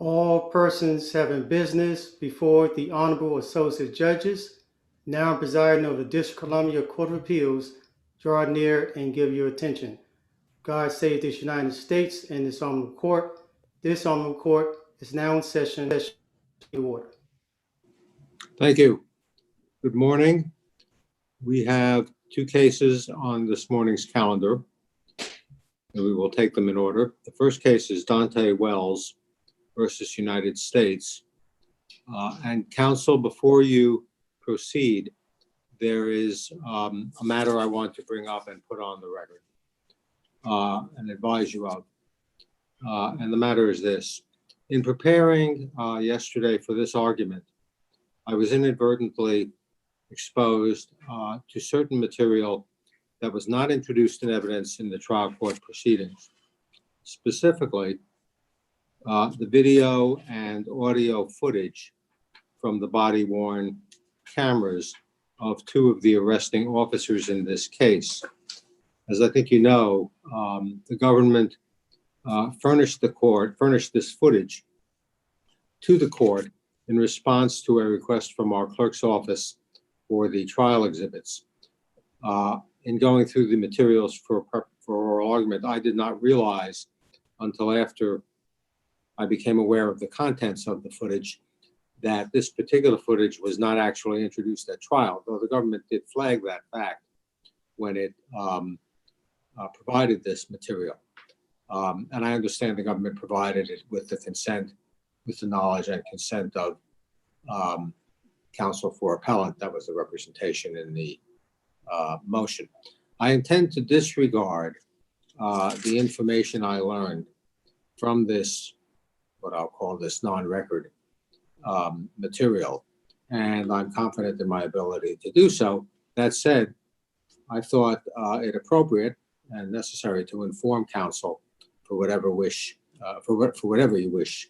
All persons having business before the Honorable Associate Judges, now presiding over the District of Columbia Court of Appeals, draw near and give your attention. God save this United States and this honorable court. This honorable court is now in session. Order. Thank you. Good morning. We have two cases on this morning's calendar, and we will take them in order. The first case is Dante Wells versus United States. And counsel, before you proceed, there is a matter I want to bring up and put on the record and advise you of. And the matter is this. In preparing yesterday for this argument, I was inadvertently exposed to certain material that was not introduced in evidence in the trial court proceedings. Specifically, the video and audio footage from the body-worn cameras of two of the arresting officers in this case. As I think you know, the government furnished this footage to the court in response to a request from our clerk's office for the trial exhibits. In going through the materials for oral argument, I did not realize until after I became aware of the contents of the footage that this particular footage was not actually introduced at trial, though the government did flag that fact when it provided this material. And I understand the government provided it with the knowledge and consent of counsel for appellant. That was the representation in the motion. I intend to disregard the information I learned from this, what I'll call this non-record material, and I'm confident in my ability to do so. That said, I thought it appropriate and necessary to inform counsel for whatever you wish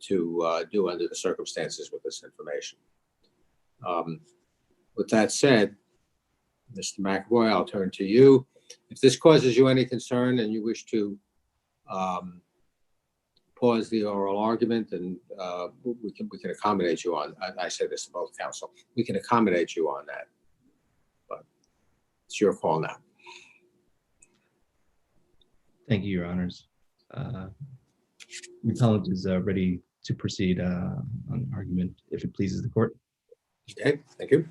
to do under the circumstances with this information. With that said, Mr. McAvoy, I'll turn to you. If this causes you any concern and you wish to pause the oral argument, and we can accommodate you on, I say this to both counsel, we can accommodate you on that, but it's your call now. Thank you, Your Honors. The appellant is ready to proceed on argument if it pleases the court. Okay, thank you.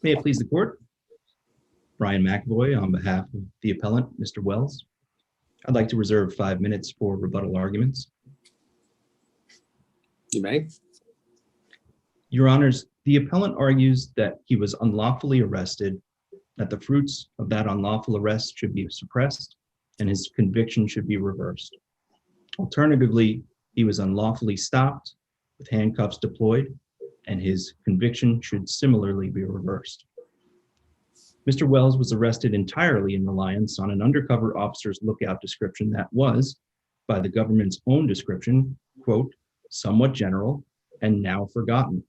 May it please the court. Brian McAvoy on behalf of the appellant, Mr. Wells. I'd like to reserve 5 minutes for rebuttal arguments. You may. Your Honors, the appellant argues that he was unlawfully arrested, that the fruits of that unlawful arrest should be suppressed, and his conviction should be reversed. Alternatively, he was unlawfully stopped with handcuffs deployed, and his conviction should similarly be reversed. Mr. Wells was arrested entirely in reliance on an undercover officer's lookout description that was, by the government's own description, quote, somewhat general and now forgotten.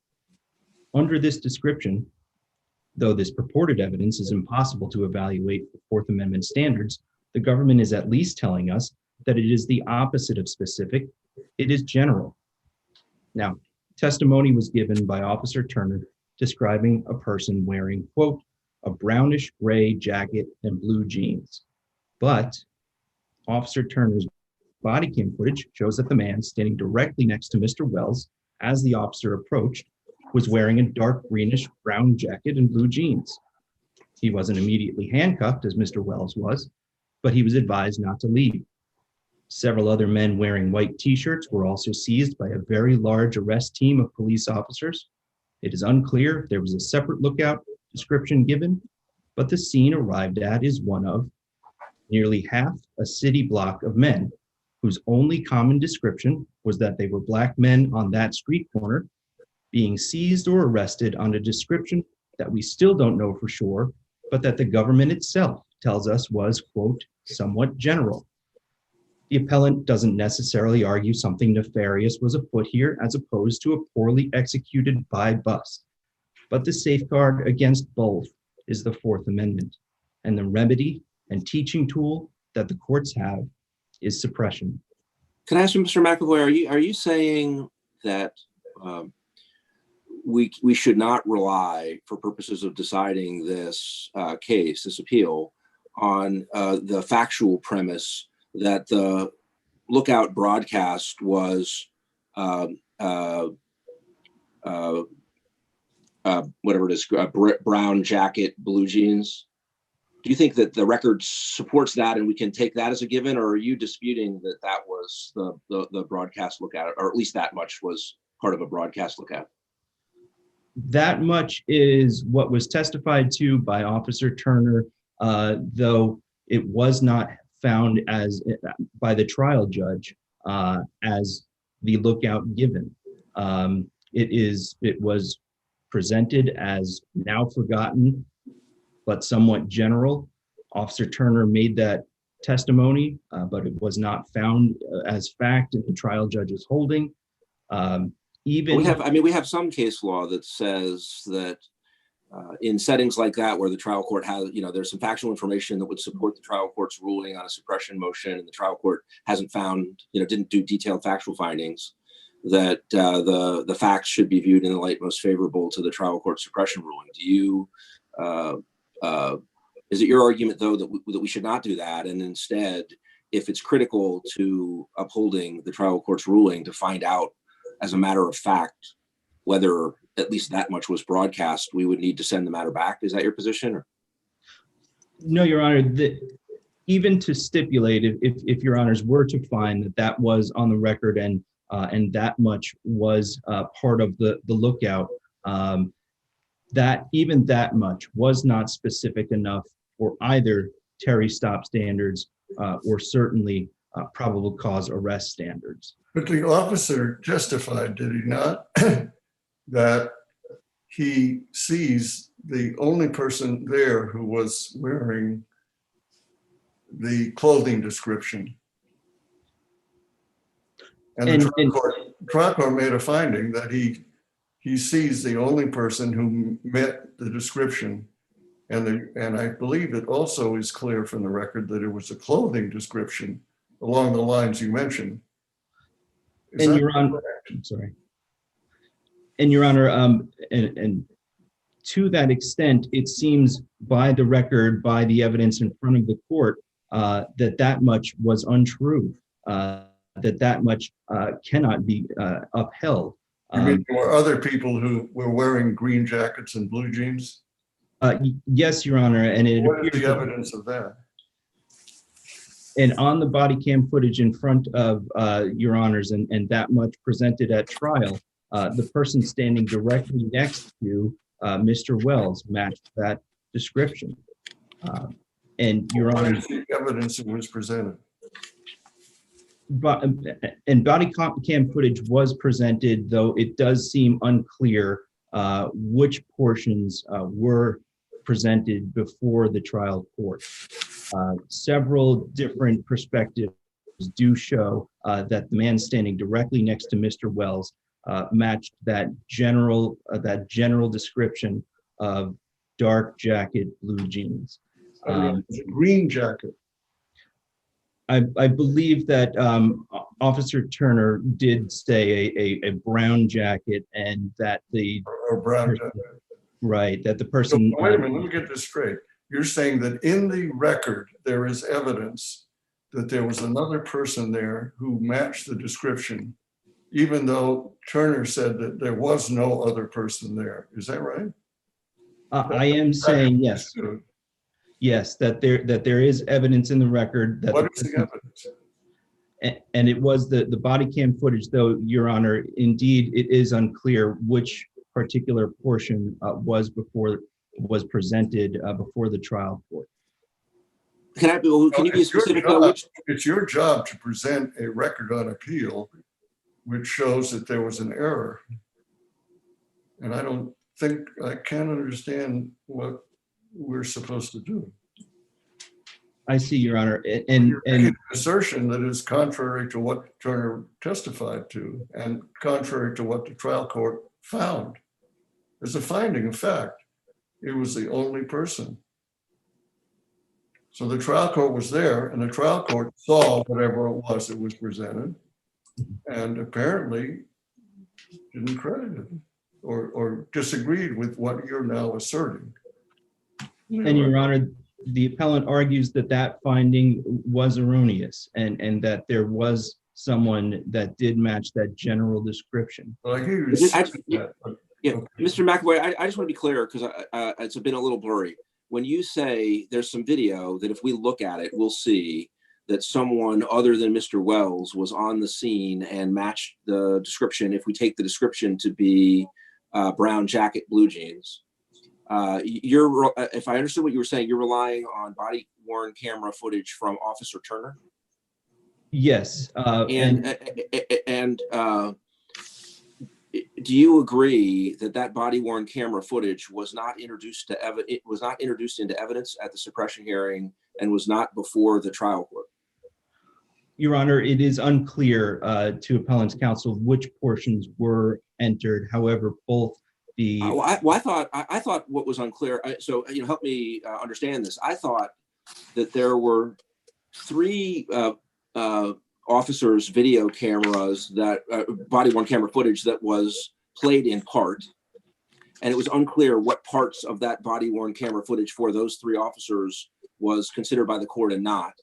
Under this description, though this purported evidence is impossible to evaluate for Fourth Amendment standards, the government is at least telling us that it is the opposite of specific, it is general. Now, testimony was given by Officer Turner describing a person wearing, quote, a brownish gray jacket and blue jeans. But Officer Turner's body cam footage shows that the man standing directly next to Mr. Wells as the officer approached was wearing a dark greenish brown jacket and blue jeans. He wasn't immediately handcuffed as Mr. Wells was, but he was advised not to leave. Several other men wearing white t-shirts were also seized by a very large arrest team of police officers. It is unclear if there was a separate lookout description given, but the scene arrived at is one of nearly half a city block of men whose only common description was that they were black men on that street corner being seized or arrested on a description that we still don't know for sure, but that the government itself tells us was, quote, somewhat general. The appellant doesn't necessarily argue something nefarious was afoot here as opposed to a poorly executed by bust. But the safeguard against both is the Fourth Amendment, and the remedy and teaching tool that the courts have is suppression. Can I ask you, Mr. McAvoy, are you saying that we should not rely, for purposes of deciding this case, this appeal, on the factual premise that the Lookout broadcast was whatever it is, brown jacket, blue jeans? Do you think that the record supports that and we can take that as a given, or are you disputing that that was the broadcast Lookout, or at least that much was part of a broadcast Lookout? That much is what was testified to by Officer Turner, though it was not found as by the trial judge as the lookout given. It was presented as now forgotten, but somewhat general. Officer Turner made that testimony, but it was not found as fact in the trial judge's holding. We have some case law that says that in settings like that, where the trial court has, there's some factual information that would support the trial court's ruling on a suppression motion, and the trial court hasn't found, didn't do detailed factual findings, that the facts should be viewed in the light most favorable to the trial court suppression ruling. Do you, is it your argument though that we should not do that, and instead, if it's critical to upholding the trial court's ruling, to find out as a matter of fact whether at least that much was broadcast, we would need to send the matter back? Is that your position? Or? No, Your Honor. Even to stipulate, if Your Honors were to find that that was on the record and that much was part of the lookout, that even that much was not specific enough for either Terry stop standards or certainly probable cause arrest standards. But the officer justified, did he not, that he sees the only person there who was wearing the clothing description. And the trial court made a finding that he sees the only person who met the description. And I believe it also is clear from the record that it was a clothing description along the lines you mentioned. And Your Honor, I'm sorry. And Your Honor, and to that extent, it seems by the record, by the evidence in front of the court, that much was untrue, that much cannot be upheld. You mean there were other people who were wearing green jackets and blue jeans? Yes, Your Honor. And what is the evidence of that? And on the body cam footage in front of Your Honors, and that much presented at trial, the person standing directly next to Mr. Wells matched that description. And Your Honor, the evidence that was presented. And body cam footage was presented, though it does seem unclear which portions were presented before the trial court. Several different perspectives do show that the man standing directly next to Mr. Wells matched that general description of dark jacket, blue jeans. Green jacket. I believe that Officer Turner did say a brown jacket, and that the brown jacket. Right, that the person. So, wait a minute, let me get this straight. You're saying that in the record there is evidence that there was another person there who matched the description, even though Turner said that there was no other person there. Is that right? I am saying yes. Yes, that there is evidence in the record. That what is the evidence? And it was the body cam footage, though, Your Honor, indeed, it is unclear which particular portion was presented before the trial court. Can you be specific? It's your job to present a record on appeal which shows that there was an error. And I can't understand what we're supposed to do. I see, Your Honor. And an assertion that is contrary to what Turner testified to and contrary to what the trial court found. There's a finding of fact. It was the only person. So the trial court was there, and the trial court saw whatever it was that was presented, and apparently didn't credit it or disagreed with what you're now asserting. And Your Honor, the appellant argues that that finding was erroneous and that there was someone that did match that general description. Well, I hear you I- say that, but Yeah, okay. Mr. McAvoy, I just want to be clear because it's been a little blurry. When you say there's some video that if we look at it, we'll see that someone other than Mr. Wells was on the scene and matched the description. If we take the description to be brown jacket, blue jeans, if I understood what you were saying, you're relying on body worn camera footage from Officer Turner. Yes. Do you agree that that body worn camera footage was not introduced to it was not introduced into evidence at the suppression hearing and was not before the trial court? Your Honor, it is unclear to appellant's counsel which portions were entered. However, both the I thought what was unclear. So help me understand this. I thought that there were 3 officers' video cameras that body worn camera footage that was played in part, and it was unclear what parts of that body worn camera footage for those 3 officers was considered by the court and not.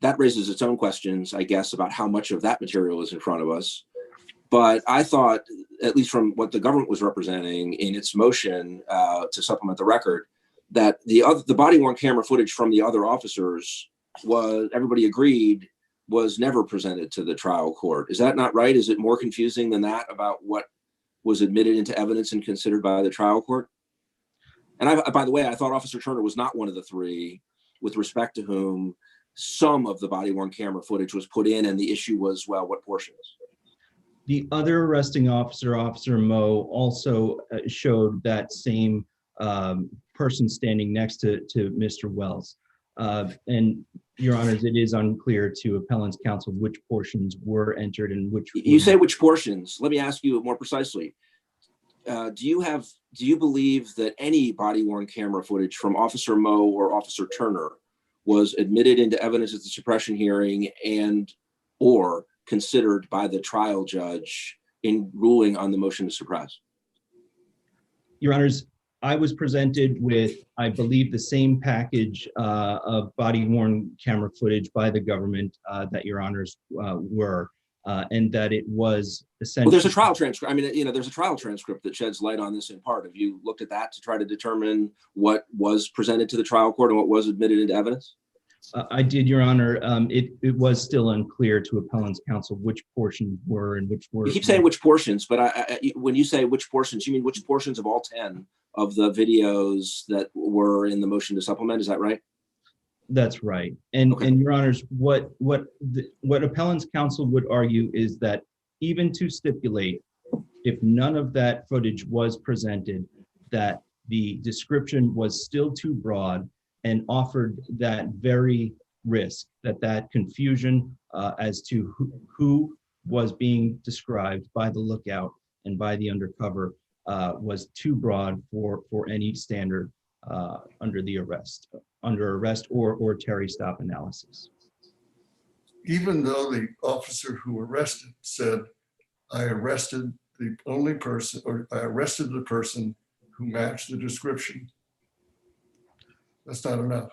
That raises its own questions, I guess, about how much of that material is in front of us. But I thought, at least from what the government was representing in its motion to supplement the record, that the body worn camera footage from the other officers was, everybody agreed, was never presented to the trial court. Is that not right? Is it more confusing than that about what was admitted into evidence and considered by the trial court? And by the way, I thought Officer Turner was not one of the 3 with respect to whom some of the body worn camera footage was put in, and the issue was, well, what portions? The other arresting officer, Officer Moe, also showed that same person standing next to Mr. Wells. And Your Honors, it is unclear to appellant's counsel which portions were entered and which. You say which portions. Let me ask you more precisely. Do you believe that any body worn camera footage from Officer Moe or Officer Turner was admitted into evidence at the suppression hearing and or considered by the trial judge in ruling on the motion to suppress? Your Honors, I was presented with, I believe, the same package of body-worn camera footage by the government that Your Honors were, and that it was essentially. Well, there's a trial transcript. I mean, there's a trial transcript that sheds light on this in part. Have you looked at that to try to determine what was presented to the trial court and what was admitted into evidence? I did, Your Honor. It was still unclear to appellant's counsel which portions were and which were. You keep saying which portions, but when you say which portions, you mean which portions of all 10 of the videos that were in the motion to supplement? Is that right? That's right. And Okay. and Your Honors, what appellant's counsel would argue is that even to stipulate, if none of that footage was presented, that the description was still too broad and offered that very risk, that confusion as to who was being described by the lookout and by the undercover was too broad for any standard under arrest or Terry stop analysis. Even though the officer who arrested said, I arrested the person who matched the description. That's not enough.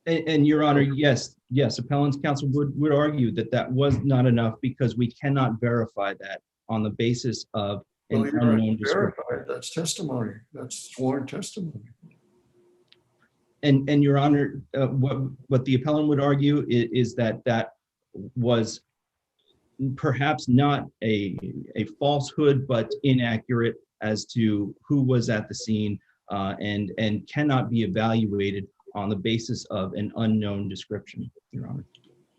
And Your Honor, yes, appellant's counsel would argue that was not enough because we cannot verify that on the basis of an Well, you're unknown right, description. verify. That's testimony. That's sworn testimony. And Your Honor, what the appellant would argue is that was perhaps not a falsehood, but inaccurate as to who was at the scene and cannot be evaluated on the basis of an unknown description, Your Honor.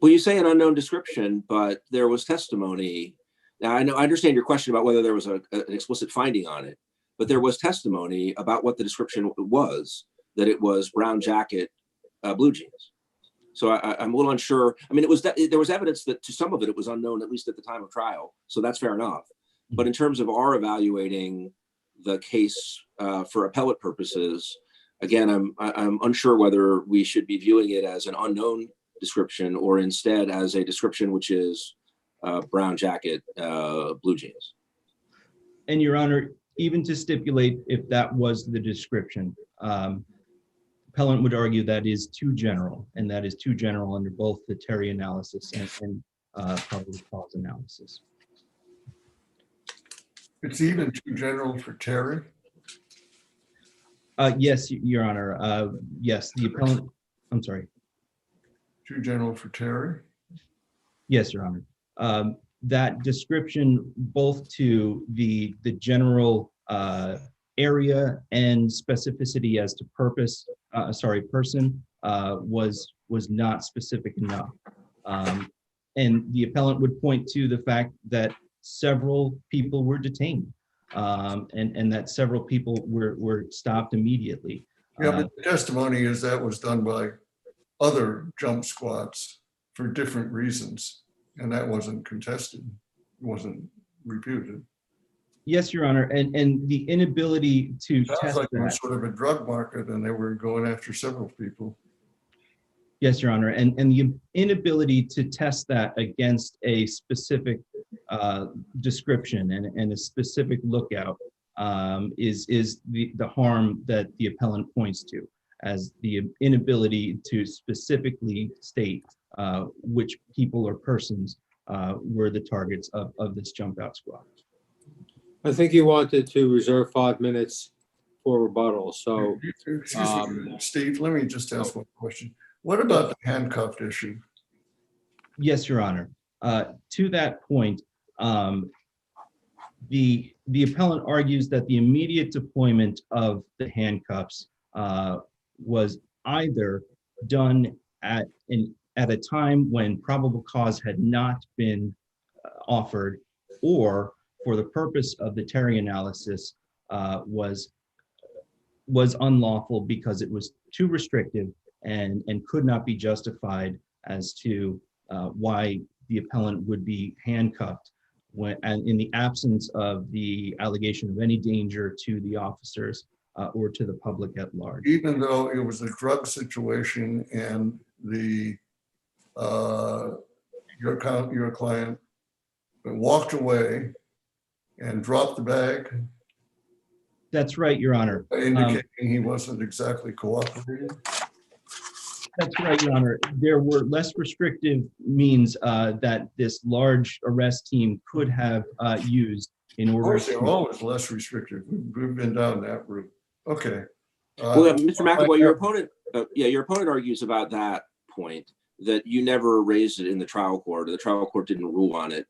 Well, you say an unknown description, but there was testimony. Now, I understand your question about whether there was an explicit finding on it, but there was testimony about what the description was, that it was brown jacket, blue jeans. So I'm a little unsure. I mean, there was evidence that to some of it was unknown, at least at the time of trial. So that's fair enough. But in terms of our evaluating the case for appellate purposes, again, I'm unsure whether we should be viewing it as an unknown description, or instead as a description which is brown jacket, blue jeans. And Your Honor, even to stipulate if that was the description, appellant would argue that is too general, and that is too general under both the Terry analysis and probable cause analysis. It's even too general for Terry. Yes, Your Honor. Yes, the appellant, I'm sorry. Too general for Terry. Yes, Your Honor. That description, both to the general area and specificity as to person, was not specific enough. And the appellant would point to the fact that several people were detained, and that several people were stopped immediately. Yeah, but the testimony is that was done by other jump squads for different reasons, and that wasn't contested, wasn't refuted. Yes, Your Honor, and the inability to Sounds test like it was that. sort of a drug market, and they were going after several people. Yes, Your Honor, and the inability to test that against a specific description and a specific lookout is the harm that the appellant points to, as the inability to specifically state which people or persons were the targets of this jump out squad. I think you wanted to reserve 5 minutes for rebuttal, so. Excuse me, Steve, let me just ask one question. What about the handcuffed issue? Yes, Your Honor. To that point, the appellant argues that the immediate deployment of the handcuffs was either done at a time when probable cause had not been offered, or for the purpose of the Terry analysis was unlawful because it was too restrictive and could not be justified as to why the appellant would be handcuffed and in the absence of the allegation of any danger to the officers or to the public at large. Even though it was a drug situation and your client walked away and dropped the bag, That's right, Your Honor. indicating he wasn't exactly cooperating? That's right, Your Honor. There were less restrictive means that this large arrest team could have used in Of order course, they're to. always less restrictive. We've been down that route. Okay. Well, Mr. McAvoy, your opponent argues about that point, that you never raised it in the trial court. The trial court didn't rule on it.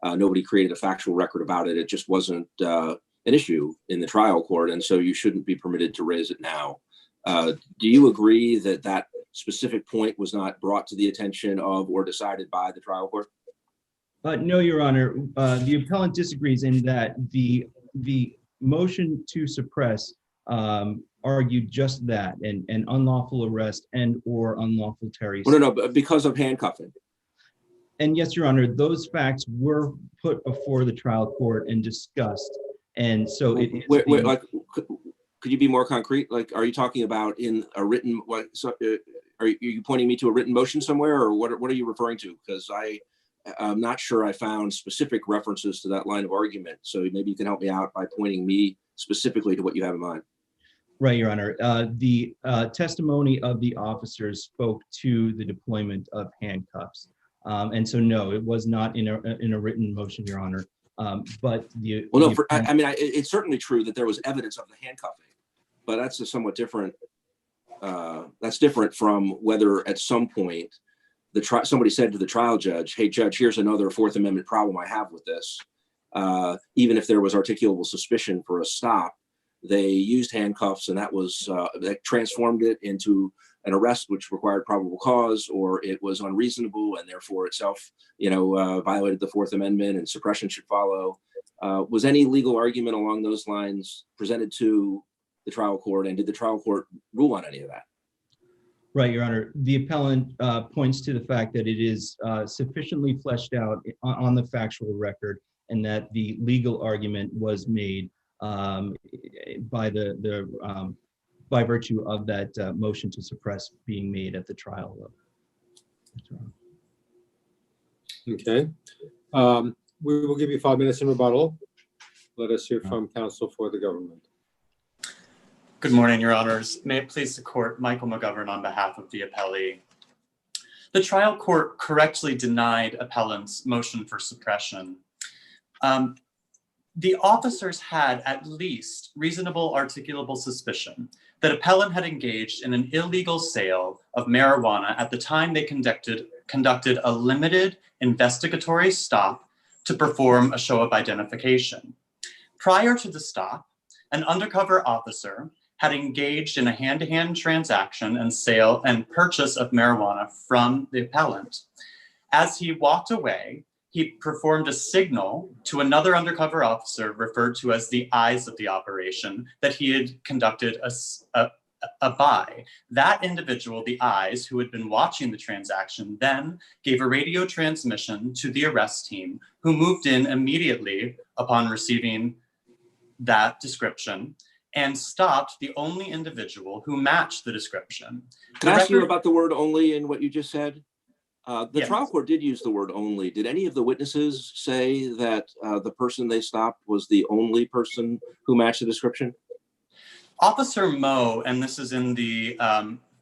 Nobody created a factual record about it. It just wasn't an issue in the trial court, and so you shouldn't be permitted to raise it now. Do you agree that that specific point was not brought to the attention of or decided by the trial court? No, Your Honor. The appellant disagrees in that the motion to suppress argued just that, an unlawful arrest and or unlawful Terry. Well, no, but because of handcuffing. And yes, Your Honor, those facts were put before the trial court and discussed. And so it Wait, could you be more concrete? Like, are you talking about in a written, are you pointing me to a written motion somewhere, or what are you referring to? Because I'm not sure I found specific references to that line of argument. So maybe you can help me out by pointing me specifically to what you have in mind. Right, Your Honor. The testimony of the officers spoke to the deployment of handcuffs. And so, no, it was not in a written motion, Your Honor. But it's certainly true that there was evidence of the handcuffing, but that's a somewhat different. That's different from whether at some point somebody said to the trial judge, "Hey, judge, here's another Fourth Amendment problem I have with this." Even if there was articulable suspicion for a stop, they used handcuffs, and that transformed it into an arrest which required probable cause, or it was unreasonable and therefore itself, violated the Fourth Amendment and suppression should follow. Was any legal argument along those lines presented to the trial court, and did the trial court rule on any of that? Right, Your Honor. The appellant points to the fact that it is sufficiently fleshed out on the factual record, and that the legal argument was made by virtue of that motion to suppress being made at the trial level. Okay. We will give you 5 minutes in rebuttal. Let us hear from counsel for the government. Good morning, Your Honors. May it please the court, Michael McGovern on behalf of the appellee. The trial court correctly denied appellant's motion for suppression. The officers had at least reasonable articulable suspicion that appellant had engaged in an illegal sale of marijuana at the time they conducted a limited investigatory stop to perform a show of identification. Prior to the stop, an undercover officer had engaged in a hand-to-hand transaction and sale and purchase of marijuana from the appellant. As he walked away, he performed a signal to another undercover officer referred to as the eyes of the operation that he had conducted a buy. That individual, the eyes, who had been watching the transaction, then gave a radio transmission to the arrest team, who moved in immediately upon receiving that description and stopped the only individual who matched the description. Can I ask you about the word only in what you just said? The Yes. trial court did use the word only. Did any of the witnesses say that the person they stopped was the only person who matched the description? Officer Moe, and this is in the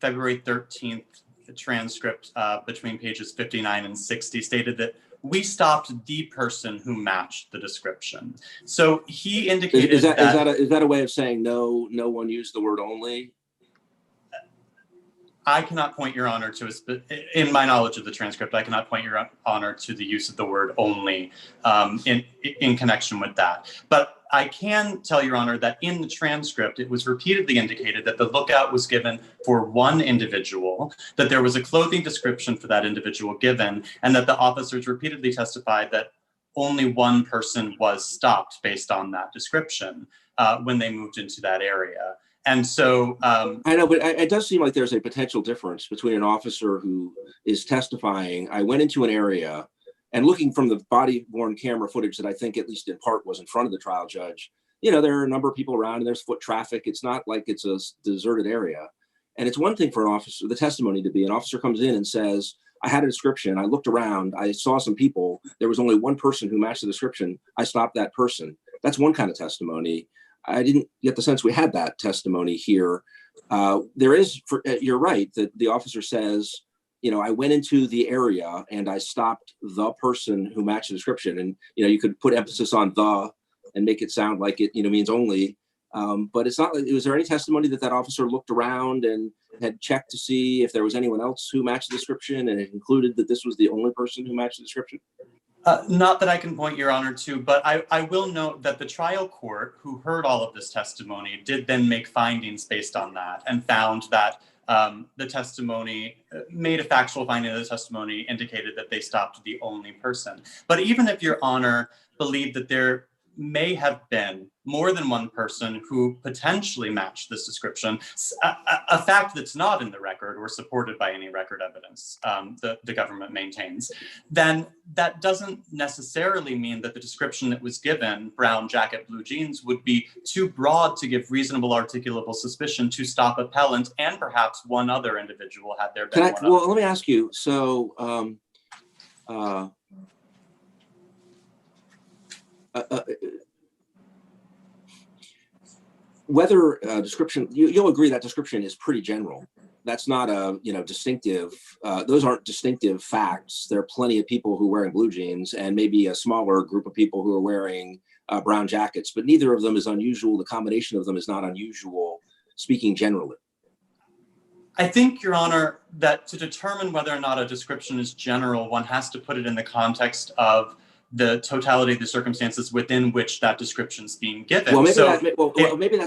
February 13th transcript between pages 59 and 60, stated that we stopped the person who matched the description. So he indicated Is that a way of saying no one used the word only? I cannot point, Your Honor, in my knowledge of the transcript, I cannot point, Your Honor, to the use of the word only in connection with that. But I can tell Your Honor that in the transcript, it was repeatedly indicated that the lookout was given for one individual, that there was a clothing description for that individual given, and that the officers repeatedly testified that only one person was stopped based on that description when they moved into that area. And so I know, but it does seem like there's a potential difference between an officer who is testifying. I went into an area, and looking from the body-worn camera footage that I think at least in part was in front of the trial judge, you know, there are a number of people around and there's foot traffic. It's not like it's a deserted area. And it's one thing for an officer, the testimony to be, an officer comes in and says, I had a description, I looked around, I saw some people, there was only one person who matched the description, I stopped that person. That's one kind of testimony. I didn't get the sense we had that testimony here. There is, you're right, that the officer says, you know, I went into the area and I stopped the person who matched the description. And, you know, you could put emphasis on the and make it sound like it, you know, means only. But it's not, was there any testimony that officer looked around and had checked to see if there was anyone else who matched the description and it concluded that this was the only person who matched the description? Not that I can point, Your Honor, to, but I will note that the trial court, who heard all of this testimony, did then make findings based on that and found that the testimony made a factual finding of the testimony indicated that they stopped the only person. But even if Your Honor believed that there may have been more than one person who potentially matched this description, a fact that's not in the record or supported by any record evidence the government maintains, then that doesn't necessarily mean that the description that was given, brown jacket, blue jeans, would be too broad to give reasonable articulable suspicion to stop appellant and perhaps one other individual had there been one other. Well, let me ask you, so whether description, you'll agree that description is pretty general. That's not a, you know, distinctive, those aren't distinctive facts. There are plenty of people who are wearing blue jeans and maybe a smaller group of people who are wearing brown jackets, but neither of them is unusual. The combination of them is not unusual, speaking generally. I think, Your Honor, that to determine whether or not a description is general, one has to put it in the context of the totality of the circumstances within which that description is being given. Well, maybe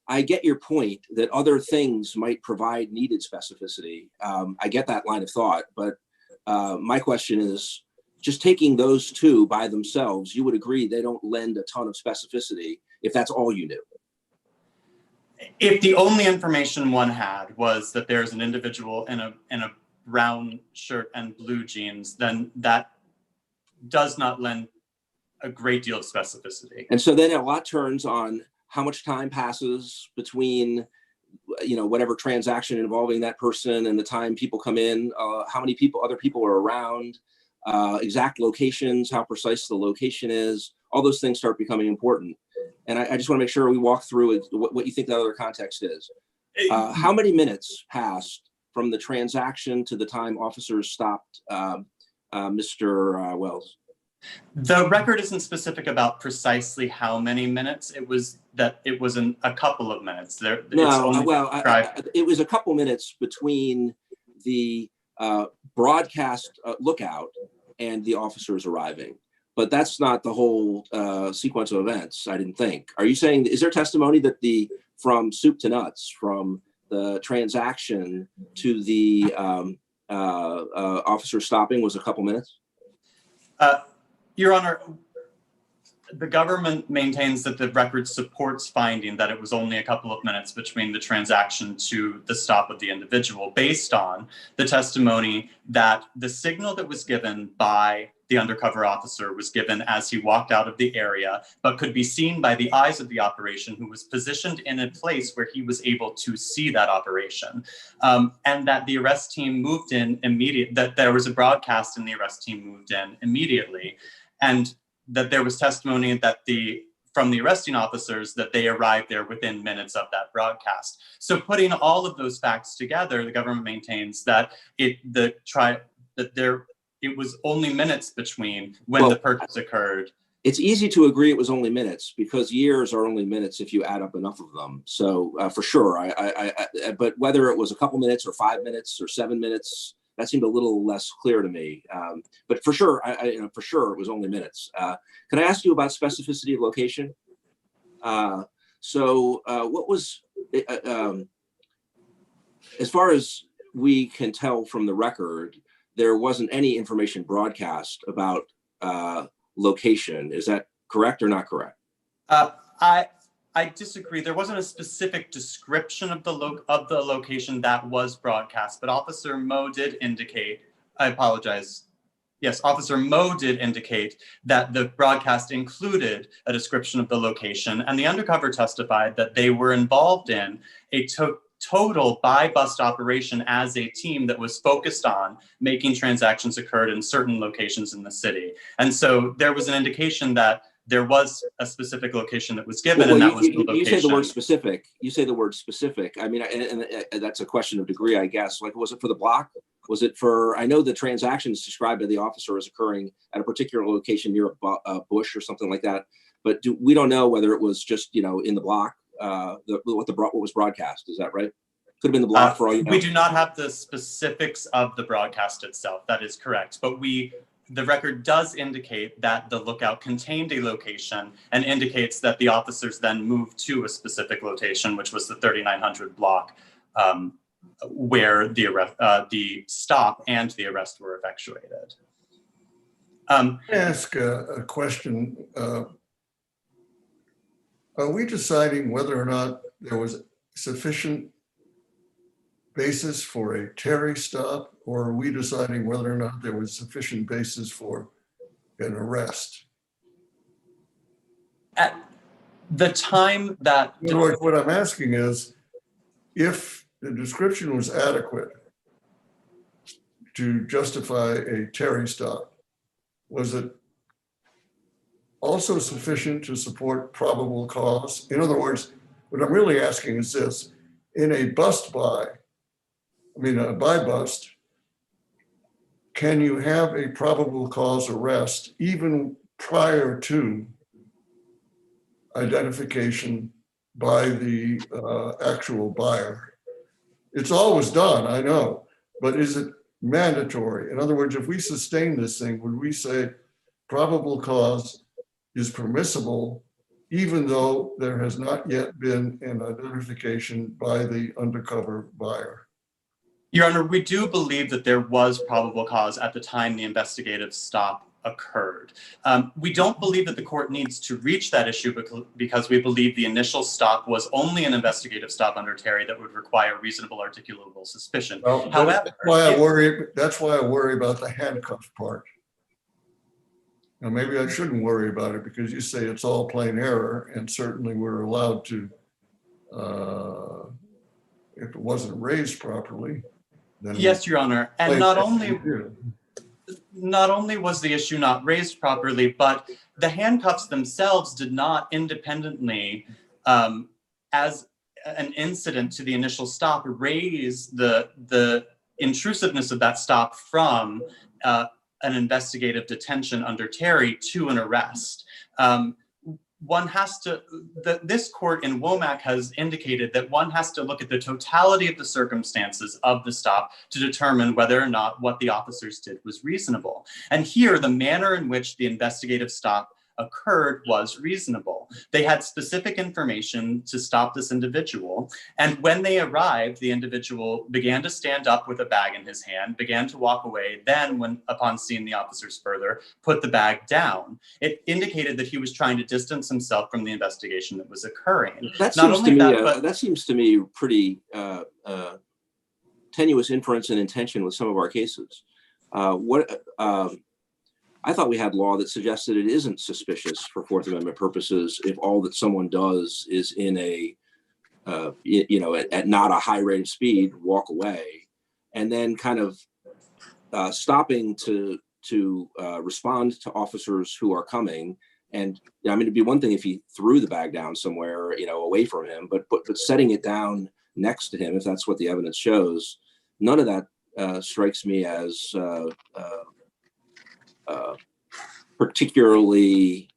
I get your point that other things might provide needed specificity. I get that line of thought, but my question is, just taking those two by themselves, you would agree they don't lend a ton of specificity if that's all you knew. If the only information one had was that there's an individual in a brown shirt and blue jeans, then that does not lend a great deal of specificity. And so then a lot turns on how much time passes between whatever transaction involving that person and the time people come in, how many other people are around, exact locations, how precise the location is, all those things start becoming important. And I just want to make sure we walk through what you think the other context is. How many minutes passed from the transaction to the time officers stopped Mr. Wells? The record isn't specific about precisely how many minutes. It was a couple of minutes. It was a couple minutes between the broadcast lookout and the officers arriving. But that's not the whole sequence of events, I didn't think. Are you saying, is there testimony that from soup to nuts, from the transaction to the officer stopping was a couple minutes? Your Honor, the government maintains that the record supports finding that it was only a couple of minutes between the transaction to the stop of the individual, based on the testimony that the signal that was given by the undercover officer was given as he walked out of the area, but could be seen by the eyes of the operation, who was positioned in a place where he was able to see that operation. And that the arrest team moved in immediately, that there was a broadcast and the arrest team moved in immediately. And that there was testimony that from the arresting officers that they arrived there within minutes of that broadcast. So putting all of those facts together, the government maintains that it was only minutes between when the purchase occurred. It's easy to agree it was only minutes, because years are only minutes if you add up enough of them. So for sure, but whether it was a couple minutes or 5 minutes or 7 minutes, that seemed a little less clear to me. But for sure, for sure, it was only minutes. Can I ask you about specificity of location? What was, as far as we can tell from the record, there wasn't any information broadcast about location. Is that correct or not correct? I disagree. There wasn't a specific description of the location that was broadcast, but Officer Moe did indicate, I apologize. Yes, Officer Moe did indicate that the broadcast included a description of the location, and the undercover testified that they were involved in a total buy-bust operation as a team that was focused on making transactions occur in certain locations in the city. And so there was an indication that there was a specific location that was given, and that was the location. You say the word specific. You say the word specific. I mean, and that's a question of degree, I guess. Like, was it for the block? Was it for? I know the transactions described by the officer as occurring at a particular location near a bush or something like that. But we don't know whether it was just in the block. What was broadcast? Is that right? Could have been the block for all you know. We do not have the specifics of the broadcast itself. That is correct, but the record does indicate that the lookout contained a location and indicates that the officers then moved to a specific location, which was the 3900 block, where the stop and the arrest were effectuated. Ask a question. Are we deciding whether or not there was sufficient basis for a Terry stop, or are we deciding whether or not there was sufficient basis for an arrest? At the time that... In other words, what I'm asking is, if the description was adequate to justify a Terry stop, was it also sufficient to support probable cause? In other words, what I'm really asking is this: in a buy-bust, can you have a probable cause arrest even prior to identification by the actual buyer? It's always done, I know, but is it mandatory? In other words, if we sustain this thing, would we say probable cause is permissible even though there has not yet been an identification by the undercover buyer? Your Honor, we do believe that there was probable cause at the time the investigative stop occurred. We don't believe that the court needs to reach that issue because we believe the initial stop was only an investigative stop under Terry that would require reasonable articulable suspicion. Well, however, that's why I worry about the handcuff part. Now, maybe I shouldn't worry about it because you say it's all plain error, and certainly we're allowed to if it wasn't raised properly, then. Yes, Your Honor. And Wait, not yeah. only was the issue not raised properly, but the handcuffs themselves did not independently, as an incident to the initial stop, raise the intrusiveness of that stop from an investigative detention under Terry to an arrest. One has to, this court in Womack has indicated that one has to look at the totality of the circumstances of the stop to determine whether or not what the officers did was reasonable. And here, the manner in which the investigative stop occurred was reasonable. They had specific information to stop this individual. And when they arrived, the individual began to stand up with a bag in his hand, began to walk away. Then, when upon seeing the officers further, put the bag down. It indicated that he was trying to distance himself from the investigation that was occurring. That seems to me pretty tenuous inference and intention with some of our cases. I thought we had law that suggested it isn't suspicious for Fourth Amendment purposes if all that someone does is in a, at not a high rate of speed, walk away, and then kind of stopping to respond to officers who are coming. And I mean, it'd be one thing if he threw the bag down somewhere, away from him, but setting it down next to him, if that's what the evidence shows, none of that strikes me as particularly,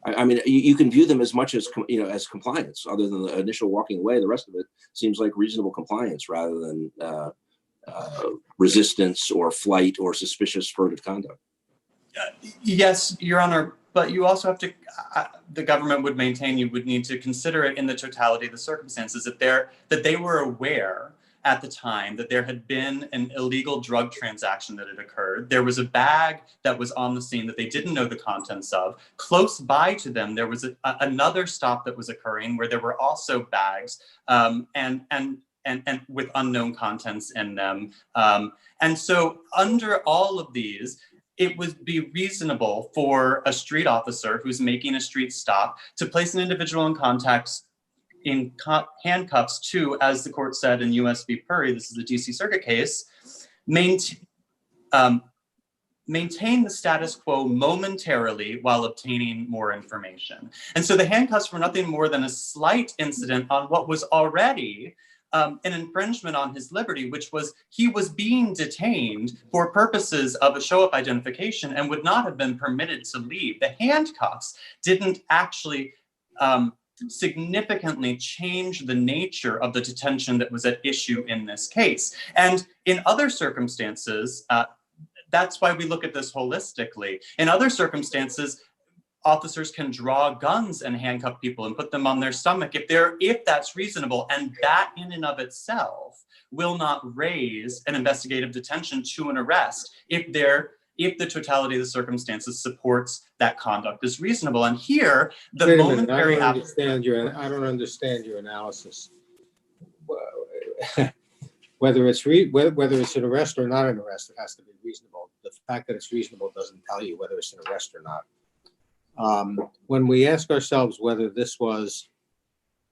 I mean, you can view them as much as, as compliance. Other than the initial walking away, the rest of it seems like reasonable compliance rather than resistance or flight or suspicious furtive conduct. Yes, Your Honor, but you also have to, the government would maintain you would need to consider it in the totality of the circumstances, that they were aware at the time that there had been an illegal drug transaction that had occurred. There was a bag that was on the scene that they didn't know the contents of. Close by to them, there was another stop that was occurring where there were also bags and with unknown contents in them. And so under all of these, it would be reasonable for a street officer who's making a street stop to place an individual in handcuffs to, as the court said in US v. Purry, this is the DC Circuit case, maintain the status quo momentarily while obtaining more information. And so the handcuffs were nothing more than a slight incident on what was already an infringement on his liberty, which was he was being detained for purposes of a show-up identification and would not have been permitted to leave. The handcuffs didn't actually significantly change the nature of the detention that was at issue in this case. And in other circumstances, that's why we look at this holistically. In other circumstances, officers can draw guns and handcuff people and put them on their stomach if that's reasonable, and that in and of itself will not raise an investigative detention to an arrest if the totality of the circumstances supports that conduct is reasonable. And here, the Wait a minute, momentary I don't understand your analysis. Whether it's an arrest or not an arrest, it has to be reasonable. The fact that it's reasonable doesn't tell you whether it's an arrest or not. When we ask ourselves whether this was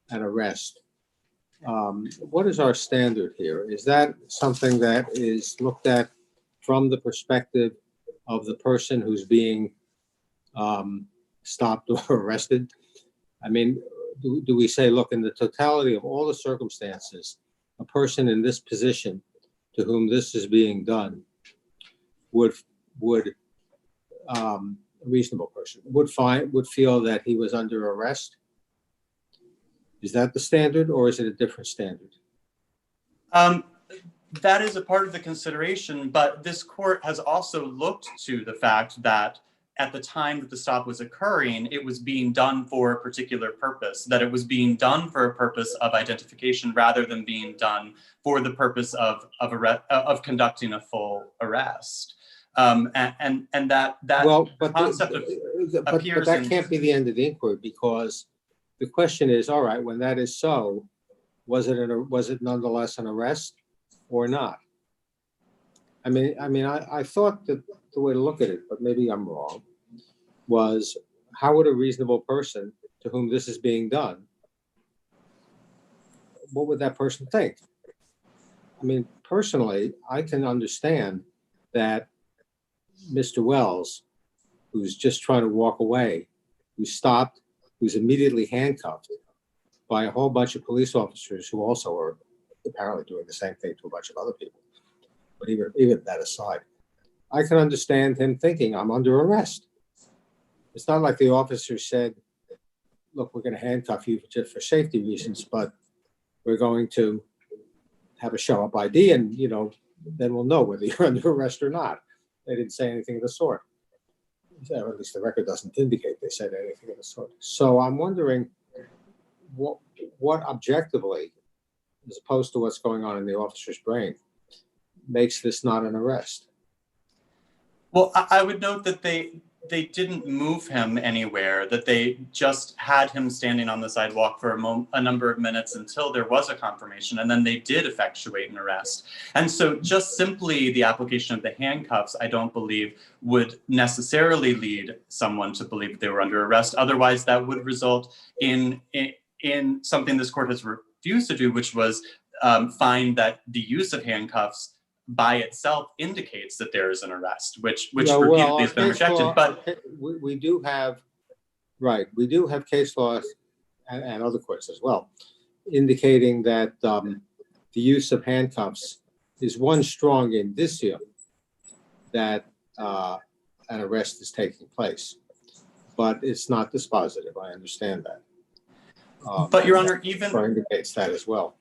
an arrest, what is our standard here? Is that something that is looked at from the perspective of the person who's being stopped or arrested? I mean, do we say, look, in the totality of all the circumstances, a person in this position to whom this is being done would a reasonable person would feel that he was under arrest? Is that the standard, or is it a different standard? That is a part of the consideration, but this court has also looked to the fact that at the time that the stop was occurring, it was being done for a particular purpose, that it was being done for a purpose of identification rather than being done for the purpose of conducting a full arrest. And that concept appears. But that can't be the end of the inquiry, because the question is, all right, when that is so, was it nonetheless an arrest or not? I mean, I thought that the way to look at it, but maybe I'm wrong, was how would a reasonable person to whom this is being done, what would that person think? I mean, personally, I can understand that Mr. Wells, who's just trying to walk away, who's stopped, who's immediately handcuffed by a whole bunch of police officers who also are apparently doing the same thing to a bunch of other people. But even that aside, I can understand him thinking, I'm under arrest. It's not like the officer said, look, we're going to handcuff you just for safety reasons, but we're going to have a show up ID and, then we'll know whether you're under arrest or not. They didn't say anything of the sort. Or at least the record doesn't indicate they said anything of the sort. So I'm wondering what objectively, as opposed to what's going on in the officer's brain, makes this not an arrest. Well, I would note that they didn't move him anywhere, that they just had him standing on the sidewalk for a number of minutes until there was a confirmation, and then they did effectuate an arrest. And so just simply the application of the handcuffs, I don't believe would necessarily lead someone to believe that they were under arrest. Otherwise, that would result in something this court has refused to do, which was find that the use of handcuffs by itself indicates that there is an arrest, which repeatedly has been rejected. But we do have case laws and other courts as well, indicating that the use of handcuffs is one strong indicia that an arrest is taking place, but it's not dispositive. I understand that. But Your Honor, even indicates that as well.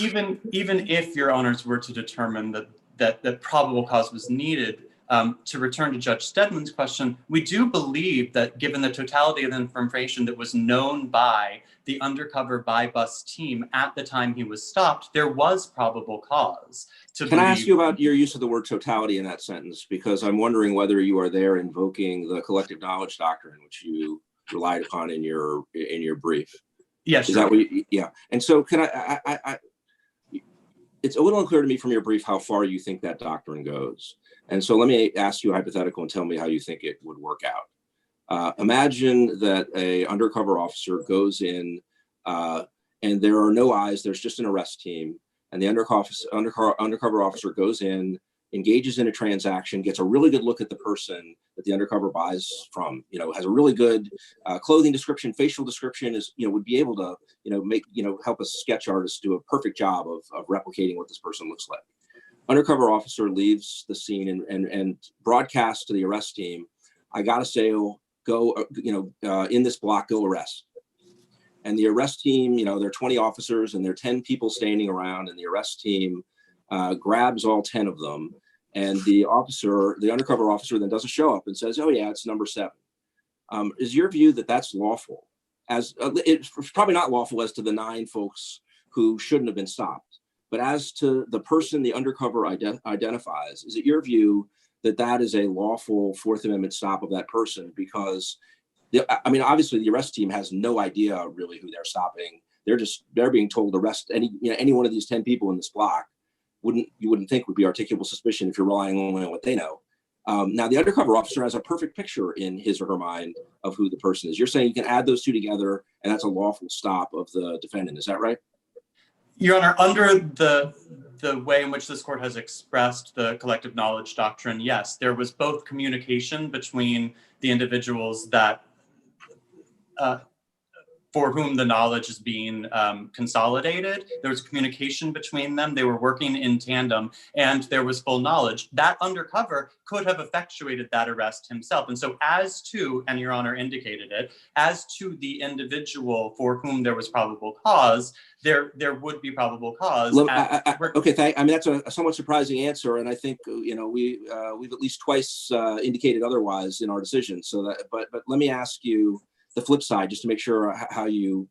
Even if Your Honors were to determine that probable cause was needed, to return to Judge Stedman's question, we do believe that given the totality of the information that was known by the undercover by-bus team at the time he was stopped, there was probable cause to Can I ask you about your use of the word totality in that sentence? Because I'm wondering whether you are there invoking the collective knowledge doctrine, which you relied upon in your brief. Yes. Is that what you, yeah. And so can I it's a little unclear to me from your brief how far you think that doctrine goes. And so let me ask you a hypothetical and tell me how you think it would work out. Imagine that a undercover officer goes in and there are no eyes, there's just an arrest team. And the undercover officer goes in, engages in a transaction, gets a really good look at the person that the undercover buys from, has a really good clothing description, facial description, is, would be able to, help a sketch artist do a perfect job of replicating what this person looks like. Undercover officer leaves the scene and broadcasts to the arrest team, I got a sale, go, in this block, go arrest. And the arrest team, there are 20 officers and there are 10 people standing around, and the arrest team grabs all 10 of them. And the undercover officer then doesn't show up and says, oh yeah, it's number 7. Is your view that that's lawful? As it's probably not lawful as to the 9 folks who shouldn't have been stopped, but as to the person the undercover identifies, is it your view that that is a lawful Fourth Amendment stop of that person? Because obviously the arrest team has no idea really who they're stopping. They're being told to arrest any one of these 10 people in this block. You wouldn't think would be articulable suspicion if you're relying only on what they know. Now the undercover officer has a perfect picture in his or her mind of who the person is. You're saying you can add those two together and that's a lawful stop of the defendant. Is that right? Your Honor, under the way in which this court has expressed the collective knowledge doctrine, yes, there was both communication between the individuals that for whom the knowledge is being consolidated. There was communication between them. They were working in tandem, and there was full knowledge. That undercover could have effectuated that arrest himself. And so as to, and Your Honor indicated it, as to the individual for whom there was probable cause, there would be probable cause. Okay, that's a somewhat surprising answer, and I think we've at least twice indicated otherwise in our decision. So that, but let me ask you the flip side, just to make sure how you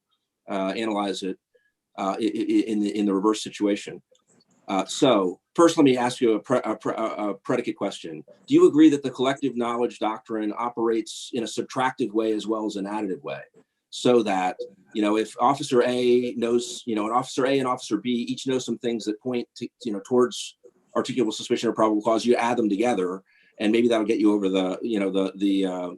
analyze it in the reverse situation. So first, let me ask you a predicate question. Do you agree that the collective knowledge doctrine operates in a subtractive way as well as an additive way? So that, if Officer A knows, an Officer A and Officer B each know some things that point to, towards articulable suspicion or probable cause, you add them together, and maybe that'll get you over the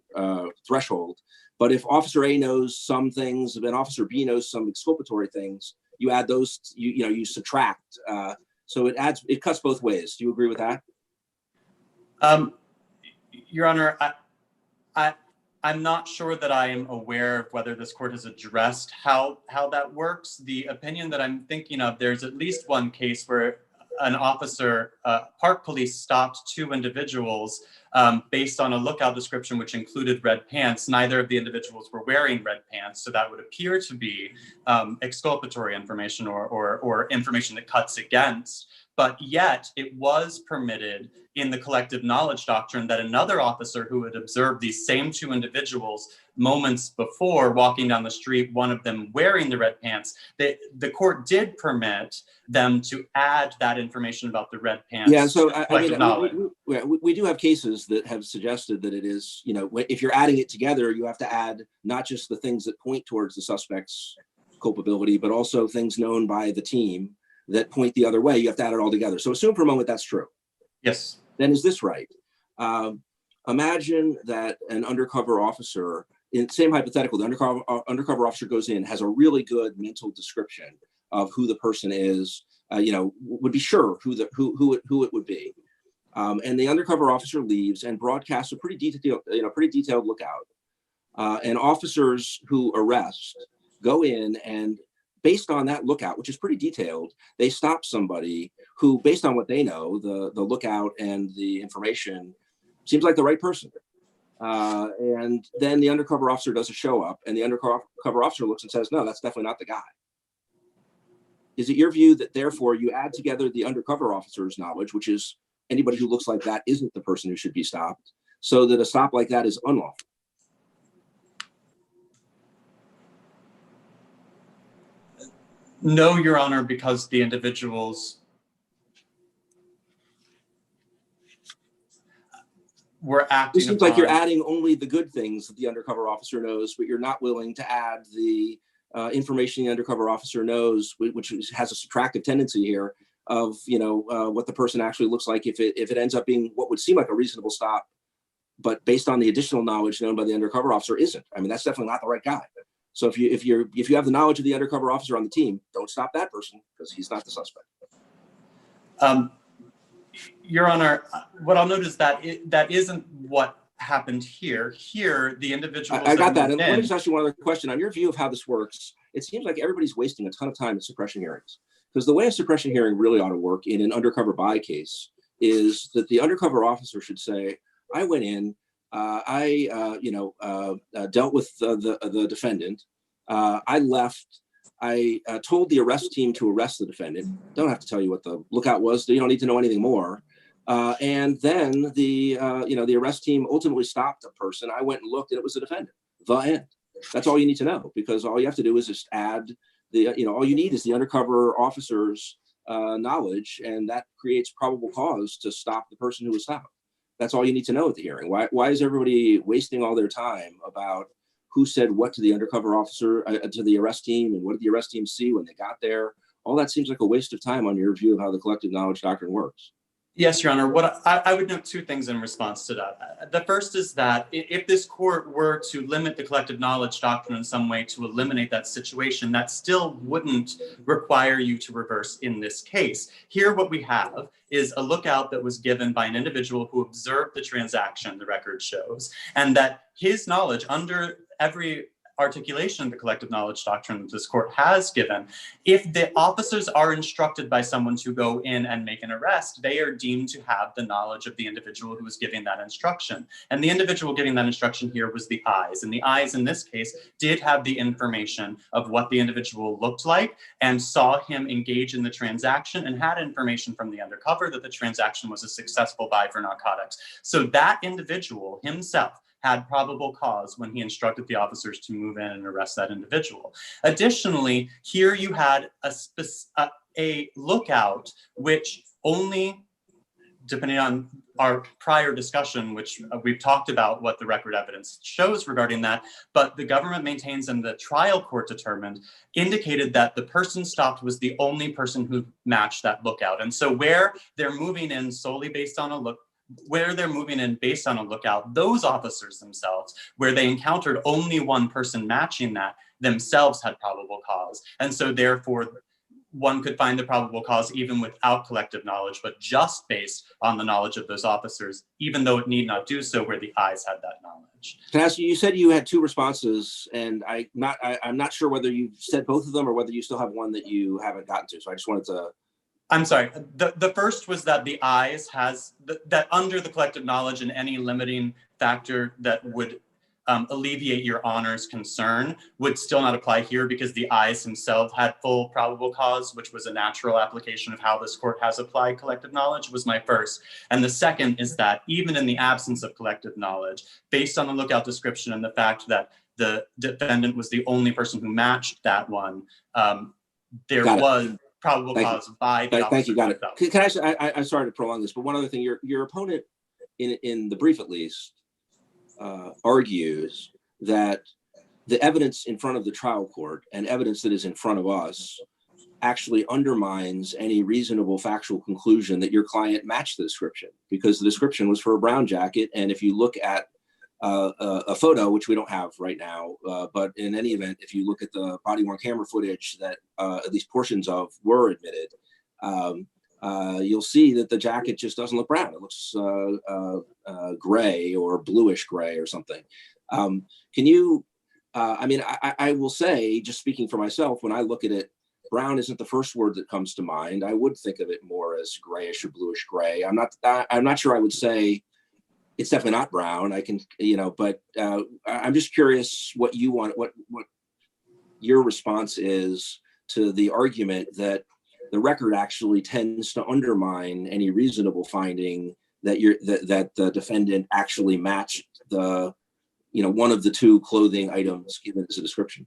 threshold. But if Officer A knows some things and Officer B knows some exculpatory things, you add those, you subtract So it cuts both ways. Do you agree with that? Your Honor, I'm not sure that I am aware of whether this court has addressed how that works. The opinion that I'm thinking of, there's at least one case where an officer, park police, stopped two individuals based on a lookout description which included red pants. Neither of the individuals were wearing red pants, so that would appear to be exculpatory information or information that cuts against. But yet it was permitted in the collective knowledge doctrine that another officer who had observed these same two individuals moments before walking down the street, one of them wearing the red pants, the court did permit them to add that information about the red pants. Yeah, so we do have cases that have suggested that it is, if you're adding it together, you have to add not just the things that point towards the suspect's culpability, but also things known by the team that point the other way. You have to add it all together. So assume for a moment that's true. Yes. Then is this right? Imagine that an undercover officer, in the same hypothetical, the undercover officer goes in, has a really good mental description of who the person is, would be sure who it would be. And the undercover officer leaves and broadcasts a pretty detailed lookout. And officers who arrest go in and, based on that lookout, which is pretty detailed, they stop somebody who, based on what they know, the lookout and the information, seems like the right person. And then the undercover officer does a show up, and the undercover officer looks and says, no, that's definitely not the guy. Is it your view that therefore you add together the undercover officer's knowledge, which is anybody who looks like that isn't the person who should be stopped, so that a stop like that is unlawful? No, Your Honor, because the individuals were acting. It seems like you're adding only the good things that the undercover officer knows, but you're not willing to add the information the undercover officer knows, which has a subtractive tendency here of what the person actually looks like if it ends up being what would seem like a reasonable stop, but based on the additional knowledge known by the undercover officer isn't. I mean, that's definitely not the right guy. So if you have the knowledge of the undercover officer on the team, don't stop that person because he's not the suspect. Your Honor, what I'll note is that that isn't what happened here. Here, the individual. I got that. And let me just ask you one other question. On your view of how this works, it seems like everybody's wasting a ton of time in suppression hearings, because the way a suppression hearing really ought to work in an undercover buy case is that the undercover officer should say, I went in, I dealt with the defendant. I left. I told the arrest team to arrest the defendant. Don't have to tell you what the lookout was. You don't need to know anything more. And then the arrest team ultimately stopped a person. I went and looked, and it was the defendant. The end. That's all you need to know, because all you have to do is just add all you need is the undercover officer's knowledge, and that creates probable cause to stop the person who was stopped. That's all you need to know at the hearing. Why is everybody wasting all their time about who said what to the undercover officer, to the arrest team, and what did the arrest team see when they got there? All that seems like a waste of time on your view of how the collective knowledge doctrine works. Yes, Your Honor. What I would note two things in response to that. The first is that if this court were to limit the collective knowledge doctrine in some way to eliminate that situation, that still wouldn't require you to reverse in this case. Here, what we have is a lookout that was given by an individual who observed the transaction, the record shows, and that his knowledge, under every articulation of the collective knowledge doctrine that this court has given, if the officers are instructed by someone to go in and make an arrest, they are deemed to have the knowledge of the individual who was giving that instruction. And the individual giving that instruction here was the eyes. And the eyes in this case did have the information of what the individual looked like and saw him engage in the transaction and had information from the undercover that the transaction was a successful buy for narcotics. So that individual himself had probable cause when he instructed the officers to move in and arrest that individual. Additionally, here you had a lookout, which only, depending on our prior discussion, which we've talked about what the record evidence shows regarding that, but the government maintains and the trial court determined, indicated that the person stopped was the only person who matched that lookout. And so where they're moving in solely based on a lookout, those officers themselves, where they encountered only one person matching that, themselves had probable cause. And so therefore, one could find the probable cause even without collective knowledge, but just based on the knowledge of those officers, even though it need not do so where the eyes had that knowledge. Can I ask you, you said you had 2 responses, and I'm not sure whether you said both of them or whether you still have one that you haven't gotten to. So I just wanted to. I'm sorry. The first was that the eyes has that under the collective knowledge and any limiting factor that would alleviate your honor's concern would still not apply here because the eyes themselves had full probable cause, which was a natural application of how this court has applied collective knowledge, was my first. And the second is that even in the absence of collective knowledge, based on the lookout description and the fact that the defendant was the only person who matched that one, there was probable cause by the officer. Thank you, got it. Can I say, I'm sorry to prolong this, but one other thing, your opponent in the brief at least, argues that the evidence in front of the trial court and evidence that is in front of us actually undermines any reasonable factual conclusion that your client matched the description, because the description was for a brown jacket. And if you look at a photo, which we don't have right now, but in any event, if you look at the body-worn camera footage that at least portions of were admitted, you'll see that the jacket just doesn't look brown. It looks gray or bluish gray or something. Can you, I will say, just speaking for myself, when I look at it, brown isn't the first word that comes to mind. I would think of it more as grayish or bluish gray. I'm not sure I would say it's definitely not brown. I can, but I'm just curious what you want, what your response is to the argument that the record actually tends to undermine any reasonable finding that that the defendant actually matched the, one of the 2 clothing items given as a description.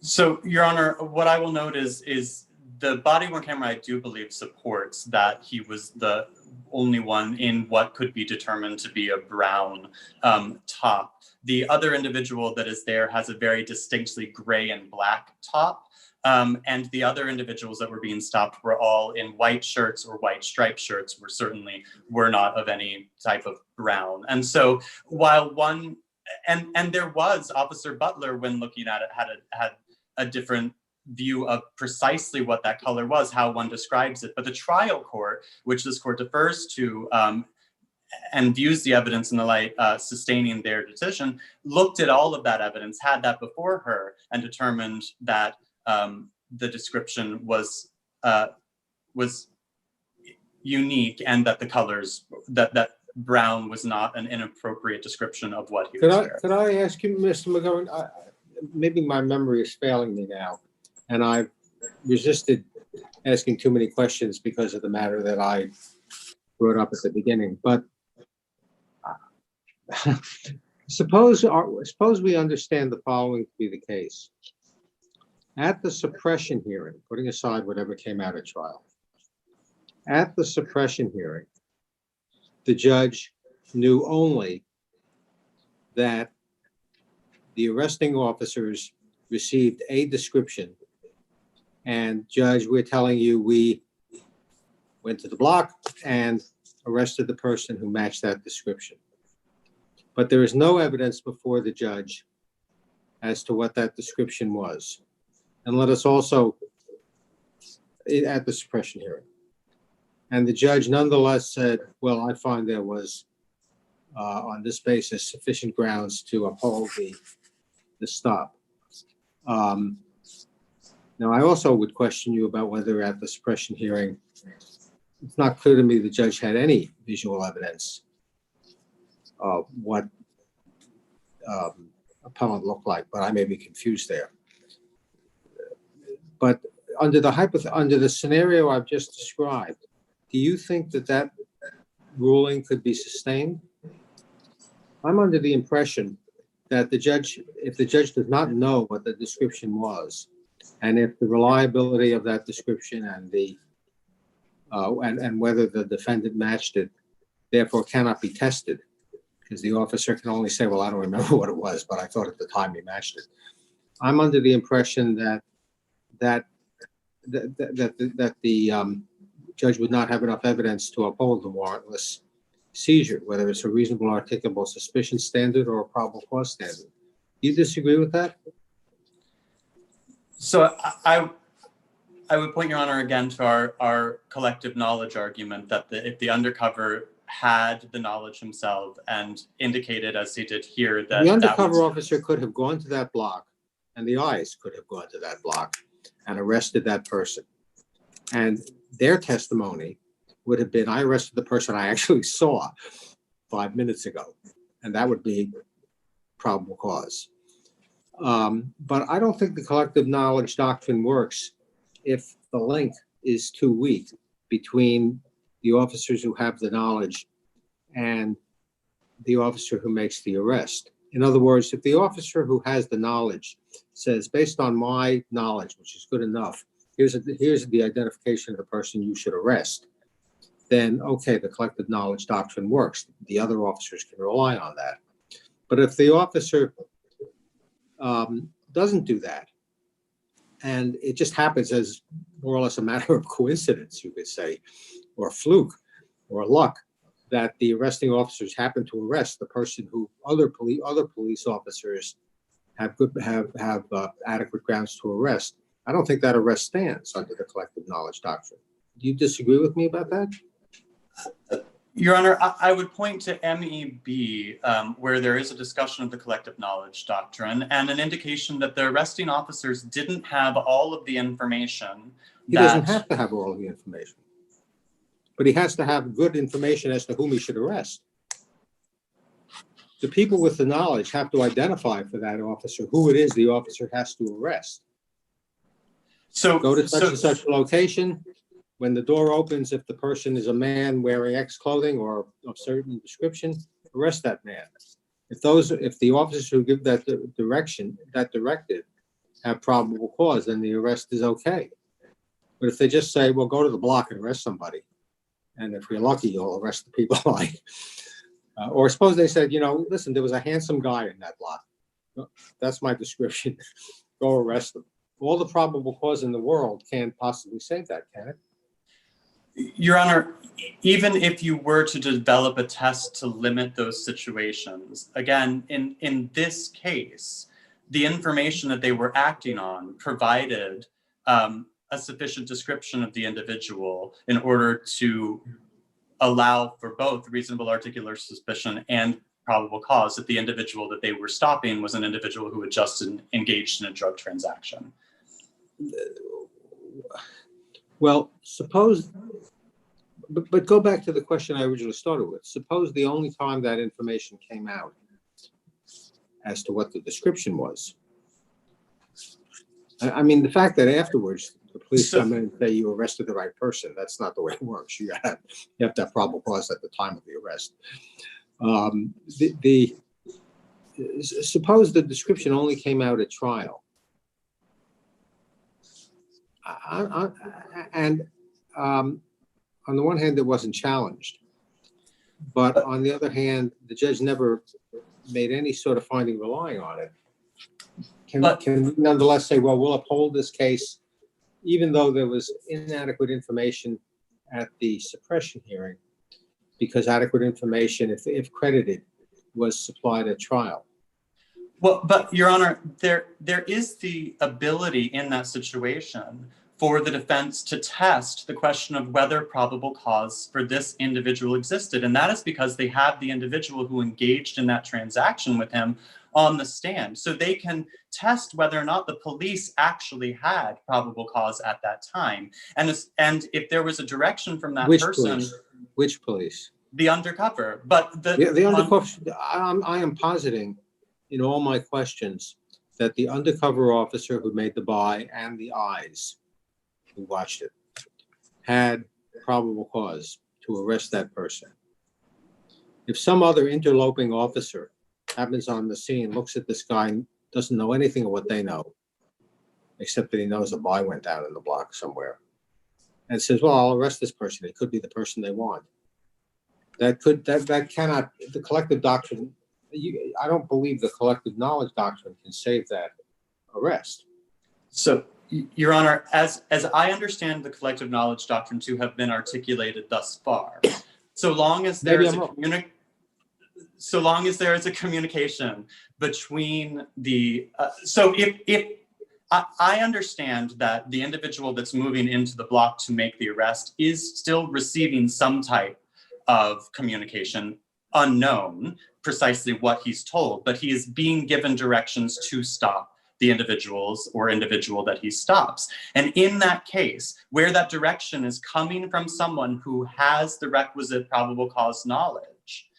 So, Your Honor, what I will note is the body-worn camera, I do believe, supports that he was the only one in what could be determined to be a brown top. The other individual that is there has a very distinctly gray and black top. And the other individuals that were being stopped were all in white shirts or white striped shirts, were not of any type of brown. And so while one, and there was Officer Butler, when looking at it, had a different view of precisely what that color was, how one describes it. But the trial court, which this court defers to and views the evidence in the light sustaining their decision, looked at all of that evidence, had that before her, and determined that the description was unique, and that the colors, that brown was not an inappropriate description of what he was wearing. Could I ask you, Mr. McGovern, maybe my memory is failing me now, and I've resisted asking too many questions because of the matter that I brought up at the beginning, but suppose we understand the following to be the case. At the suppression hearing, putting aside whatever came out at trial, at the suppression hearing, the judge knew only that the arresting officers received a description, and Judge, we're telling you we went to the block and arrested the person who matched that description. But there is no evidence before the judge as to what that description was. And let us also, at the suppression hearing, and the judge nonetheless said, well, I find there was, on this basis, sufficient grounds to uphold the stop. Now, I also would question you about whether at the suppression hearing, it's not clear to me the judge had any visual evidence of what appellant looked like, but I may be confused there. But under the scenario I've just described, do you think that ruling could be sustained? I'm under the impression that if the judge does not know what the description was, and if the reliability of that description and and whether the defendant matched it, therefore cannot be tested, because the officer can only say, well, I don't remember what it was, but I thought at the time he matched it. I'm under the impression that the judge would not have enough evidence to uphold the warrantless seizure, whether it's a reasonable articulable suspicion standard or a probable cause standard. Do you disagree with that? So would point Your Honor again to our collective knowledge argument that if the undercover had the knowledge himself and indicated, as he did here, that The undercover officer could have gone to that block, and the eyes could have gone to that block and arrested that person. And their testimony would have been, I arrested the person I actually saw 5 minutes ago, and that would be probable cause. But I don't think the collective knowledge doctrine works if the link is too weak between the officers who have the knowledge and the officer who makes the arrest. In other words, if the officer who has the knowledge says, based on my knowledge, which is good enough, here's the identification of the person you should arrest, then okay, the collective knowledge doctrine works. The other officers can rely on that. But if the officer doesn't do that, and it just happens as more or less a matter of coincidence, you could say, or fluke or luck, that the arresting officers happen to arrest the person who other police officers have adequate grounds to arrest, I don't think that arrest stands under the collective knowledge doctrine. Do you disagree with me about that? Your Honor, I would point to MEB, where there is a discussion of the collective knowledge doctrine and an indication that the arresting officers didn't have all of the information. He doesn't have to have all of the information, but he has to have good information as to whom he should arrest. The people with the knowledge have to identify for that officer who it is the officer has to arrest. So go to such and such a location. When the door opens, if the person is a man wearing X clothing or of certain description, arrest that man. If the officers who give that directive have probable cause, then the arrest is okay. But if they just say, well, go to the block and arrest somebody, and if you're lucky, you'll arrest the people like, or suppose they said, listen, there was a handsome guy in that block. That's my description. Go arrest them. All the probable cause in the world can't possibly save that, can it? Your Honor, even if you were to develop a test to limit those situations, again, in this case, the information that they were acting on provided a sufficient description of the individual in order to allow for both reasonable articular suspicion and probable cause that the individual that they were stopping was an individual who had just engaged in a drug transaction. Well, suppose, but go back to the question I originally started with. Suppose the only time that information came out as to what the description was. I mean, the fact that afterwards the police come in and say you arrested the right person, that's not the way it works. You have to have probable cause at the time of the arrest. Suppose the description only came out at trial. On the one hand, it wasn't challenged, but on the other hand, the judge never made any sort of finding relying on it. Can we nonetheless say, well, we'll uphold this case, even though there was inadequate information at the suppression hearing, because adequate information, if credited, was supplied at trial? Well, but Your Honor, there is the ability in that situation for the defense to test the question of whether probable cause for this individual existed. And that is because they have the individual who engaged in that transaction with him on the stand. So they can test whether or not the police actually had probable cause at that time. And if there was a direction from that person. Which police? The undercover. But the undercover, I am positing in all my questions that the undercover officer who made the buy and the eyes who watched it had probable cause to arrest that person. If some other interloping officer happens on the scene, looks at this guy, and doesn't know anything of what they know, except that he knows a buy went down in the block somewhere, and says, well, I'll arrest this person. It could be the person they want. That cannot, the collective doctrine, I don't believe the collective knowledge doctrine can save that arrest. So, Your Honor, as I understand the collective knowledge doctrine to have been articulated thus far, so long as there is a communication between the so if I understand that the individual that's moving into the block to make the arrest is still receiving some type of communication, unknown precisely what he's told, but he is being given directions to stop the individuals or individual that he stops. And in that case, where that direction is coming from someone who has the requisite probable cause knowledge,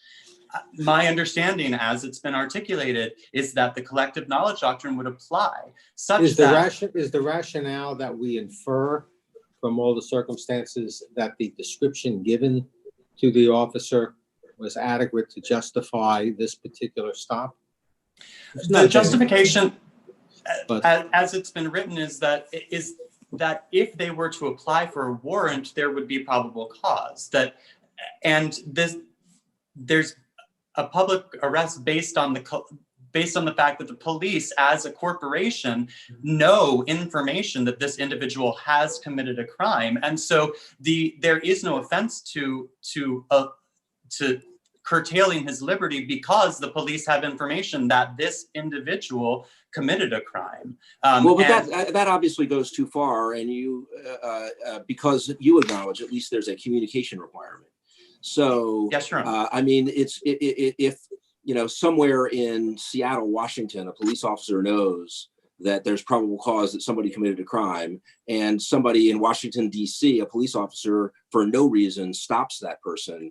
my understanding, as it's been articulated, is that the collective knowledge doctrine would apply such Is that the rationale that we infer from all the circumstances that the description given to the officer was adequate to justify this particular stop? the justification, But- as it's been written, is that if they were to apply for a warrant, there would be probable cause. There's a public arrest based on the fact that the police, as a corporation, know information that this individual has committed a crime, and so there is no offense to curtailing his liberty because the police have information that this individual committed a crime. That obviously goes too far, and because you acknowledge at least there's a communication requirement. So yes, Your Honor. I mean, if somewhere in Seattle, Washington, a police officer knows that there's probable cause that somebody committed a crime, and somebody in Washington, D.C., a police officer, for no reason stops that person,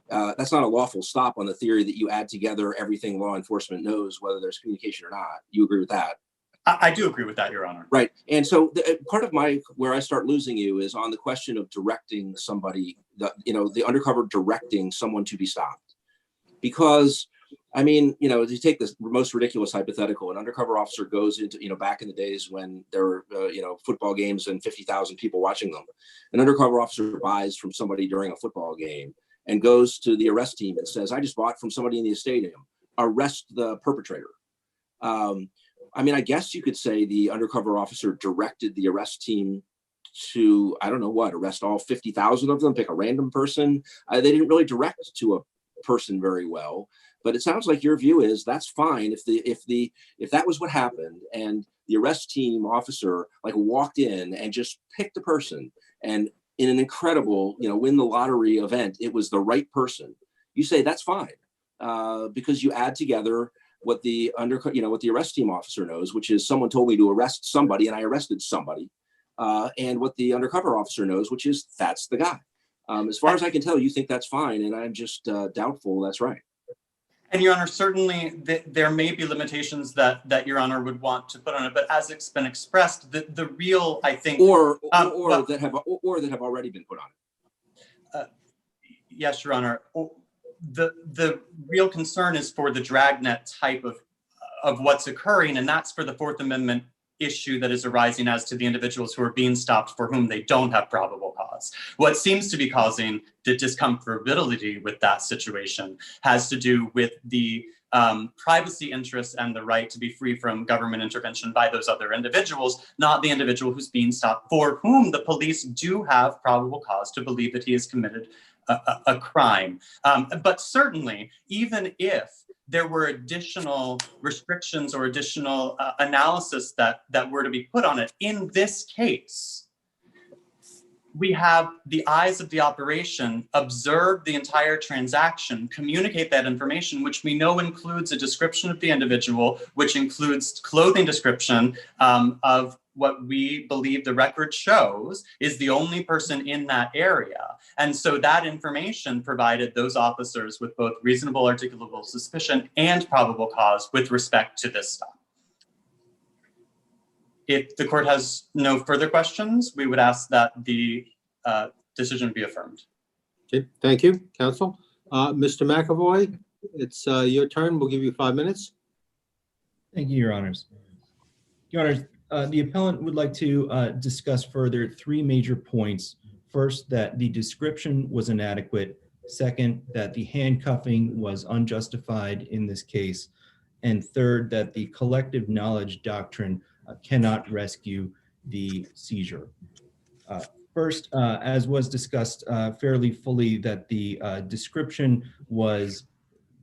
that's not a lawful stop on the theory that you add together everything law enforcement knows, whether there's communication or not. You agree with that? I do agree with that, Your Honor. Right. And so part of where I start losing you is on the question of directing somebody, the undercover directing someone to be stopped. Because, I mean, to take this most ridiculous hypothetical, an undercover officer goes into, back in the days when there were, football games and 50,000 people watching them. An undercover officer buys from somebody during a football game and goes to the arrest team and says, I just bought from somebody in the stadium, arrest the perpetrator. I mean, I guess you could say the undercover officer directed the arrest team to, I don't know what, arrest all 50,000 of them, pick a random person. They didn't really direct to a person very well, but it sounds like your view is that's fine if that was what happened and the arrest team officer walked in and just picked a person, and in an incredible, win the lottery event, it was the right person. You say that's fine because you add together what the arrest team officer knows, which is someone told me to arrest somebody and I arrested somebody, and what the undercover officer knows, which is that's the guy. As far as I can tell, you think that's fine, and I'm just doubtful that's right. And Your Honor, certainly there may be limitations that Your Honor would want to put on it, but as it's been expressed, the real, I think, that have already been put on it. Yes, Your Honor. The real concern is for the dragnet type of what's occurring, and that's for the Fourth Amendment issue that is arising as to the individuals who are being stopped for whom they don't have probable cause. What seems to be causing the discomfortability with that situation has to do with the privacy interests and the right to be free from government intervention by those other individuals, not the individual who's being stopped for whom the police do have probable cause to believe that he has committed a crime. But certainly, even if there were additional restrictions or additional analysis that were to be put on it, in this case, we have the eyes of the operation observe the entire transaction, communicate that information, which we know includes a description of the individual, which includes clothing description of what we believe the record shows is the only person in that area. And so that information provided those officers with both reasonable articulable suspicion and probable cause with respect to this stop. If the court has no further questions, we would ask that the decision be affirmed. Okay, thank you, counsel. Mr. McAvoy, it's your turn. We'll give you 5 minutes. Thank you, Your Honors. Your Honors, the appellant would like to discuss further three major points. First, that the description was inadequate. Second, that the handcuffing was unjustified in this case. And third, that the collective knowledge doctrine cannot rescue the seizure. First, as was discussed fairly fully, that the description was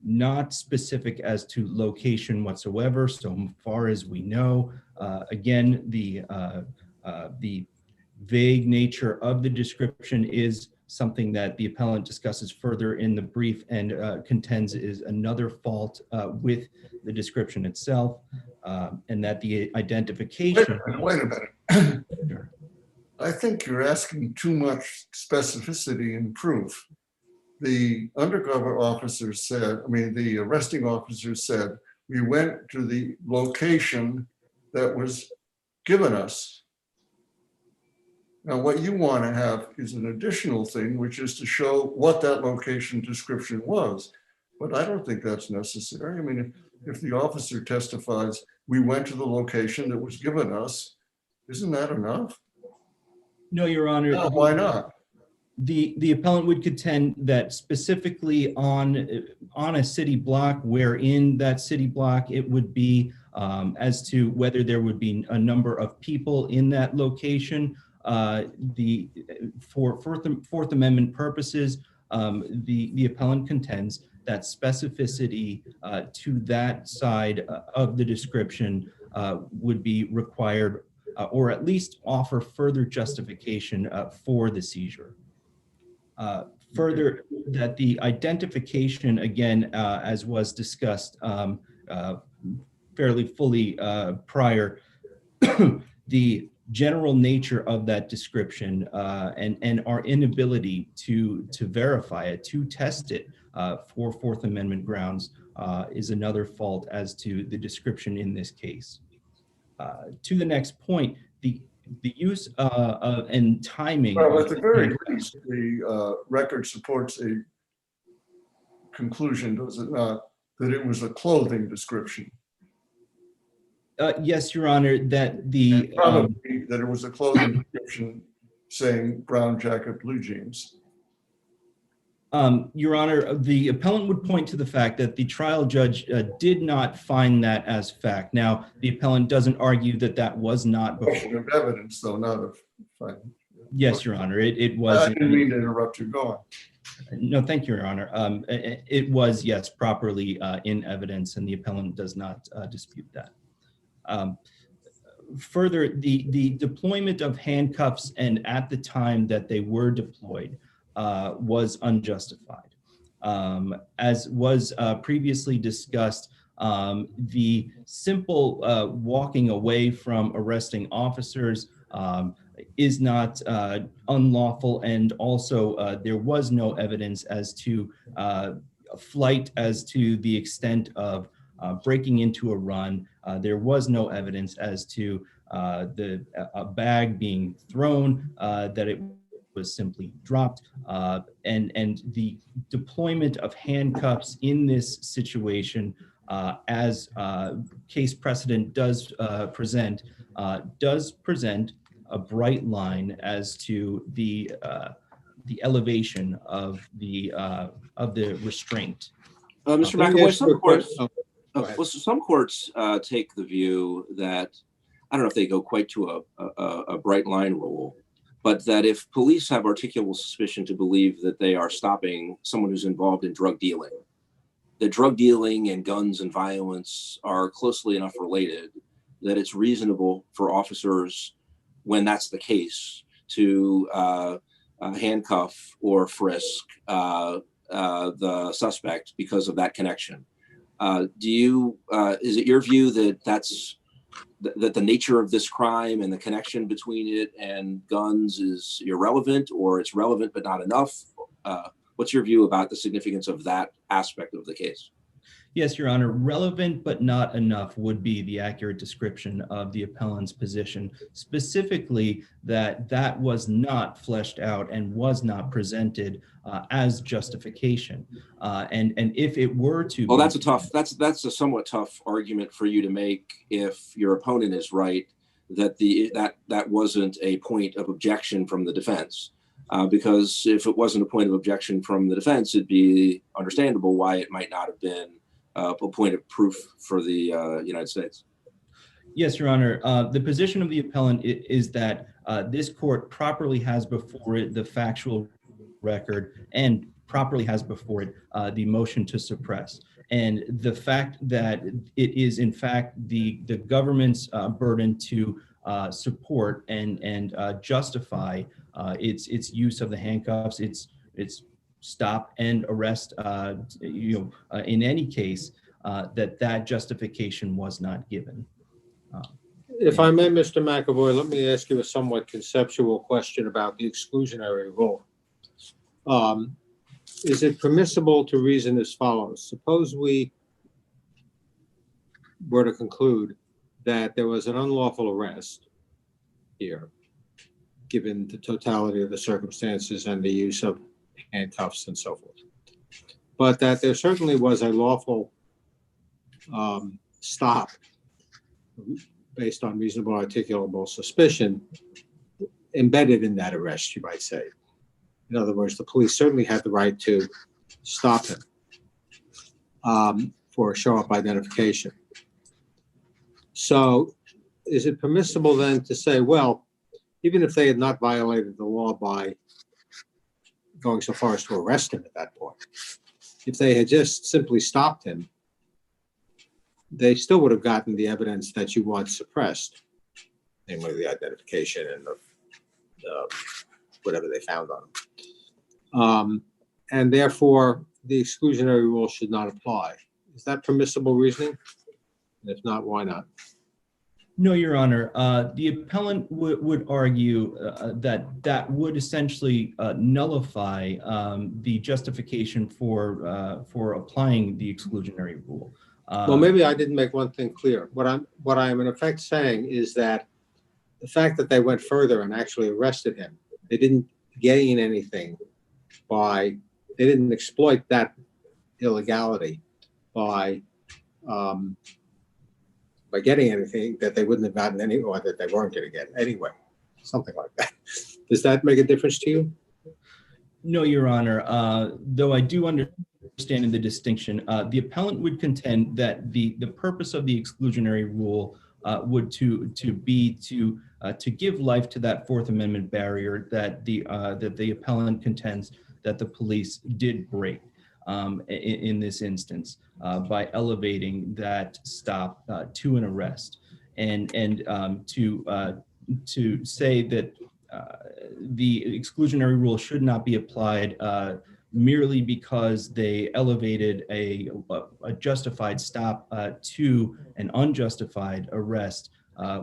not specific as to location whatsoever, so far as we know. Again, the vague nature of the description is something that the appellant discusses further in the brief and contends is another fault with the description itself, and that the identification. Wait a minute. Sure. I think you're asking too much specificity in proof. The undercover officer said, the arresting officer said, we went to the location that was given us. Now, what you want to have is an additional thing, which is to show what that location description was. But I don't think that's necessary. If the officer testifies, we went to the location that was given us, isn't that enough? No, Your Honor. No, why not? The appellant would contend that specifically on a city block, where in that city block it would be as to whether there would be a number of people in that location. For Fourth Amendment purposes, the appellant contends that specificity to that side of the description would be required, or at least offer further justification for the seizure. Further, that the identification, again, as was discussed fairly fully prior, the general nature of that description and our inability to verify it, to test it for Fourth Amendment grounds is another fault as to the description in this case. To the next point, the use and timing. Well, at the very least, the record supports a conclusion, does it not, that it was a clothing description? Yes, Your Honor, that the probably that it was a clothing description saying brown jacket, blue jeans. Your Honor, the appellant would point to the fact that the trial judge did not find that as fact. Now, the appellant doesn't argue that that was not before. Question of evidence, though, not of fact. Yes, Your Honor, it was. I didn't mean to interrupt you. Go on. No, thank you, Your Honor. It was, yes, properly in evidence, and the appellant does not dispute that. Further, the deployment of handcuffs and at the time that they were deployed was unjustified. As was previously discussed, the simple walking away from arresting officers is not unlawful, and also there was no evidence as to flight as to the extent of breaking into a run. There was no evidence as to a bag being thrown, that it was simply dropped, and the deployment of handcuffs in this situation, as case precedent does present a bright line as to the elevation of the restraint. Mr. McAvoy, some courts take the view that, I don't know if they go quite to a bright line rule, but that if police have articulable suspicion to believe that they are stopping someone who's involved in drug dealing, that drug dealing and guns and violence are closely enough related that it's reasonable for officers, when that's the case, to handcuff or frisk the suspect because of that connection. Is it your view that the nature of this crime and the connection between it and guns is irrelevant, or it's relevant but not enough? What's your view about the significance of that aspect of the case? Yes, Your Honor, relevant but not enough would be the accurate description of the appellant's position, specifically that was not fleshed out and was not presented as justification. And if it were to, well, that's a somewhat tough argument for you to make if your opponent is right that that wasn't a point of objection from the defense. Because if it wasn't a point of objection from the defense, it'd be understandable why it might not have been a point of proof for the United States. Yes, Your Honor. The position of the appellant is that this court properly has before it the factual record and properly has before it the motion to suppress. And the fact that it is in fact the government's burden to support and justify its use of the handcuffs, its stop and arrest, in any case, that justification was not given. If I may, Mr. McAvoy, let me ask you a somewhat conceptual question about the exclusionary rule. Is it permissible to reason as follows? Suppose we were to conclude that there was an unlawful arrest here, given the totality of the circumstances and the use of handcuffs and so forth, but that there certainly was a lawful stop based on reasonable articulable suspicion embedded in that arrest, you might say. In other words, the police certainly had the right to stop him for a show-up identification. So is it permissible then to say, well, even if they had not violated the law by going so far as to arrest him at that point, if they had just simply stopped him, they still would have gotten the evidence that you want suppressed, namely the identification and the whatever they found on him. And therefore, the exclusionary rule should not apply. Is that permissible reasoning? And if not, why not? No, Your Honor. The appellant would argue that would essentially nullify the justification for applying the exclusionary rule. Well, maybe I didn't make one thing clear. What I'm in effect saying is that the fact that they went further and actually arrested him, they didn't gain anything they didn't exploit that illegality by getting anything that they wouldn't have gotten or that they weren't going to get anyway, something like that. Does that make a difference to you? No, Your Honor. Though I do understand in the distinction, the appellant would contend that the purpose of the exclusionary rule would be to give life to that Fourth Amendment barrier that the appellant contends that the police did break in this instance by elevating that stop to an arrest, and to say that the exclusionary rule should not be applied merely because they elevated a justified stop to an unjustified arrest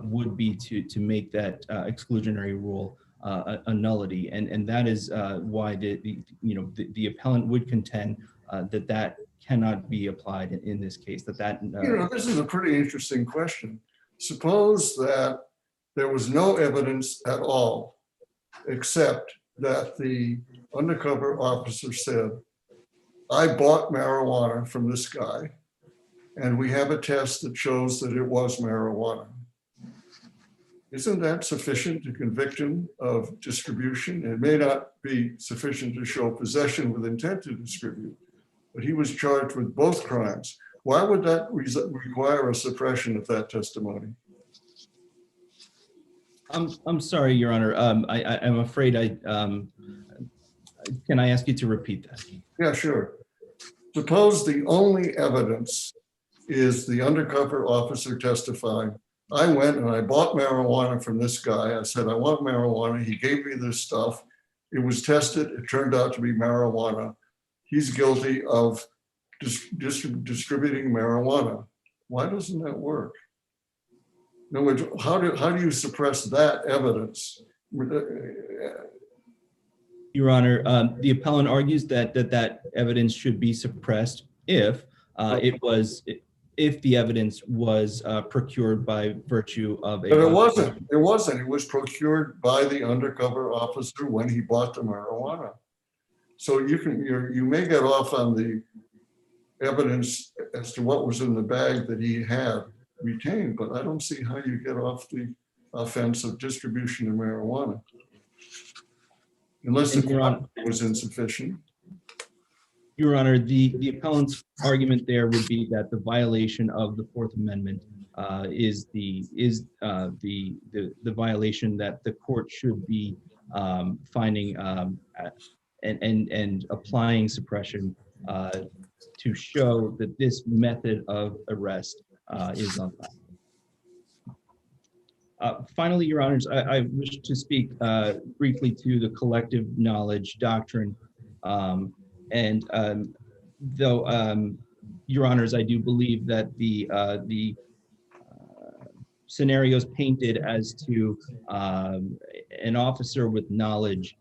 would be to make that exclusionary rule a nullity, and that is why the appellant would contend that cannot be applied in this case. This is a pretty interesting question. Suppose that there was no evidence at all, except that the undercover officer said, I bought marijuana from this guy, and we have a test that shows that it was marijuana. Isn't that sufficient to convict him of distribution? It may not be sufficient to show possession with intent to distribute, but he was charged with both crimes. Why would that require a suppression of that testimony? I'm sorry, Your Honor. I'm afraid can I ask you to repeat that? Yeah, sure. Suppose the only evidence is the undercover officer testifying, I went and I bought marijuana from this guy. I said, I want marijuana. He gave me this stuff. It was tested. It turned out to be marijuana. He's guilty of distributing marijuana. Why doesn't that work? In other words, how do you suppress that evidence? Your Honor, the appellant argues that evidence should be suppressed if the evidence was procured by virtue of a. But it wasn't. It wasn't. It was procured by the undercover officer when he bought the marijuana. So you may get off on the evidence as to what was in the bag that he had retained, but I don't see how you get off the offense of distribution of marijuana. Unless the quantity was insufficient. Your Honor, the appellant's argument there would be that the violation of the Fourth Amendment is the violation that the court should be finding and applying suppression to show that this method of arrest is unlawful. Finally, Your Honors, I wish to speak briefly to the collective knowledge doctrine. Though, Your Honors, I do believe that the scenarios painted as to an officer with knowledge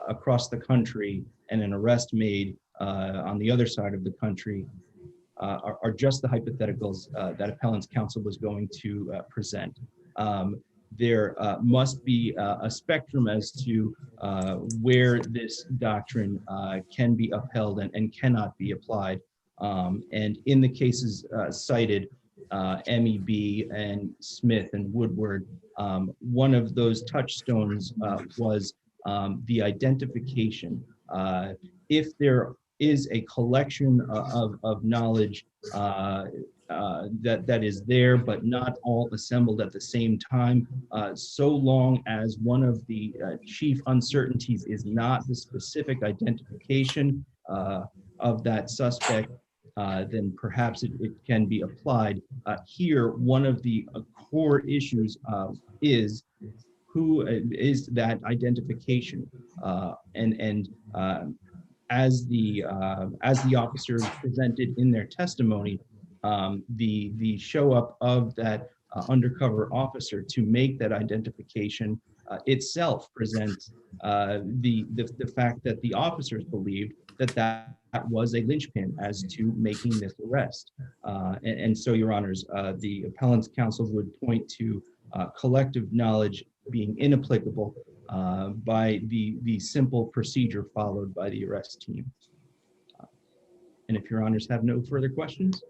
across the country and an arrest made on the other side of the country are just the hypotheticals that appellant's counsel was going to present. There must be a spectrum as to where this doctrine can be upheld and cannot be applied. And in the cases cited, MEB and Smith and Woodward, one of those touchstones was the identification. If there is a collection of knowledge that is there, but not all assembled at the same time, so long as one of the chief uncertainties is not the specific identification of that suspect, then perhaps it can be applied. Here, one of the core issues is who is that identification, as the officers presented in their testimony, the show up of that undercover officer to make that identification itself presents the fact that the officers believed that was a linchpin as to making this arrest. And so, Your Honors, the appellant's counsel would point to collective knowledge being inapplicable by the simple procedure followed by the arrest team. And if Your Honors have no further questions.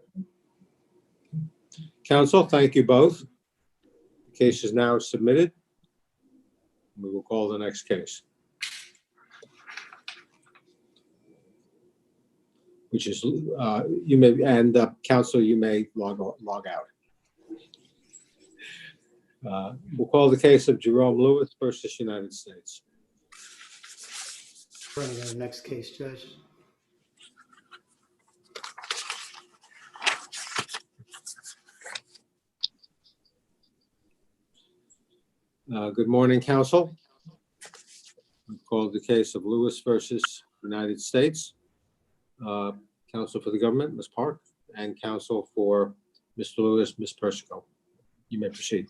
Counsel, thank you both. The case is now submitted. We will call the next case, which is you may, and counsel, you may log out. We'll call the case of Jerome Lewis versus United States. Running to the next case, Judge. Good morning, counsel. We've called the case of Lewis versus United States. Counsel for the government, Ms. Park, and counsel for Mr. Lewis, Ms. Persico. You may proceed.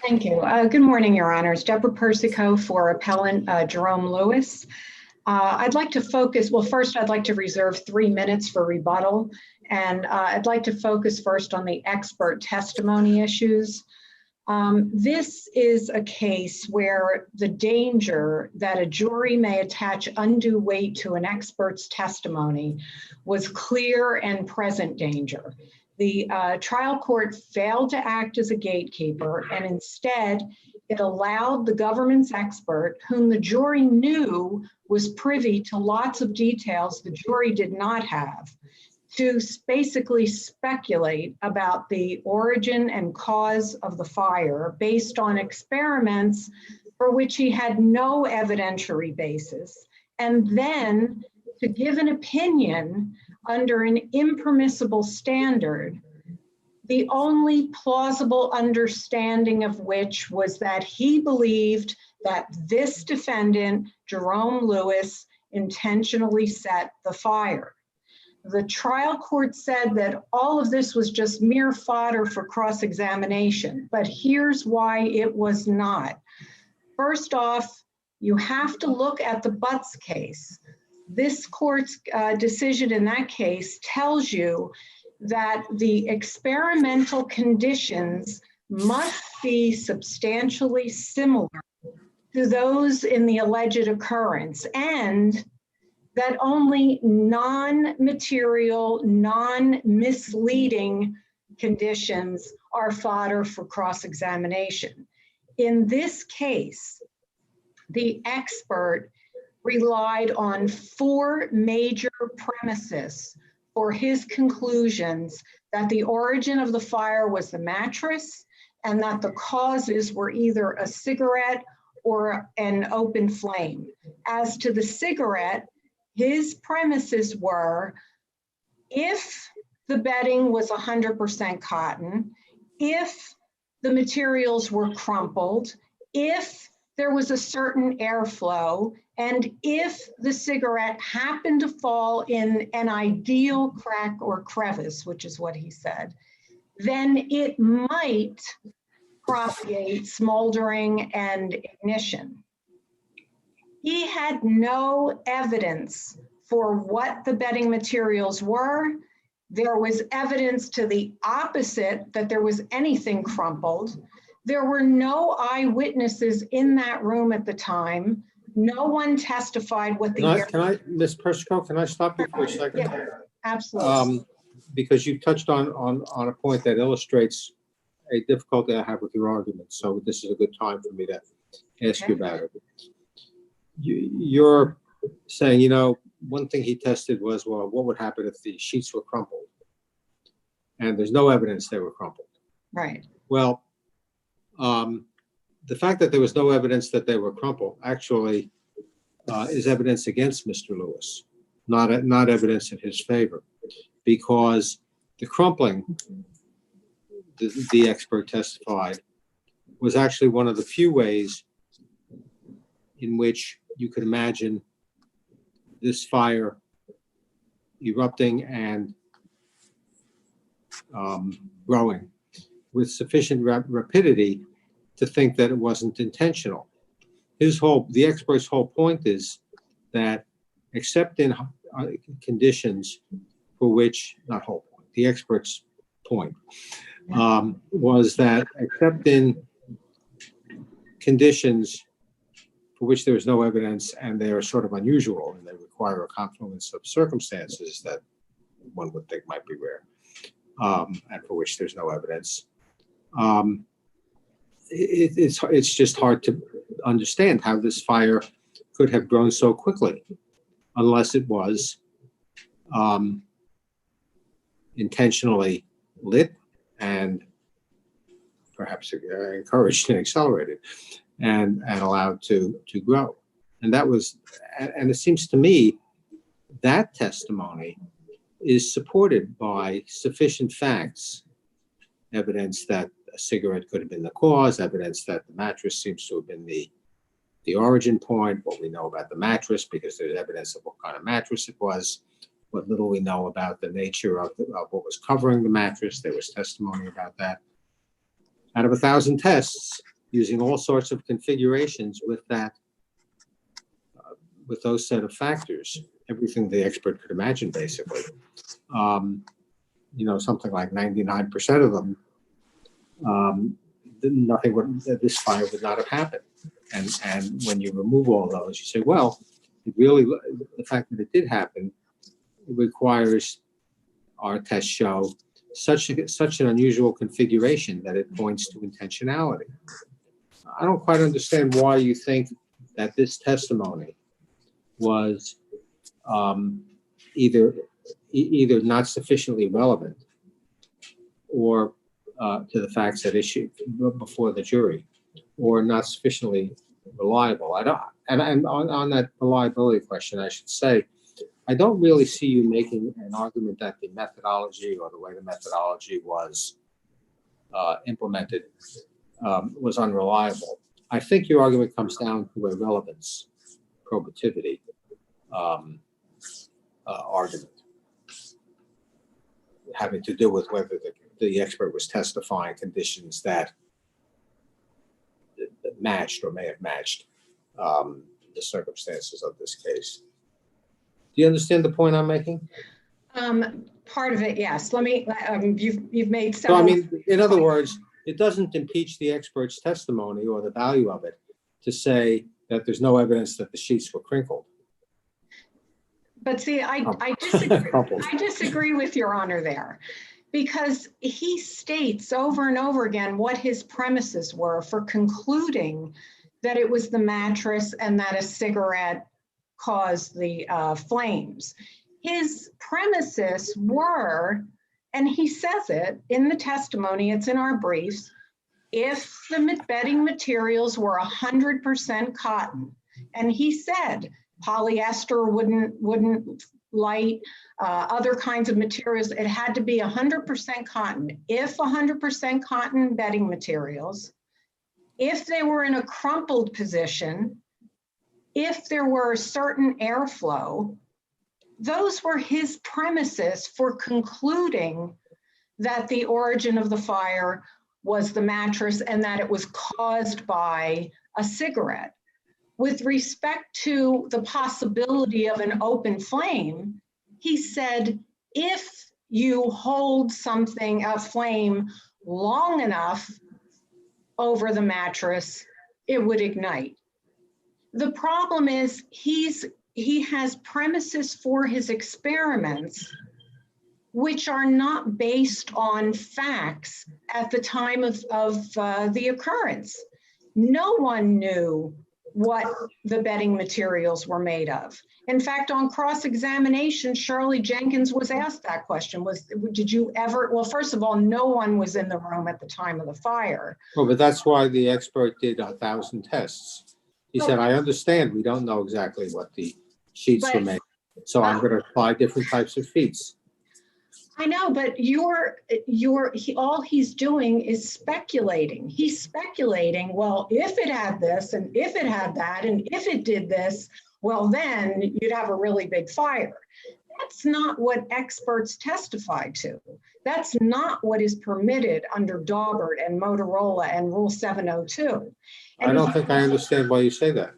Thank you. Good morning, Your Honors. Deborah Persico for appellant Jerome Lewis. I'd like to focus, well, first I'd like to reserve 3 minutes for rebuttal, and I'd like to focus first on the expert testimony issues. This is a case where the danger that a jury may attach undue weight to an expert's testimony was clear and present danger. The trial court failed to act as a gatekeeper, and instead it allowed the government's expert, whom the jury knew was privy to lots of details the jury did not have, to basically speculate about the origin and cause of the fire based on experiments for which he had no evidentiary basis, and then to give an opinion under an impermissible standard, the only plausible understanding of which was that he believed that this defendant, Jerome Lewis, intentionally set the fire. The trial court said that all of this was just mere fodder for cross-examination, but here's why it was not. First off, you have to look at the Butts case. This court's decision in that case tells you that the experimental conditions must be substantially similar to those in the alleged occurrence, and that only non-material, non-misleading conditions are fodder for cross-examination. In this case, the expert relied on 4 major premises for his conclusions that the origin of the fire was the mattress and that the causes were either a cigarette or an open flame. As to the cigarette, his premises were if the bedding was 100% cotton, if the materials were crumpled, if there was a certain airflow, and if the cigarette happened to fall in an ideal crack or crevice, which is what he said, then it might propagate smoldering and ignition. He had no evidence for what the bedding materials were. There was evidence to the opposite, that there was anything crumpled. There were no eyewitnesses in that room at the time. No one testified what the Ms. Persico, can I stop you for a second? Yeah, absolutely. Because you touched on a point that illustrates a difficulty I have with your argument. So this is a good time for me to ask you about it. You're saying, one thing he tested was, well, what would happen if the sheets were crumpled? And there's no evidence they were crumpled. Right. Well, the fact that there was no evidence that they were crumpled actually is evidence against Mr. Lewis, not evidence in his favor, because the crumpling, the expert testified, was actually one of the few ways in which you could imagine this fire erupting and growing with sufficient rapidity to think that it wasn't intentional. The expert's whole point is that, except in conditions for which, not whole point, the expert's point was that, except in conditions for which there is no evidence and they are sort of unusual and they require a confluence of circumstances that one would think might be rare, and for which there's no evidence, it's just hard to understand how this fire could have grown so quickly unless it was intentionally lit and perhaps encouraged and accelerated and allowed to grow. And it seems to me that testimony is supported by sufficient facts, evidence that a cigarette could have been the cause, evidence that the mattress seems to have been the origin point, what we know about the mattress, because there's evidence of what kind of mattress it was, what little we know about the nature of what was covering the mattress. There was testimony about that. Out of 1,000 tests, using all sorts of configurations with those set of factors, everything the expert could imagine, basically, something like 99% of them, this fire would not have happened. And when you remove all those, you say, well, the fact that it did happen, it requires, our tests show, such an unusual configuration that it points to intentionality. I don't quite understand why you think that this testimony was either not sufficiently relevant or to the facts at issue before the jury, or not sufficiently reliable. And on that reliability question, I should say, I don't really see you making an argument that the methodology or the way the methodology was implemented was unreliable. I think your argument comes down to a relevance, probativity argument, having to do with whether the expert was testifying conditions that matched or may have matched the circumstances of this case. Do you understand the point I'm making? Part of it, yes. Let me. You've made several. So, I mean, in other points. words, it doesn't impeach the expert's testimony or the value of it to say that there's no evidence that the sheets were crinkled. But see, I disagree. I disagree with Your Honor there, because he states over and over again what his premises were for concluding that it was the mattress and that a cigarette caused the flames. His premises were, and he says it in the testimony, it's in our briefs, if the bedding materials were 100% cotton, and he said polyester wouldn't light, other kinds of materials. It had to be 100% cotton. If 100% cotton bedding materials, if they were in a crumpled position, if there were certain airflow, those were his premises for concluding that the origin of the fire was the mattress and that it was caused by a cigarette. With respect to the possibility of an open flame, he said, if you hold something, a flame, long enough over the mattress, it would ignite. The problem is he has premises for his experiments which are not based on facts at the time of the occurrence. No one knew what the bedding materials were made of. In fact, on cross-examination, Shirley Jenkins was asked that question. Did you ever, well, first of all, no one was in the room at the time of the fire. Well, but that's why the expert did 1,000 tests. He said, I understand we don't know exactly what the sheets were made. So I'm going to apply different types of sheets. I know, but all he's doing is speculating. He's speculating, well, if it had this and if it had that and if it did this, well, then you'd have a really big fire. That's not what experts testify to. That's not what is permitted under Daubert and Motorola and Rule 702. And I don't think I understand why you say that.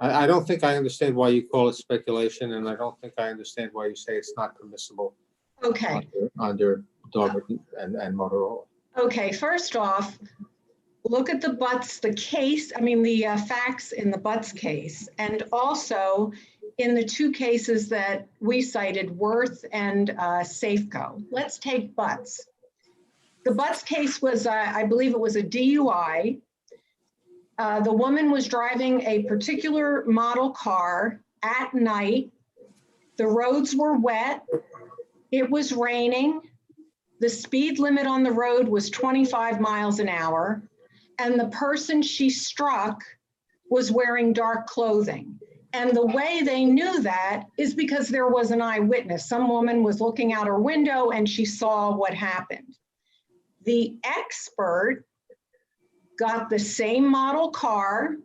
I don't think I understand why you call it speculation, and I don't think I understand why you say it's not permissible. Okay. Under Daubert and Motorola. Okay, first off, look at the Butts, the facts in the Butts case, and also in the two cases that we cited, Worth and Safeco. Let's take Butts. The Butts case was, I believe it was a DUI. The woman was driving a particular model car at night. The roads were wet. It was raining. The speed limit on the road was 25 miles an hour. And the person she struck was wearing dark clothing. And the way they knew that is because there was an eyewitness. Some woman was looking out her window and she saw what happened. The expert got the same model car.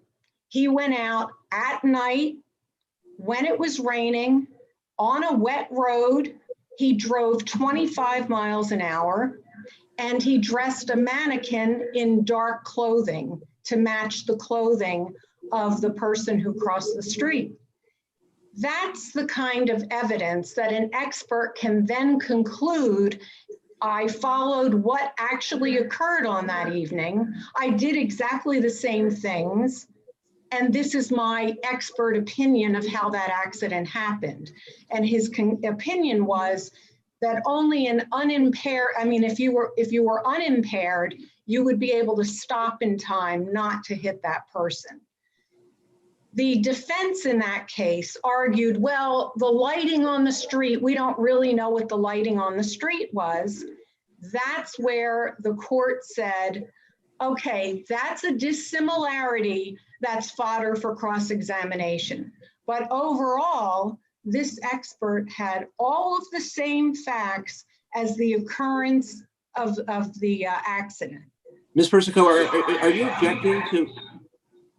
He went out at night when it was raining on a wet road. He drove 25 miles an hour and he dressed a mannequin in dark clothing to match the clothing of the person who crossed the street. That's the kind of evidence that an expert can then conclude, I followed what actually occurred on that evening. I did exactly the same things. And this is my expert opinion of how that accident happened. And his opinion was that only an unimpaired, if you were unimpaired, you would be able to stop in time not to hit that person. The defense in that case argued, well, the lighting on the street, we don't really know what the lighting on the street was. That's where the court said, okay, that's a dissimilarity that's fodder for cross-examination. But overall, this expert had all of the same facts as the occurrence of the accident. Ms. Persico, are you objecting to,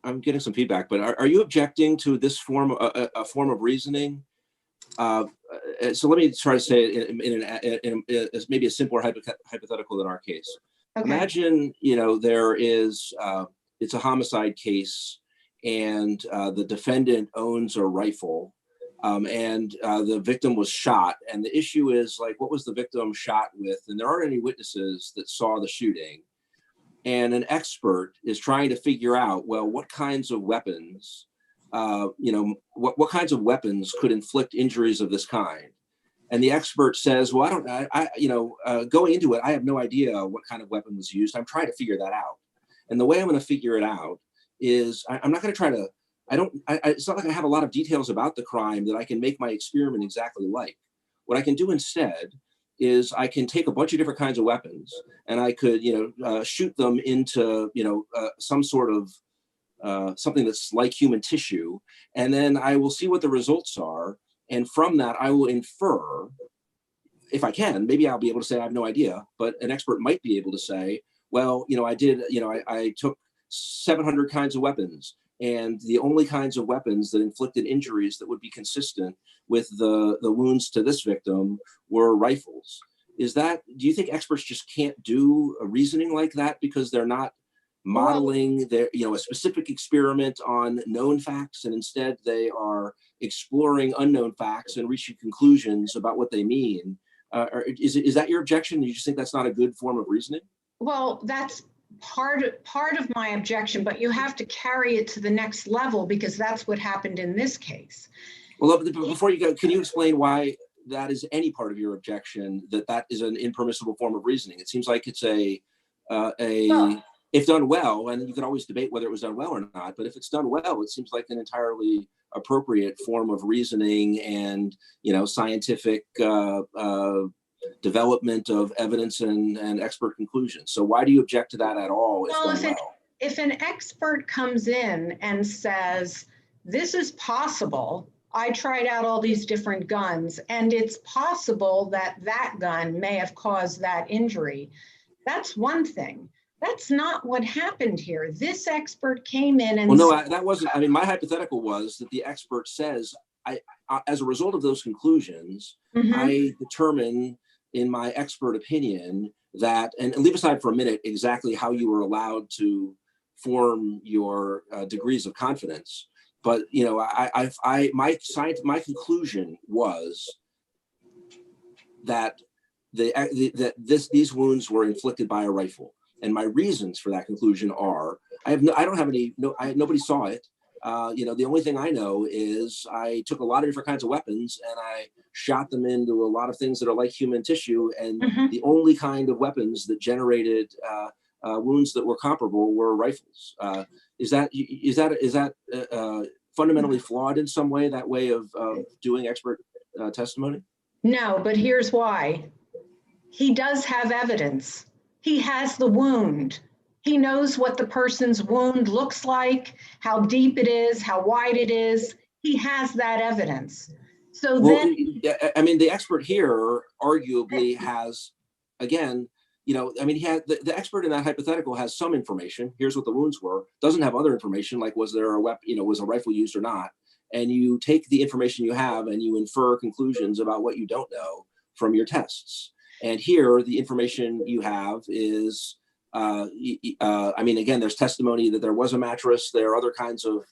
I'm getting some feedback, but are you objecting to this form, a form of reasoning? So let me try to say it in maybe a simpler hypothetical than our case. Okay. Imagine, there is, it's a homicide case and the defendant owns a rifle and the victim was shot. And the issue is what was the victim shot with? And there aren't any witnesses that saw the shooting. And an expert is trying to figure out, well, what kinds of weapons, what kinds of weapons could inflict injuries of this kind? And the expert says, well, going into it, I have no idea what kind of weapon was used. I'm trying to figure that out. And the way I'm going to figure it out is I'm not going to try to, it's not like I have a lot of details about the crime that I can make my experiment exactly like. What I can do instead is I can take a bunch of different kinds of weapons and I could, shoot them into, some sort of something that's like human tissue. And then I will see what the results are. And from that, I will infer, if I can, maybe I'll be able to say I have no idea, but an expert might be able to say, well, I took 700 kinds of weapons, and the only kinds of weapons that inflicted injuries that would be consistent with the wounds to this victim were rifles. Do you think experts just can't do a reasoning like that because they're not modeling a specific experiment on known facts, and instead they are exploring unknown facts and reaching conclusions about what they mean? Is that your objection? You just think that's not a good form of reasoning? Well, that's part of my objection, but you have to carry it to the next level because that's what happened in this case. Well, before you go, can you explain why that is any part of your objection, that is an impermissible form of reasoning? It seems like it's if done well, and you can always debate whether it was done well or not, but if it's done well, it seems like an entirely appropriate form of reasoning and, scientific development of evidence and expert conclusions. So why do you object to that at all? If an expert comes in and says, this is possible, I tried out all these different guns, and it's possible that that gun may have caused that injury, that's one thing. That's not what happened here. This expert came in and that wasn't. I mean, my hypothetical was that the expert says, as a result of those conclusions, I determine in my expert opinion that, and leave aside for a minute exactly how you were allowed to form your degrees of confidence, but my conclusion was that these wounds were inflicted by a rifle. And my reasons for that conclusion are, nobody saw it. The only thing I know is I took a lot of different kinds of weapons and I shot them into a lot of things that are like human tissue. And the only kind of weapons that generated wounds that were comparable were rifles. Is that fundamentally flawed in some way, that way of doing expert testimony? No, but here's why. He does have evidence. He has the wound. He knows what the person's wound looks like, how deep it is, how wide it is. He has that evidence. So the expert here arguably has, again, the expert in that hypothetical has some information. Here's what the wounds were. Doesn't have other information, like was there a weapon, was a rifle used or not? And you take the information you have and you infer conclusions about what you don't know from your tests. And here, the information you have is, again, there's testimony that there was a mattress. There are other kinds of,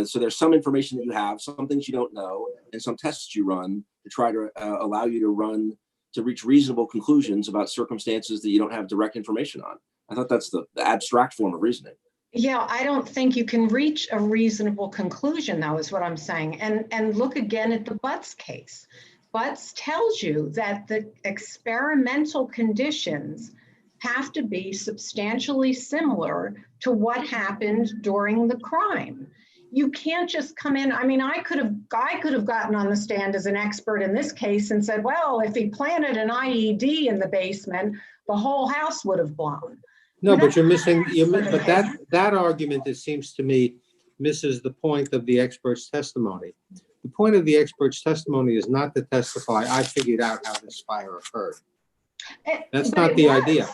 so there's some information that you have, some things you don't know, and some tests you run to try to allow you to reach reasonable conclusions about circumstances that you don't have direct information on. I thought that's the abstract form of reasoning. Yeah, I don't think you can reach a reasonable conclusion, though, is what I'm saying. And look again at the Butts case. Butts tells you that the experimental conditions have to be substantially similar to what happened during the crime. You can't just come in. I mean, I could have gotten on the stand as an expert in this case and said, well, if he planted an IED in the basement, the whole house would have blown. No, but that argument, it seems to me, misses the point of the expert's testimony. The point of the expert's testimony is not to testify, I figured out how this fire occurred. That's not the idea.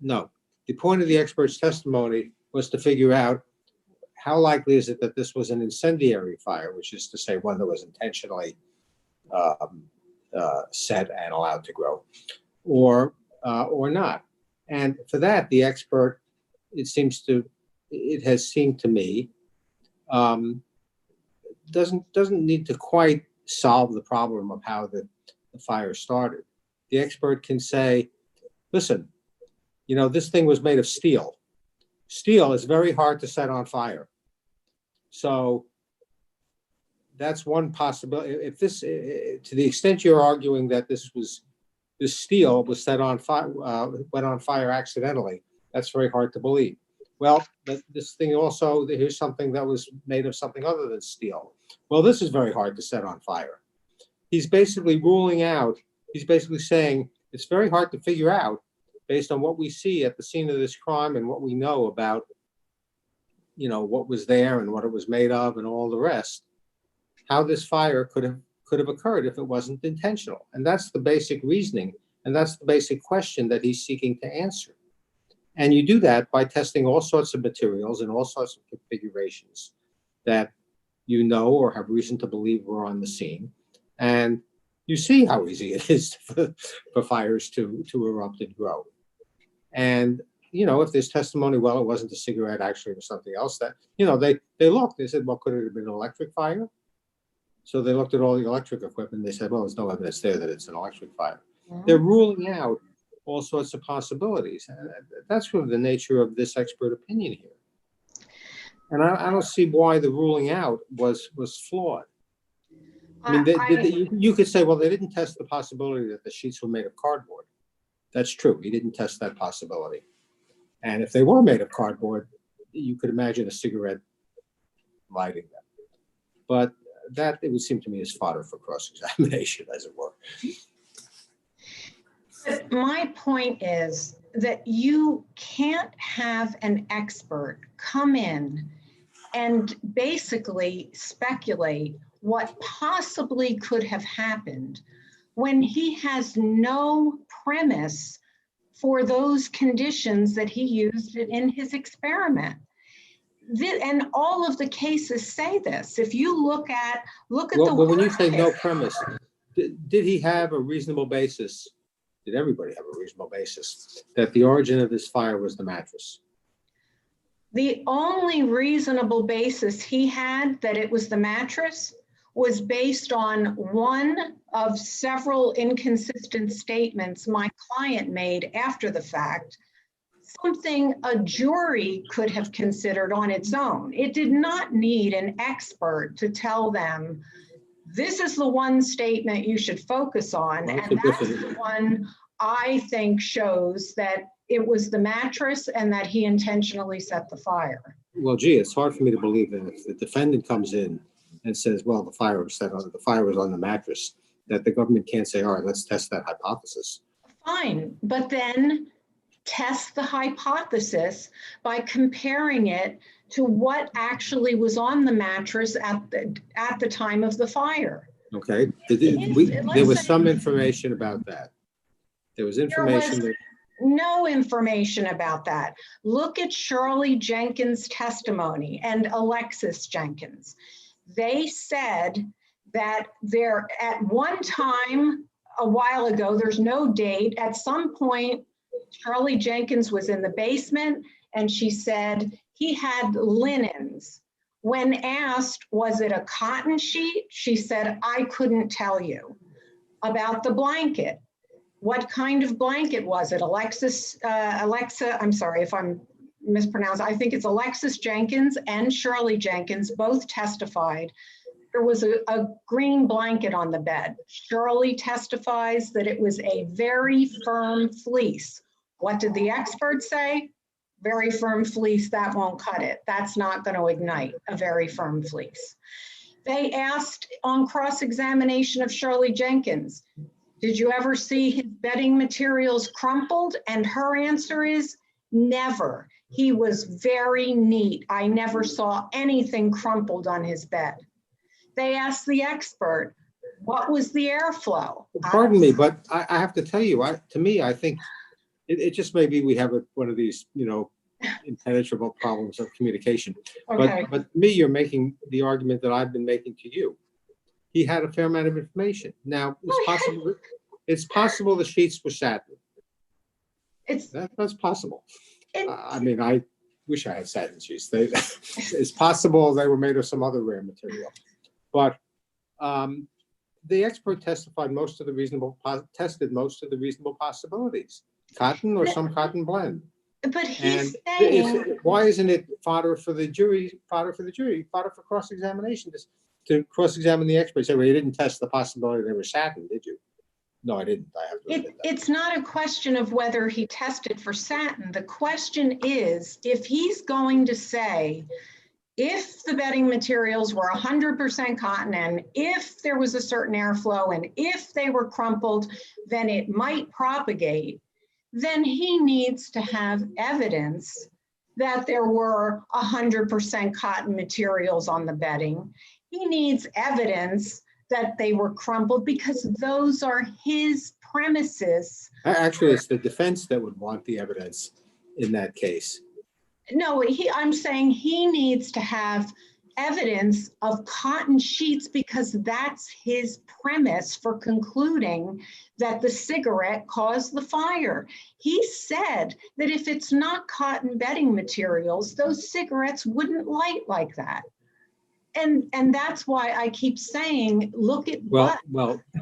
No, the point of the expert's testimony was to figure out how likely is it that this was an incendiary fire, which is to say one that was intentionally set and allowed to grow, or not. And for that, the expert, it has seemed to me, doesn't need to quite solve the problem of how the fire started. The expert can say, listen, this thing was made of steel. Steel is very hard to set on fire. So that's one possibility. If this, to the extent you're arguing that this steel was set on fire, went on fire accidentally, that's very hard to believe. Well, but this thing also, here's something that was made of something other than steel. Well, this is very hard to set on fire. He's basically saying it's very hard to figure out, based on what we see at the scene of this crime and what we know about, what was there and what it was made of and all the rest, how this fire could could have occurred if it wasn't intentional. And that's the basic reasoning, and that's the basic question that he's seeking to answer. And you do that by testing all sorts of materials and all sorts of configurations that you know or have reason to believe were on the scene. And you see how easy it is for fires to erupt and grow. And, you know, if there's testimony, well, it wasn't a cigarette, actually, it was something else, that, you know, they looked, they said, well, could it have been an electric fire? So they looked at all the electric equipment. They said, well, there's no evidence there that it's an electric fire. They're ruling out all sorts of possibilities. And that's really the nature of this expert opinion here. And I don't see why the ruling out was flawed. I mean, you could say, well, they didn't test the possibility that the sheets were made of cardboard. That's true. He didn't test that possibility. And if they were made of cardboard, you could imagine a cigarette lighting them. But that, it would seem to me, is fodder for cross-examination, as it were. But my point is that you can't have an expert come in and basically speculate what possibly could have happened when he has no premise for those conditions that he used in his experiment. And all of the cases say this. If you look at the when you say no premise, did he have a reasonable basis? Did everybody have a reasonable basis that the origin of this fire was the mattress? The only reasonable basis he had that it was the mattress was based on one of several inconsistent statements my client made after the fact, something a jury could have considered on its own. It did not need an expert to tell them, this is the one statement you should focus on, and that's the one I think shows that it was the mattress and that he intentionally set the fire. Well, gee, it's hard for me to believe that if the defendant comes in and says, well, the fire was on the mattress, that the government can't say, all right, let's test that hypothesis. Fine, but then test the hypothesis by comparing it to what actually was on the mattress at the time of the fire. Okay, there was some information about that. There was information. No information about that. Look at Shirley Jenkins' testimony and Alexis Jenkins. They said that there, at one time, a while ago, there's no date, at some point, Shirley Jenkins was in the basement and she said he had linens. When asked, was it a cotton sheet? She said, I couldn't tell you. About the blanket. What kind of blanket was it? Alexa, I'm sorry if I'm mispronounced. I think it's Alexis Jenkins and Shirley Jenkins both testified there was a green blanket on the bed. Shirley testifies that it was a very firm fleece. What did the expert say? Very firm fleece, that won't cut it. That's not going to ignite a very firm fleece. They asked on cross-examination of Shirley Jenkins, did you ever see his bedding materials crumpled? And her answer is never. He was very neat. I never saw anything crumpled on his bed. They asked the expert, what was the airflow? Pardon me, but I have to tell you, to me, I think it just may be we have one of these, impenetrable problems of communication. Okay. But to me, you're making the argument that I've been making to you. He had a fair amount of information. Now, it's possible the sheets were satin. That's possible. I mean, I wish I had satin sheets. It's possible they were made of some other rare material. But the expert tested most of the reasonable possibilities. Cotton or some cotton blend. But he's saying, why isn't it fodder for the jury, fodder for cross-examination, to cross-examine the expert? Say, well, you didn't test the possibility they were satin, did you? No, I didn't. I have to admit that. It's not a question of whether he tested for satin. The question is, if he's going to say, if the bedding materials were 100% cotton and if there was a certain airflow and if they were crumpled, then it might propagate, then he needs to have evidence that there were 100% cotton materials on the bedding. He needs evidence that they were crumpled because those are his premises. Actually, it's the defense that would want the evidence in that case. No, I'm saying he needs to have evidence of cotton sheets because that's his premise for concluding that the cigarette caused the fire. He said that if it's not cotton bedding materials, those cigarettes wouldn't light like that. And that's why I keep saying, look at Well,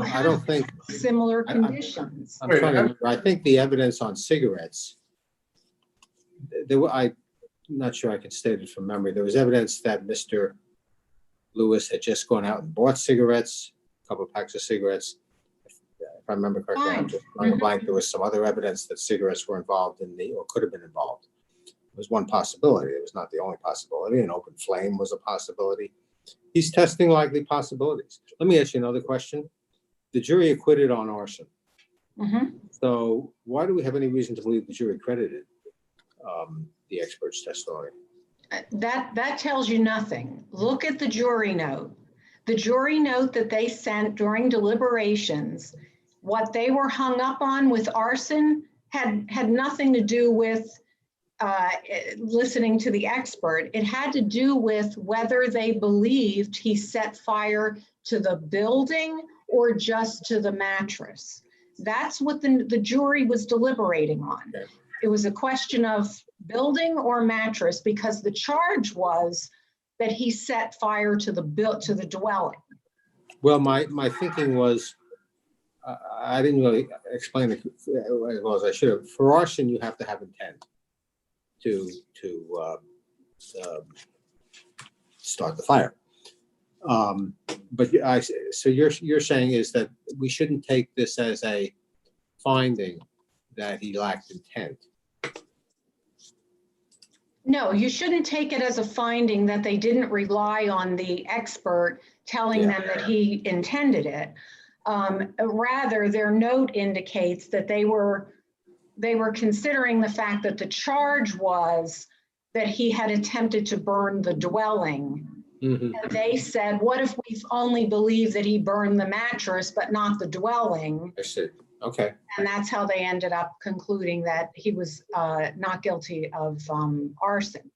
I don't think, similar I'm conditions. trying to remember. I think the evidence on cigarettes, I'm not sure I can state it from memory. There was evidence that Mr. Lewis had just gone out and bought cigarettes, a couple of packs of cigarettes. If I remember correctly, I'm just drawing a blank. There was some other evidence that cigarettes were involved or could have been involved. It was one possibility. It was not the only possibility. An open flame was a possibility. He's testing likely possibilities. Let me ask you another question. The jury acquitted on arson. Mhm. So why do we have any reason to believe the jury credited the expert's testimony? That tells you nothing. Look at the jury note. The jury note that they sent during deliberations, what they were hung up on with arson had nothing to do with listening to the expert. It had to do with whether they believed he set fire to the building or just to the mattress. That's what the jury was deliberating on. Okay. It was a question of building or mattress because the charge was that he set fire to the dwelling. Well, my thinking was, I didn't really explain it as well as I should have. For arson, you have to have intent to start the fire. But so you're saying is that we shouldn't take this as a finding that he lacked intent. No, you shouldn't take it as a finding that they didn't rely on the expert telling them that he intended it. Rather, their note indicates that they were considering the fact that the charge was that he had attempted to burn the dwelling. Mm-hmm. And they said, what if we've only believed that he burned the mattress, but not the dwelling? I see. Okay. And that's how they ended up concluding that he was not guilty of arson.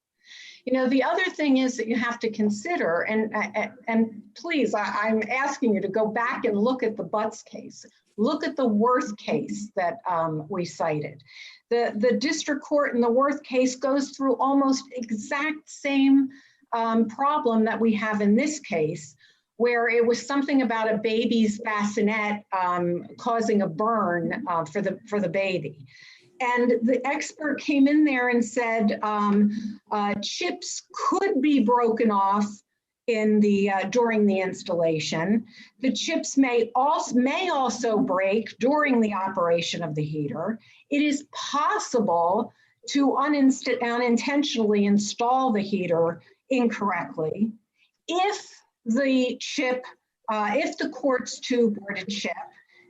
You know, the other thing is that you have to consider, and please, I'm asking you to go back and look at the Butts case. Look at the Worth case that we cited. The district court in the Worth case goes through almost exact same problem that we have in this case, where it was something about a baby's bassinet causing a burn for the baby. And the expert came in there and said chips could be broken off in the during the installation. The chips may also break during the operation of the heater. It is possible to unintentionally install the heater incorrectly. If the chip, if the quartz tube were to chip,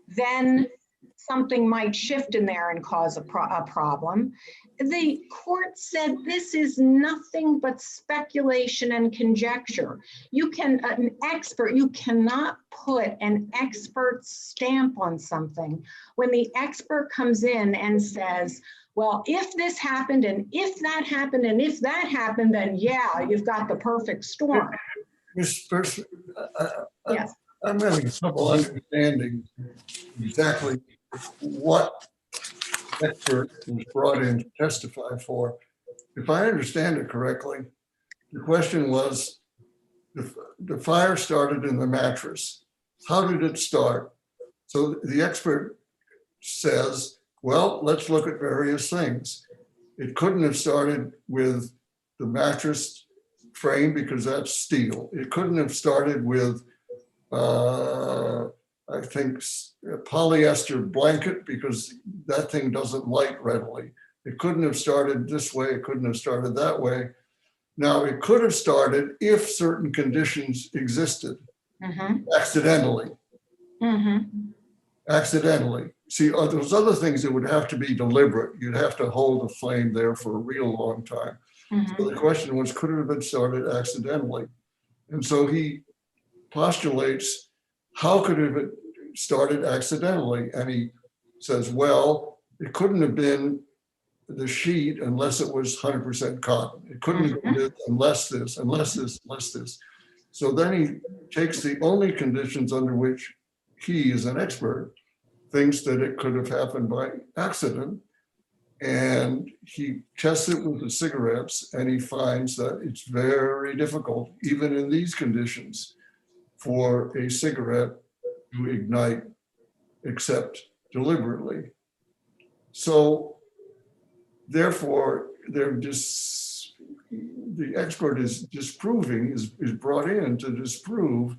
then something might shift in there and cause a problem. The court said this is nothing but speculation and conjecture. You cannot put an expert stamp on something when the expert comes in and says, well, if this happened and if that happened and if that happened, then yeah, you've got the perfect storm. Ms. Person, Yes. I'm having trouble understanding exactly what expert was brought in to testify for. If I understand it correctly, the question was, the fire started in the mattress. How did it start? So the expert says, well, let's look at various things. It couldn't have started with the mattress frame because that's steel. It couldn't have started with, I think, a polyester blanket because that thing doesn't light readily. It couldn't have started this way. It couldn't have started that way. Now, it could have started if certain conditions existed, accidentally. Accidentally. See, those other things that would have to be deliberate. You'd have to hold the flame there for a real long time. So the question was, could it have been started accidentally? And so he postulates how could it have started accidentally? And he says, well, it couldn't have been the sheet unless it was 100% cotton. It couldn't have been this, unless this, unless this, unless this. So then he takes the only conditions under which he is an expert, thinks that it could have happened by accident, and he tests it with the cigarettes, and he finds that it's very difficult, even in these conditions, for a cigarette to ignite except deliberately. So therefore, the expert is disproving, is brought in to disprove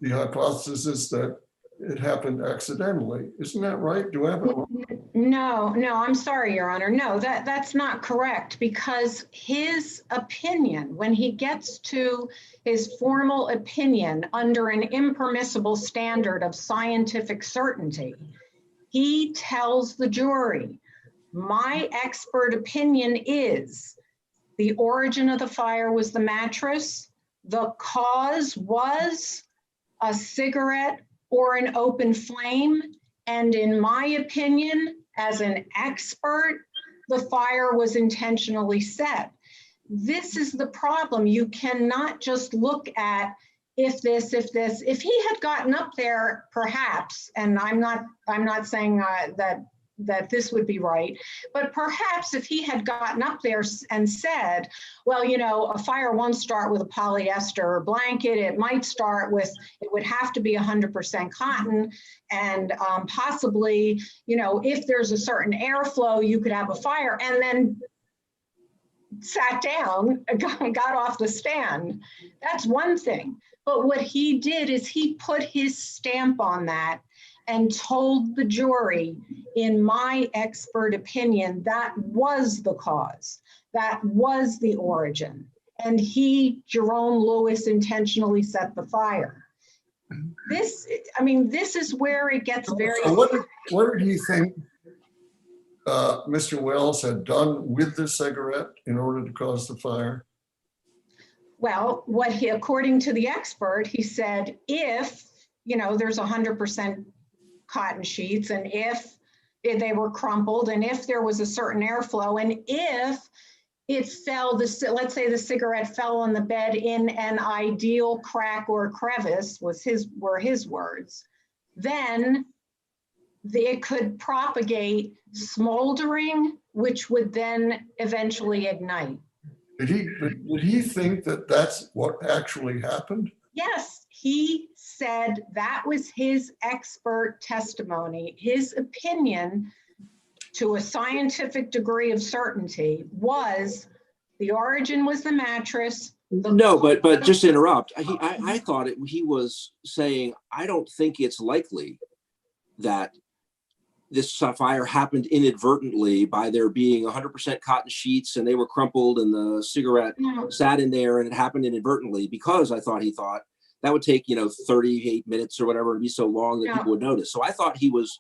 the hypothesis that it happened accidentally. Isn't that right? Do I have it wrong? No, I'm sorry, Your Honor. No, that's not correct, because his opinion, when he gets to his formal opinion under an impermissible standard of scientific certainty, he tells the jury, my expert opinion is the origin of the fire was the mattress, the cause was a cigarette or an open flame, and in my opinion, as an expert, the fire was intentionally set. This is the problem. You cannot just look at if he had gotten up there, perhaps, and I'm not saying that this would be right, but perhaps if he had gotten up there and said, well, you know, a fire won't start with a polyester blanket, it might start with, it would have to be 100% cotton, and possibly, you know, if there's a certain airflow, you could have a fire, and then sat down, got off the stand. That's one thing. But what he did is he put his stamp on that and told the jury, in my expert opinion, that was the cause, that was the origin. And he, Jerome Lewis, intentionally set the fire. This is where it gets very... So what did he think Mr. Wells had done with the cigarette in order to cause the fire? Well, according to the expert, he said, if, you know, there's 100% cotton sheets, and if they were crumpled, and if there was a certain airflow, and if it fell, let's say the cigarette fell on the bed in an ideal crack or crevice, were his words, then it could propagate smoldering, which would then eventually ignite. Did he think that that's what actually happened? Yes, he said that was his expert testimony. His opinion, to a scientific degree of certainty, was the origin was the mattress. No, but just to interrupt, I thought he was saying, I don't think it's likely that this fire happened inadvertently by there being 100% cotton sheets and they were crumpled and the cigarette sat in there and it happened inadvertently, because he thought that would take, 38 minutes or whatever, to be so long that people would notice. So I thought he was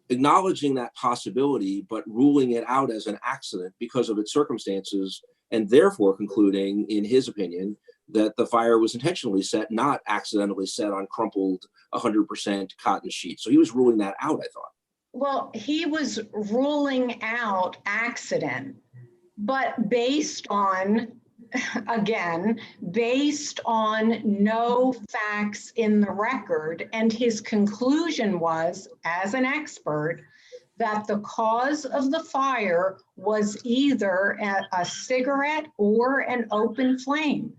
acknowledging that possibility, but ruling it out as an accident because of its circumstances, and therefore concluding, in his opinion, that the fire was intentionally set, not accidentally set on crumpled 100% cotton sheets. So he was ruling that out, I thought. Well, he was ruling out accident, but based on no facts in the record. And his conclusion was, as an expert, that the cause of the fire was either a cigarette or an open flame.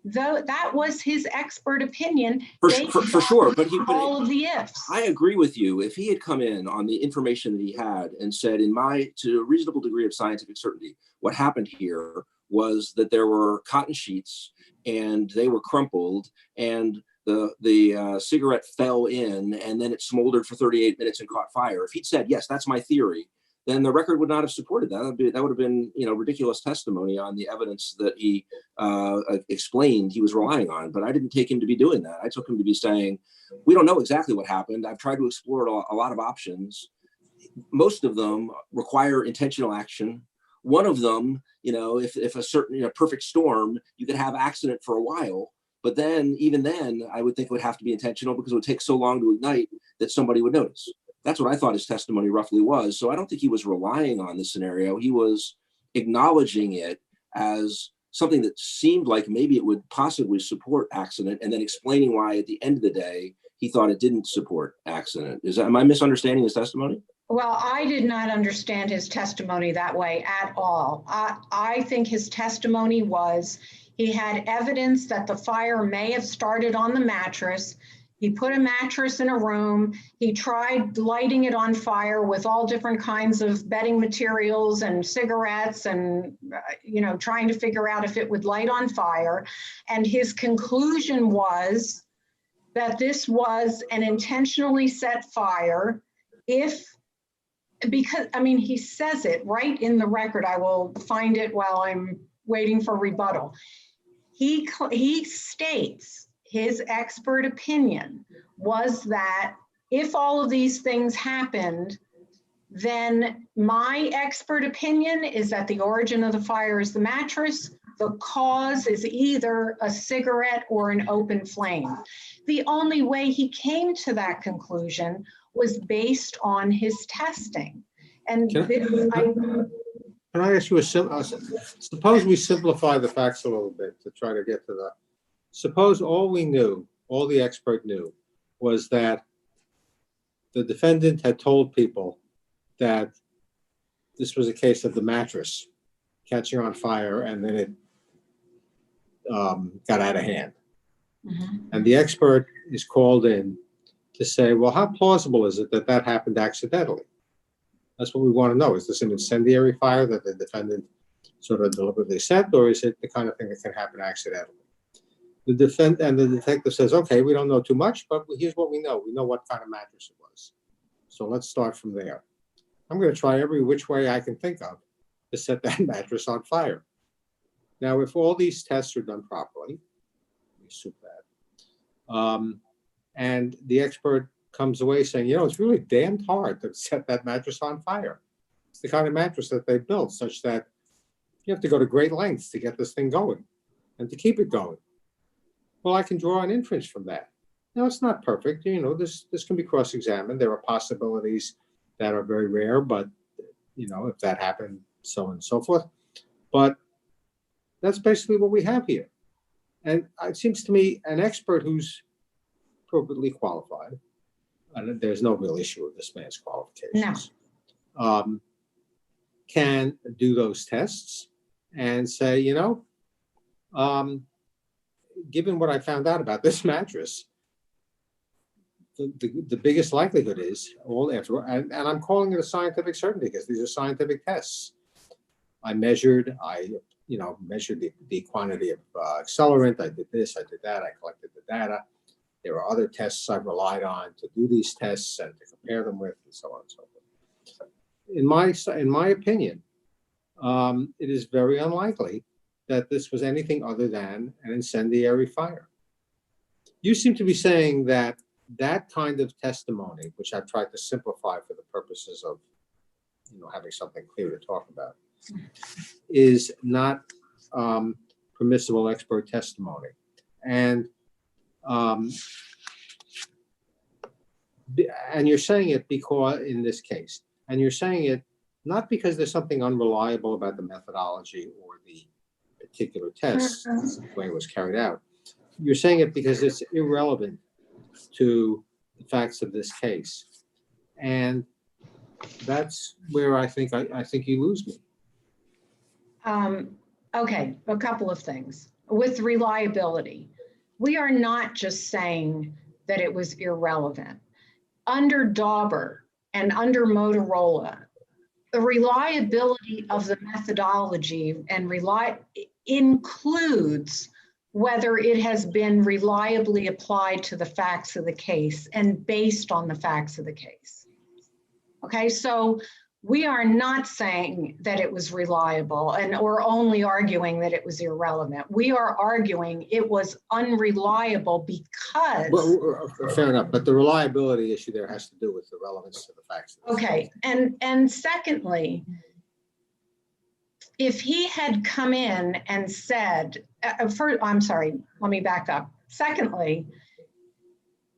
Though that was his expert opinion. For sure, but all of the ifs. I agree with you. If he had come in on the information that he had and said, to a reasonable degree of scientific certainty, what happened here was that there were cotton sheets and they were crumpled and the cigarette fell in and then it smoldered for 38 minutes and caught fire. If he'd said, yes, that's my theory, then the record would not have supported that. That would have been, ridiculous testimony on the evidence that he explained he was relying on. But I didn't take him to be doing that. I took him to be saying, we don't know exactly what happened. I've tried to explore a lot of options. Most of them require intentional action. One of them, if a certain perfect storm, you could have accident for a while. But then, even then, I would think it would have to be intentional because it would take so long to ignite that somebody would notice. That's what I thought his testimony roughly was. So I don't think he was relying on this scenario. He was acknowledging it as something that seemed like maybe it would possibly support accident, and then explaining why at the end of the day, he thought it didn't support accident. Am I misunderstanding his testimony? Well, I did not understand his testimony that way at all. I think his testimony was he had evidence that the fire may have started on the mattress. He put a mattress in a room. He tried lighting it on fire with all different kinds of bedding materials and cigarettes and, trying to figure out if it would light on fire. And his conclusion was that this was an intentionally set fire he says it right in the record. I will find it while I'm waiting for rebuttal. He states his expert opinion was that if all of these things happened, then my expert opinion is that the origin of the fire is the mattress. The cause is either a cigarette or an open flame. The only way he came to that conclusion was based on his testing. And Can I ask you suppose we simplify the facts a little bit to try to get to the, suppose all the expert knew was that the defendant had told people that this was a case of the mattress catching on fire and then it got out of hand. Mm-hmm. And the expert is called in to say, well, how plausible is it that that happened accidentally? That's what we want to know. Is this an incendiary fire that the defendant sort of deliberately set, or is it the kind of thing that can happen accidentally? The detective says, okay, we don't know too much, but here's what we know. We know what kind of mattress it was. So let's start from there. I'm going to try every which way I can think of to set that mattress on fire. Now, if all these tests are done properly, we assume that, and the expert comes away saying, it's really damned hard to set that mattress on fire. It's the kind of mattress that they built such that you have to go to great lengths to get this thing going and to keep it going. Well, I can draw an inference from that. Now, it's not perfect. This can be cross-examined. There are possibilities that are very rare, but, if that happened, so on and so forth. But that's basically what we have here. And it seems to me an expert who's appropriately qualified, and there's no real issue with this man's qualifications, can do those tests and say, given what I found out about this mattress, the biggest likelihood is and I'm calling it a scientific certainty because these are scientific tests. I measured the quantity of accelerant. I did this, I did that, I collected the data. There are other tests I've relied on to do these tests and to compare them with, and so on and so forth. In my opinion, it is very unlikely that this was anything other than an incendiary fire. You seem to be saying that kind of testimony, which I've tried to simplify for the purposes of having something clear to talk about, is not permissible expert testimony. And you're saying it because in this case, and you're saying it not because there's something unreliable about the methodology or the particular test, the way it was carried out. You're saying it because it's irrelevant to the facts of this case. And that's where I think you lose me. Okay, a couple of things. With reliability, we are not just saying that it was irrelevant. Under Dauber and under Motorola, the reliability of the methodology and includes whether it has been reliably applied to the facts of the case and based on the facts of the case. Okay, so we are not saying that it was reliable or only arguing that it was irrelevant. We are arguing it was unreliable because... Well, fair enough, but the reliability issue there has to do with the relevance to the facts. Okay, and secondly, if he had come in and said, first, I'm sorry, let me back up. Secondly,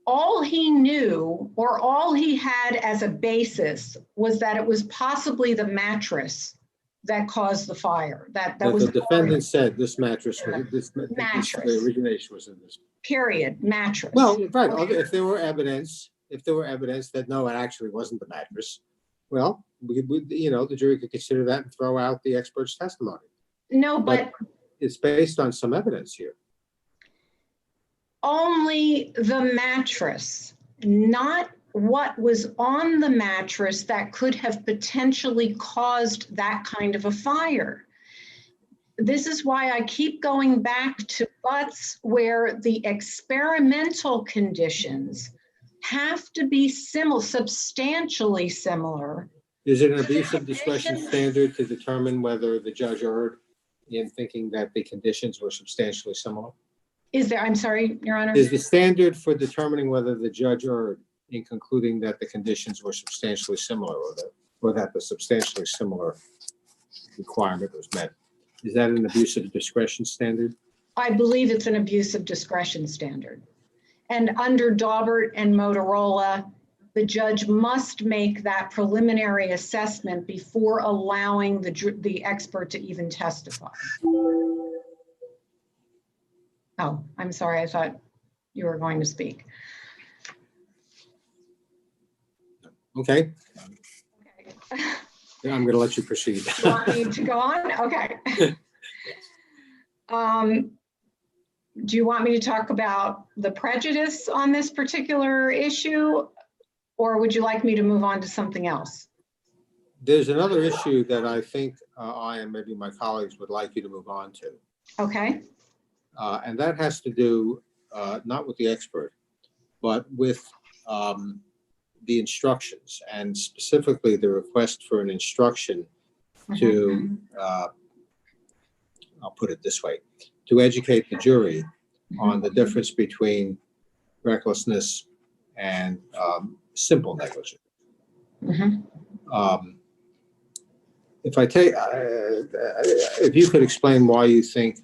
all he knew or all he had as a basis was that it was possibly the mattress that caused the fire. That But was the defendant said this mattress, was Mattress. the origination was in this. period, mattress. Well, right, if there were evidence that no, it actually wasn't the mattress, well, the jury could consider that and throw out the expert's testimony. No, but It's based on some evidence here. only the mattress, not what was on the mattress that could have potentially caused that kind of a fire. This is why I keep going back to Butts, where the experimental conditions have to be substantially similar. Is it an abuse of discretion standard to determine whether the judge erred in thinking that the conditions were substantially similar? Is there, I'm sorry, Your Honor? Is the standard for determining whether the judge erred in concluding that the conditions were substantially similar, or that the substantially similar requirement was met? Is that an abuse of discretion standard? I believe it's an abuse of discretion standard. And under Daubert and Motorola, the judge must make that preliminary assessment before allowing the expert to even testify. Oh, I'm sorry, I thought you were going to speak. Okay, Okay. I'm going to let you proceed. You want me to go on? Okay. Do you want me to talk about the prejudice on this particular issue, or would you like me to move on to something else? There's another issue that I think I and maybe my colleagues would like you to move on to. Okay. And that has to do not with the expert, but with the instructions, and specifically the request for an instruction to, I'll put it this way, to educate the jury on the difference between recklessness and simple negligence. If you could explain why you think,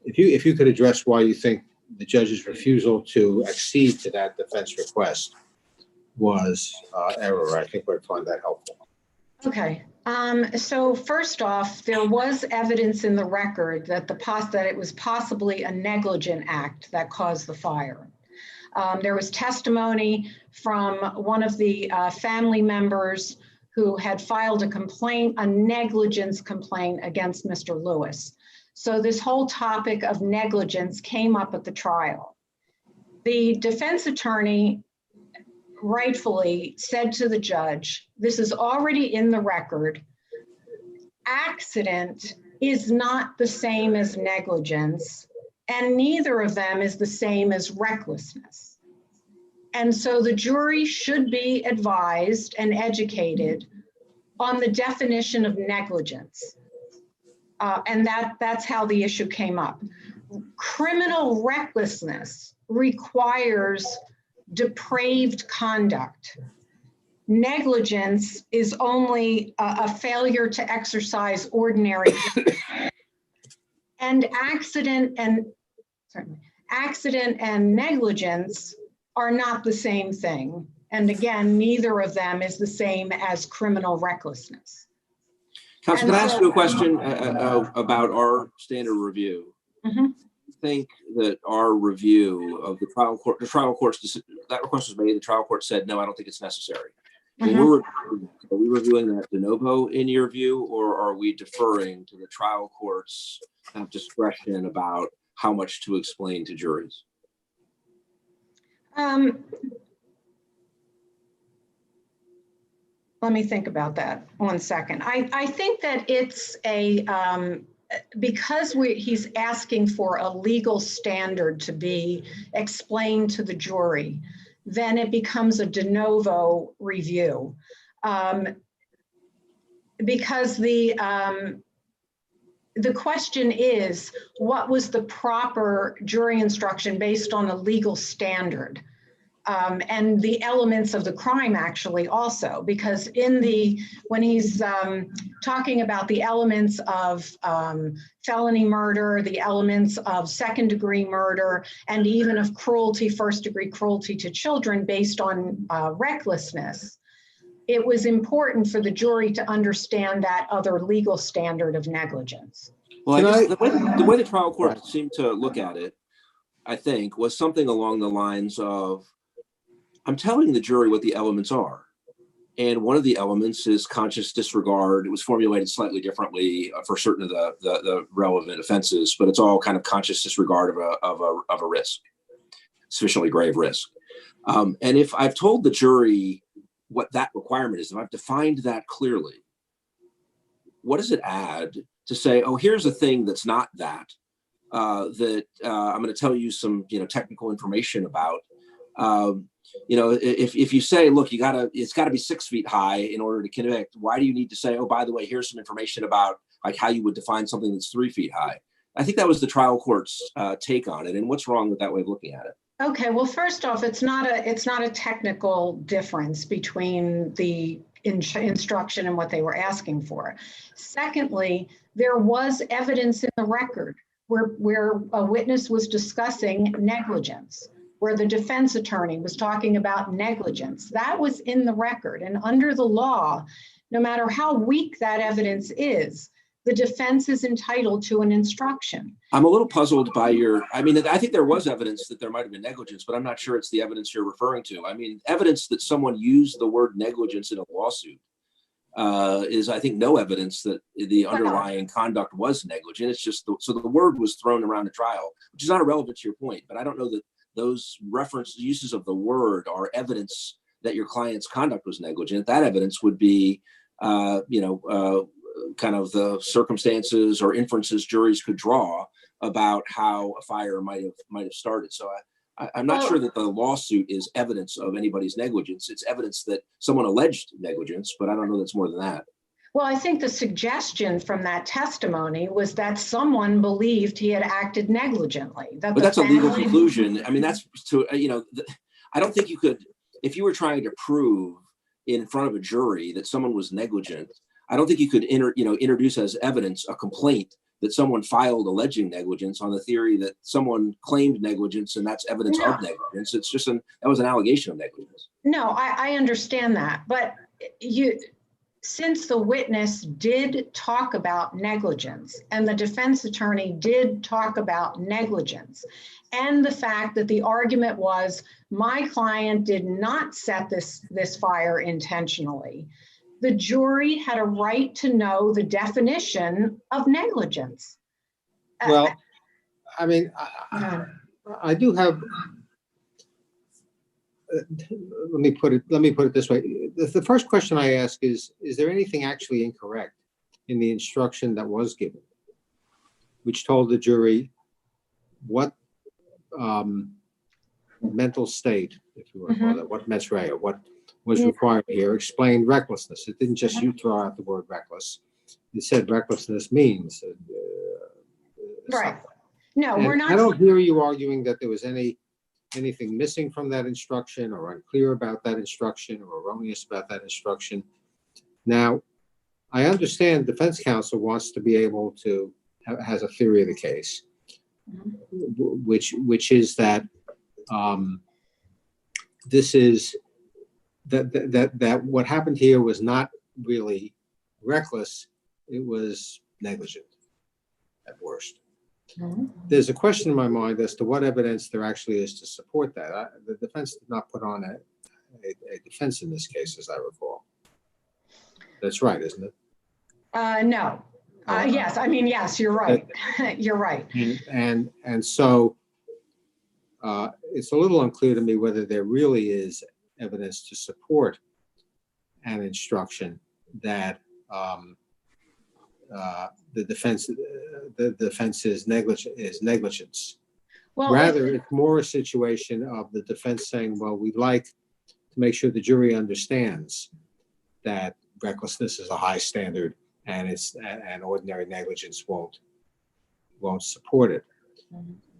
if you could address why you think the judge's refusal to accede to that defense request was error, I think we'd find that helpful. Okay. So first off, there was evidence in the record that that it was possibly a negligent act that caused the fire. There was testimony from one of the family members who had filed a negligence complaint against Mr. Lewis. So this whole topic of negligence came up at the trial. The defense attorney rightfully said to the judge, this is already in the record, accident is not the same as negligence, and neither of them is the same as recklessness. And so the jury should be advised and educated on the definition of negligence. And that's how the issue came up. Criminal recklessness requires depraved conduct. Negligence is only a failure to exercise ordinary judgment. And accident and negligence are not the same thing. And again, neither of them is the same as criminal recklessness. Counsel, can I ask you a question about our standard review? I think that our review of the trial court's, that request was made, the trial court said, no, I don't think it's necessary. Are we reviewing that de novo in your view, or are we deferring to the trial court's discretion about how much to explain to juries? Let me think about that 1 second. I think that it's because he's asking for a legal standard to be explained to the jury, then it becomes a de novo review. Because the question is, what was the proper jury instruction based on a legal standard? and the elements of the crime actually also, because when he's talking about the elements of felony murder, the elements of second-degree murder, and even of cruelty, first-degree cruelty to children based on recklessness, it was important for the jury to understand that other legal standard of negligence. Well, I guess the way the trial court seemed to look at it, I think, was something along the lines of, I'm telling the jury what the elements are. And one of the elements is conscious disregard. It was formulated slightly differently for certain of the relevant offenses, but it's all kind of conscious disregard of a risk, sufficiently grave risk. And if I've told the jury what that requirement is, if I've defined that clearly, what does it add to say, oh, here's a thing that's not that, I'm going to tell you some, technical information about. If you say, look, it's got to be 6 feet high in order to convict, why do you need to say, oh, by the way, here's some information about like how you would define something that's 3 feet high? I think that was the trial court's take on it. And what's wrong with that way of looking at it? Okay, well, first off, it's not a technical difference between the instruction and what they were asking for. Secondly, there was evidence in the record where a witness was discussing negligence, where the defense attorney was talking about negligence. That was in the record. And under the law, no matter how weak that evidence is, the defense is entitled to an instruction. I'm a little puzzled by I think there was evidence that there might have been negligence, but I'm not sure it's the evidence you're referring to. I mean, evidence that someone used the word negligence in a lawsuit is, I think, no evidence that the underlying conduct was negligent. It's just, so the word was thrown around the trial, which is not irrelevant to your point, but I don't know that those reference uses of the word are evidence that your client's conduct was negligent. That evidence would be, kind of the circumstances or inferences juries could draw about how a fire might have started. So I'm not sure that the lawsuit is evidence of anybody's negligence. It's evidence that someone alleged negligence, but I don't know that's more than that. Well, I think the suggestion from that testimony was that someone believed he had acted negligently. But that's a legal conclusion. I mean, that's I don't think you could, if you were trying to prove in front of a jury that someone was negligent, I don't think you could introduce as evidence a complaint that someone filed alleging negligence on the theory that someone claimed negligence and that's evidence of negligence. It's just that was an allegation of negligence. No, I understand that, but since the witness did talk about negligence and the defense attorney did talk about negligence, and the fact that the argument was my client did not set this fire intentionally, the jury had a right to know the definition of negligence. Well, I mean, I do have. Let me put it this way. The first question I ask is there anything actually incorrect in the instruction that was given, which told the jury what mental state, if you want to call it, what mens rea, what was required here, explained recklessness. It didn't just you throw out the word reckless. It said recklessness means. Right. No, and we're not. I don't hear you arguing that there was anything missing from that instruction or unclear about that instruction or erroneous about that instruction. Now, I understand defense counsel wants to be able to, has a theory of the case, which is that this is, that what happened here was not really reckless, it was negligent at worst. There's a question in my mind as to what evidence there actually is to support that. The defense did not put on a defense in this case, as I recall. That's right, isn't it? No. Yes, I mean, yes, you're right. You're right. And so it's a little unclear to me whether there really is evidence to support an instruction that the defense is negligence. Well, rather, it's more a situation of the defense saying, well, we'd like to make sure the jury understands that recklessness is a high standard and ordinary negligence won't support it.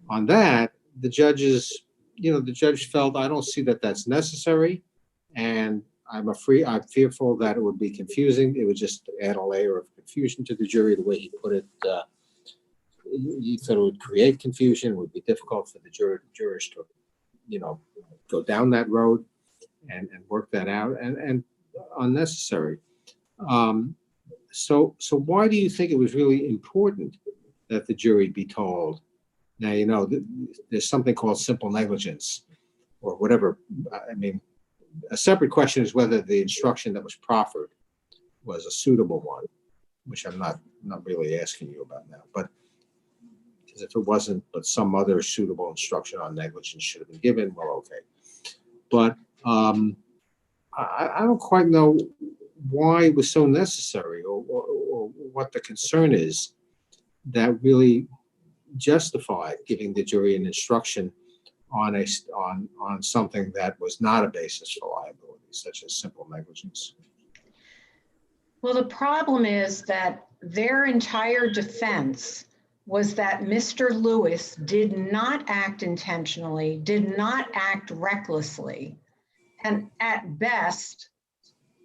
On that, the judges, the judge felt, I don't see that that's necessary. And I'm fearful that it would be confusing. It would just add a layer of confusion to the jury, the way he put it. He said it would create confusion. It would be difficult for the jurors to, go down that road and work that out, and unnecessary. So why do you think it was really important that the jury be told? Now, there's something called simple negligence or whatever. I mean, a separate question is whether the instruction that was proffered was a suitable one, which I'm not really asking you about now. But because if it wasn't, but some other suitable instruction on negligence should have been given, well, okay. But I don't quite know why it was so necessary, or what the concern is that really justified giving the jury an instruction on something that was not a basis for liability, such as simple negligence. Well, the problem is that their entire defense was that Mr. Lewis did not act intentionally, did not act recklessly, and at best,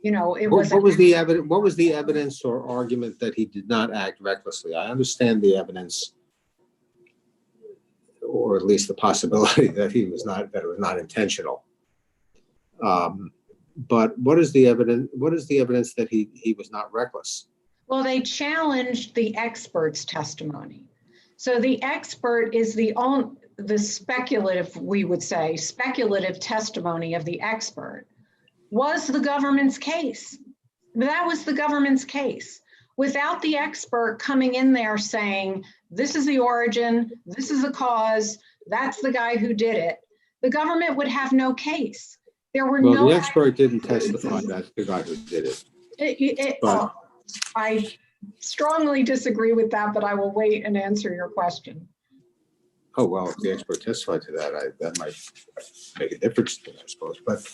it was. What was the evidence? What was the evidence or argument that he did not act recklessly? I understand the evidence, or at least the possibility that it was not intentional. But what is the evidence? What is the evidence that he was not reckless? Well, they challenged the expert's testimony. So the expert is the speculative, we would say, speculative testimony of the expert was the government's case. That was the government's case. Without the expert coming in there saying, this is the origin, this is the cause, that's the guy who did it, the government would have no case. There were the expert didn't testify that's the guy who did it. I strongly disagree with that, but I will wait and answer your question. Oh, well, if the expert testified to that, that might make a difference, I suppose. But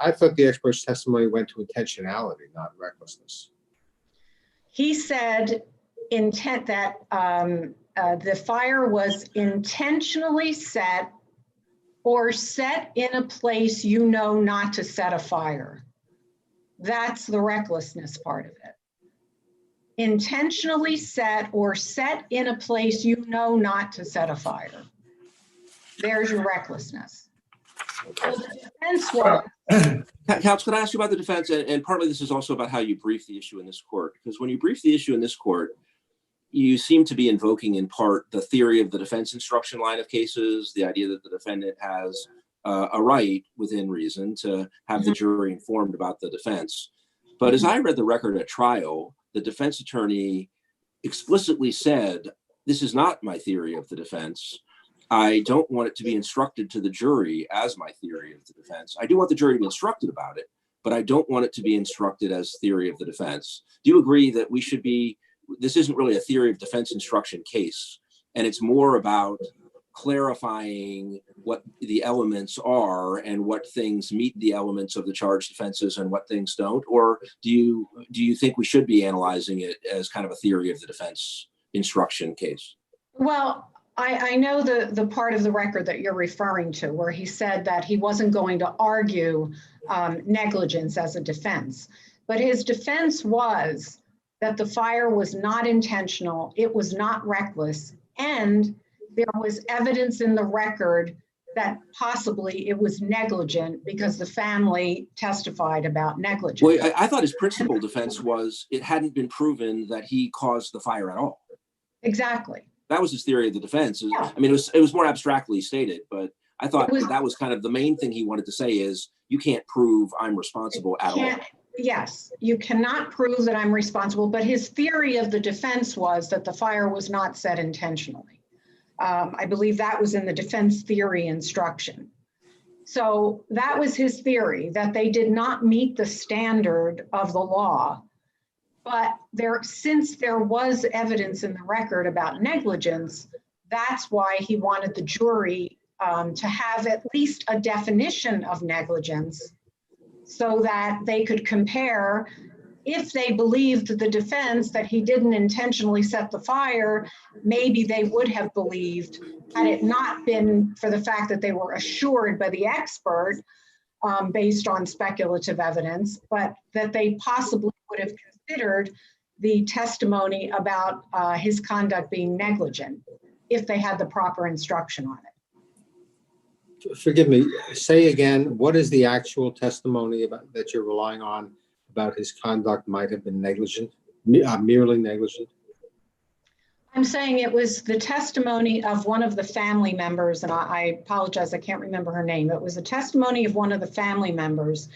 I thought the expert's testimony went to intentionality, not recklessness. He said intent that the fire was intentionally set or set in a place not to set a fire. That's the recklessness part of it. Intentionally set or set in a place not to set a fire. There's your recklessness. So the defense was. Counsel, could I ask you about the defense? And partly this is also about how you brief the issue in this court. Because when you brief the issue in this court, you seem to be invoking in part the theory of the defense instruction line of cases, the idea that the defendant has a right within reason to have the jury informed about the defense. But as I read the record at trial, the defense attorney explicitly said, this is not my theory of the defense. I don't want it to be instructed to the jury as my theory of the defense. I do want the jury to be instructed about it, but I don't want it to be instructed as theory of the defense. Do you agree that this isn't really a theory of defense instruction case, and it's more about clarifying what the elements are and what things meet the elements of the charged offenses and what things don't? Or do you think we should be analyzing it as kind of a theory of the defense instruction case? Well, I know the part of the record that you're referring to where he said that he wasn't going to argue negligence as a defense, but his defense was that the fire was not intentional, it was not reckless, and there was evidence in the record that possibly it was negligent because the family testified about negligence. Well, I thought his principal defense was it hadn't been proven that he caused the fire at all. Exactly. That was his theory of the defense. Yeah. I mean, it was more abstractly stated, but I thought that was kind of the main thing he wanted to say is you can't prove I'm responsible at all. Yes, you cannot prove that I'm responsible, but his theory of the defense was that the fire was not set intentionally. I believe that was in the defense theory instruction. So that was his theory, that they did not meet the standard of the law. But since there was evidence in the record about negligence, that's why he wanted the jury to have at least a definition of negligence so that they could compare if they believed the defense that he didn't intentionally set the fire, maybe they would have believed, had it not been for the fact that they were assured by the expert based on speculative evidence, but that they possibly would have considered the testimony about his conduct being negligent if they had the proper instruction on it. Forgive me, say again, what is the actual testimony about that you're relying on about his conduct might have been negligent, merely negligent? I'm saying it was the testimony of one of the family members, and I apologize, I can't remember her name. It was a testimony of one of the family members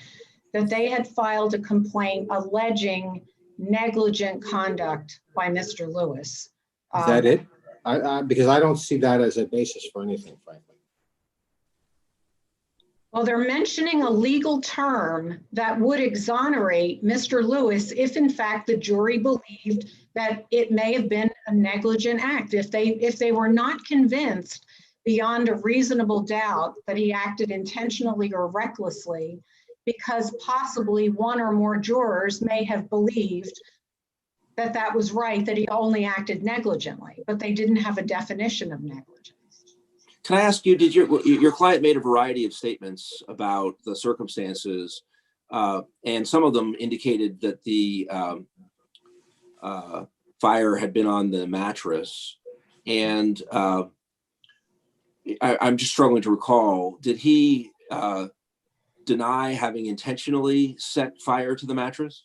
that they had filed a complaint alleging negligent conduct by Mr. Lewis. Is that it? Because I don't see that as a basis for anything, frankly. Well, they're mentioning a legal term that would exonerate Mr. Lewis if in fact the jury believed that it may have been a negligent act. If they were not convinced beyond a reasonable doubt that he acted intentionally or recklessly, because possibly one or more jurors may have believed that that was right, that he only acted negligently, but they didn't have a definition of negligence. Can I ask you, did your client made a variety of statements about the circumstances, and some of them indicated that the fire had been on the mattress, and I'm just struggling to recall, did he deny having intentionally set fire to the mattress?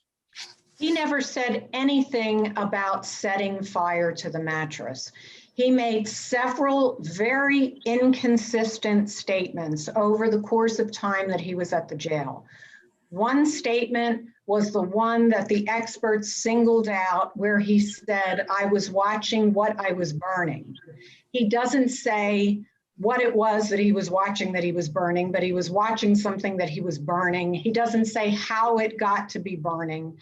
He never said anything about setting fire to the mattress. He made several very inconsistent statements over the course of time that he was at the jail. One statement was the one that the experts singled out where he said, "I was watching what I was burning." He doesn't say what it was that he was watching that he was burning, but he was watching something that he was burning. He doesn't say how it got to be burning.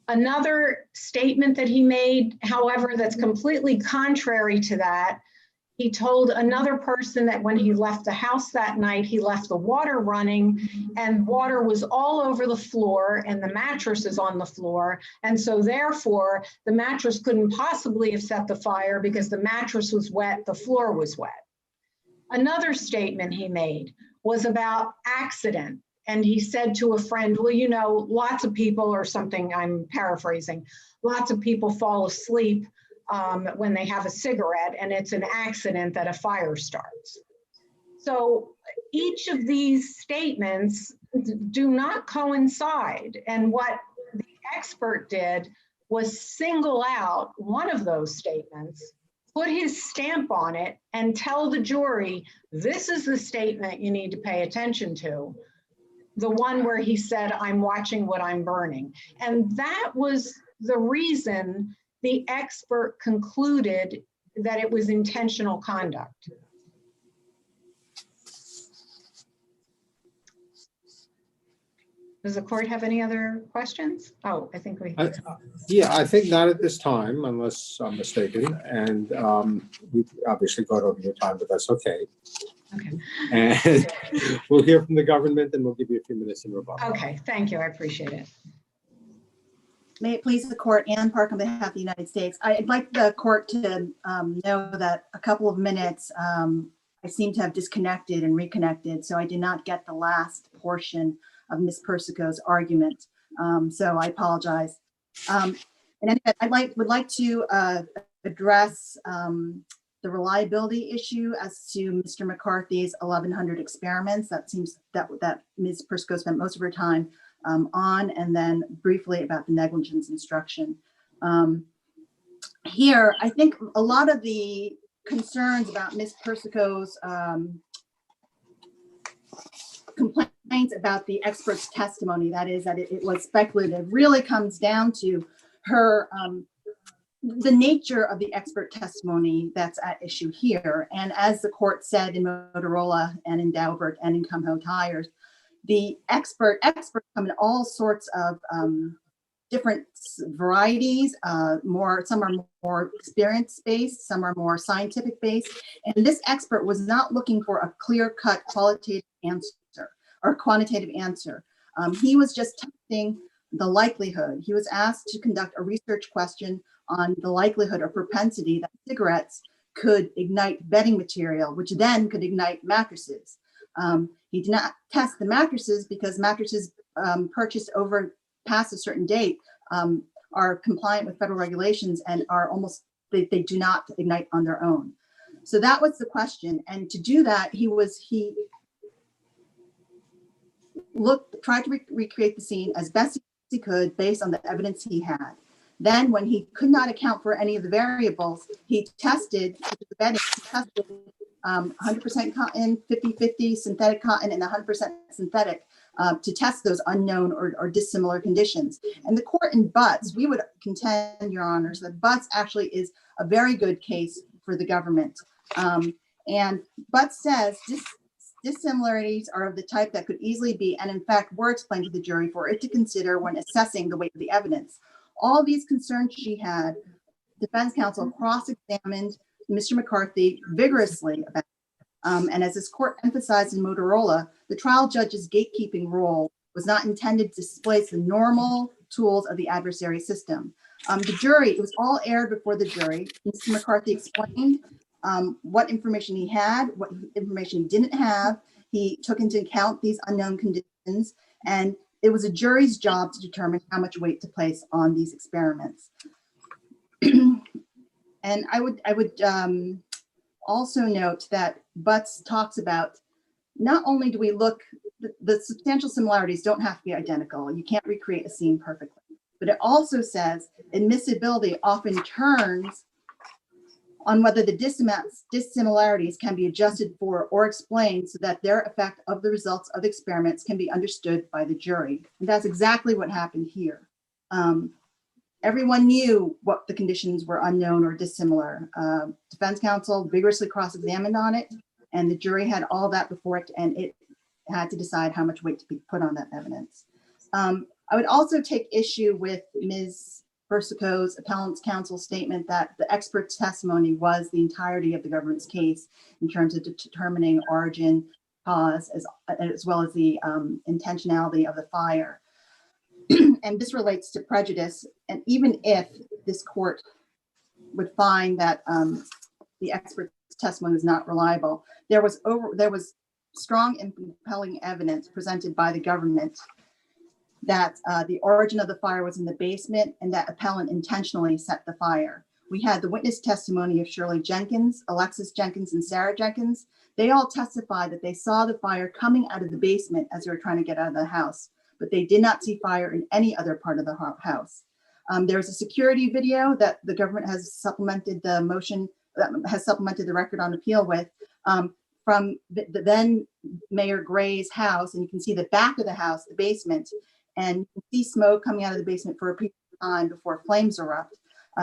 Another statement that he made, however, that's completely contrary to that, he told another person that when he left the house that night, he left the water running and water was all over the floor and the mattress is on the floor. And so therefore, the mattress couldn't possibly have set the fire because the mattress was wet, the floor was wet. Another statement he made was about accident. And he said to a friend, well, you know, lots of people, or something, I'm paraphrasing, lots of people fall asleep when they have a cigarette, and it's an accident that a fire starts. So each of these statements do not coincide. And what the expert did was single out one of those statements, put his stamp on it, and tell the jury, this is the statement you need to pay attention to. The one where he said, "I'm watching what I'm burning." And that was the reason the expert concluded that it was intentional conduct. Does the court have any other questions? Oh, I think we. Yeah, I think not at this time, unless I'm mistaken. And we've obviously gone over your time, but that's okay. Okay. And we'll hear from the government and we'll give you a few minutes in rebuttal. Okay, thank you. I appreciate it. May it please the court, Ann Park on behalf of the United States. I'd like the court to know that a couple of minutes I seem to have disconnected and reconnected, so I did not get the last portion of Ms. Persico's argument. So I apologize. And I would like to address the reliability issue as to Mr. McCarthy's 1100 experiments. That seems that Ms. Persico spent most of her time on, and then briefly about the negligence instruction. Here, I think a lot of the concerns about Ms. Persico's complaints about the expert's testimony, that is that it was speculative, really comes down to her the nature of the expert testimony that's at issue here. And as the court said in Motorola and in Daubert and in Kumho Tires, the experts come in all sorts of different varieties. Some are more experience-based, some are more scientific-based. And this expert was not looking for a clear-cut qualitative answer or quantitative answer. He was just testing the likelihood. He was asked to conduct a research question on the likelihood or propensity that cigarettes could ignite bedding material, which then could ignite mattresses. He did not test the mattresses because mattresses purchased over past a certain date are compliant with federal regulations and are almost, they do not ignite on their own. So that was the question. And to do that, he tried to recreate the scene as best he could based on the evidence he had. Then when he could not account for any of the variables, he tested the bedding, he tested 100% cotton, 50-50 synthetic cotton, and 100% synthetic to test those unknown or dissimilar conditions. And the court in Butts, we would contend, Your Honors, that Butts actually is a very good case for the government. And Butts says dissimilarities are of the type that could easily be, and in fact were explained to the jury for it to consider when assessing the weight of the evidence. All these concerns she had, defense counsel cross-examined Mr. McCarthy vigorously about. And as this court emphasized in Motorola, the trial judge's gatekeeping role was not intended to displace the normal tools of the adversary system. The jury, it was all aired before the jury. Mr. McCarthy explained what information he had, what information he didn't have. He took into account these unknown conditions, and it was a jury's job to determine how much weight to place on these experiments. And I would also note that Butts talks about, not only do we look, the substantial similarities don't have to be identical. You can't recreate a scene perfectly, but it also says admissibility often turns on whether the dissimilarities can be adjusted for or explained so that their effect of the results of experiments can be understood by the jury. And that's exactly what happened here. Everyone knew what the conditions were unknown or dissimilar. Defense counsel vigorously cross-examined on it, and the jury had all that before it, and it had to decide how much weight to be put on that evidence. I would also take issue with Ms. Persico's appellant's counsel statement that the expert's testimony was the entirety of the government's case in terms of determining origin, cause, as well as the intentionality of the fire. And this relates to prejudice. And even if this court would find that the expert's testimony was not reliable, there was strong and compelling evidence presented by the government that the origin of the fire was in the basement and that appellant intentionally set the fire. We had the witness testimony of Shirley Jenkins, Alexis Jenkins, and Sarah Jenkins. They all testified that they saw the fire coming out of the basement as they were trying to get out of the house, but they did not see fire in any other part of the house. There's a security video that the government has supplemented the motion, has supplemented the record on appeal with, from the then Mayor Gray's house, and you can see the back of the house, the basement, and you can see smoke coming out of the basement for a period of time before flames erupt.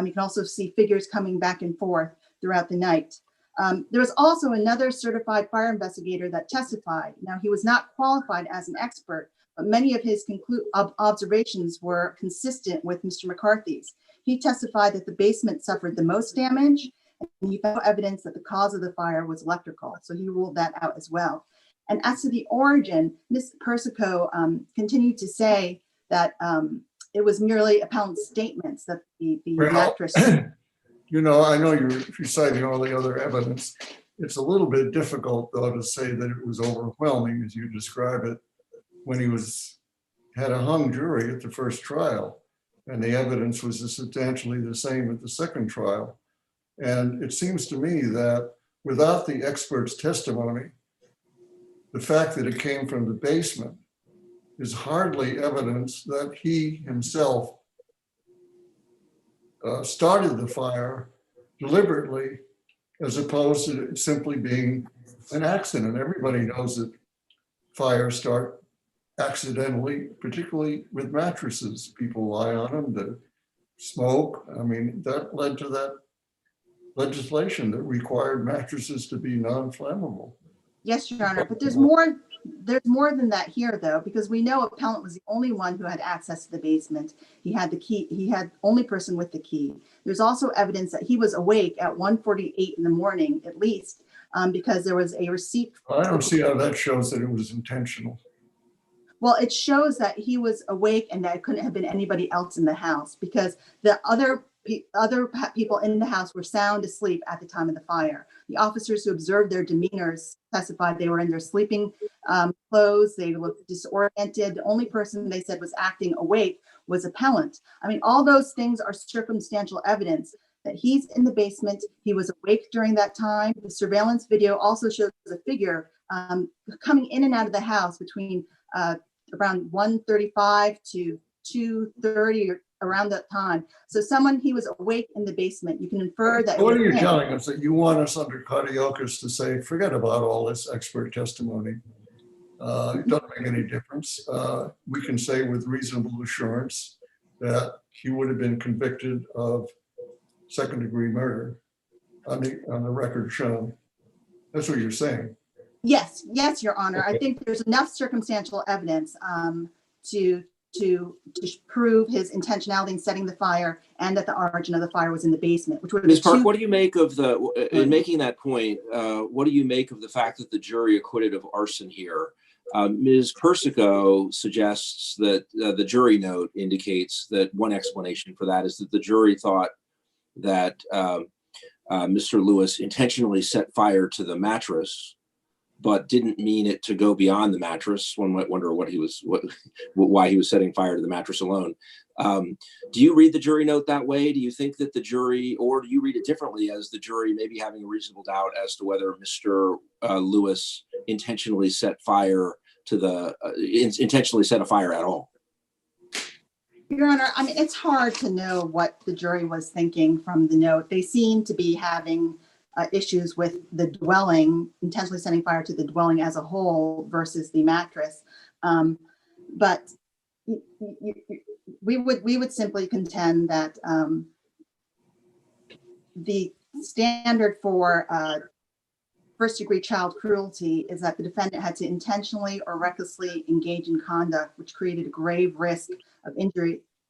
You can also see figures coming back and forth throughout the night. There was also another certified fire investigator that testified. Now, he was not qualified as an expert, but many of his observations were consistent with Mr. McCarthy's. He testified that the basement suffered the most damage, and he found evidence that the cause of the fire was electrical. So he ruled that out as well. And as to the origin, Ms. Persico continued to say that it was merely appellant's statements that the mattress. You know, I know you're citing all the other evidence. It's a little bit difficult, though, to say that it was overwhelming, as you describe it, when he had a hung jury at the first trial, and the evidence was substantially the same at the second trial. And it seems to me that without the expert's testimony, the fact that it came from the basement is hardly evidence that he himself started the fire deliberately, as opposed to it simply being an accident. Everybody knows that fires start accidentally, particularly with mattresses. People lie on them, the smoke. I mean, that led to that legislation that required mattresses to be non-flammable. Yes, Your Honor, but there's more than that here, though, because we know appellant was the only one who had access to the basement. He had the key. He had only person with the key. There's also evidence that he was awake at 1:48 in the morning, at least, because there was a receipt. I don't see how that shows that it was intentional. Well, it shows that he was awake and that it couldn't have been anybody else in the house because the other people in the house were sound asleep at the time of the fire. The officers who observed their demeanors testified they were in their sleeping clothes. They looked disoriented. The only person they said was acting awake was appellant. I mean, all those things are circumstantial evidence that he's in the basement. He was awake during that time. The surveillance video also shows a figure coming in and out of the house between around 1:35 to 2:30 or around that time. So he was awake in the basement. You can infer that. What are you telling us? That you want us under Cardiocus to say, forget about all this expert testimony. It doesn't make any difference. We can say with reasonable assurance that he would have been convicted of second-degree murder on the record shown. That's what you're saying. Yes, Your Honor. I think there's enough circumstantial evidence to prove his intentionality in setting the fire and that the origin of the fire was in the basement. Which would Ms. Park, what do you make of in making that point? What do you make of the fact that the jury acquitted of arson here? Ms. Persico suggests that the jury note indicates that one explanation for that is that the jury thought that Mr. Lewis intentionally set fire to the mattress, but didn't mean it to go beyond the mattress. One might wonder why he was setting fire to the mattress alone. Do you read the jury note that way? Do you think that the jury, or do you read it differently as the jury maybe having a reasonable doubt as to whether Mr. Lewis intentionally set fire to intentionally set a fire at all? Your Honor, I mean, it's hard to know what the jury was thinking from the note. They seem to be having issues with the dwelling, intentionally setting fire to the dwelling as a whole versus the mattress. But we would simply contend that the standard for first-degree child cruelty is that the defendant had to intentionally or recklessly engage in conduct which created a grave risk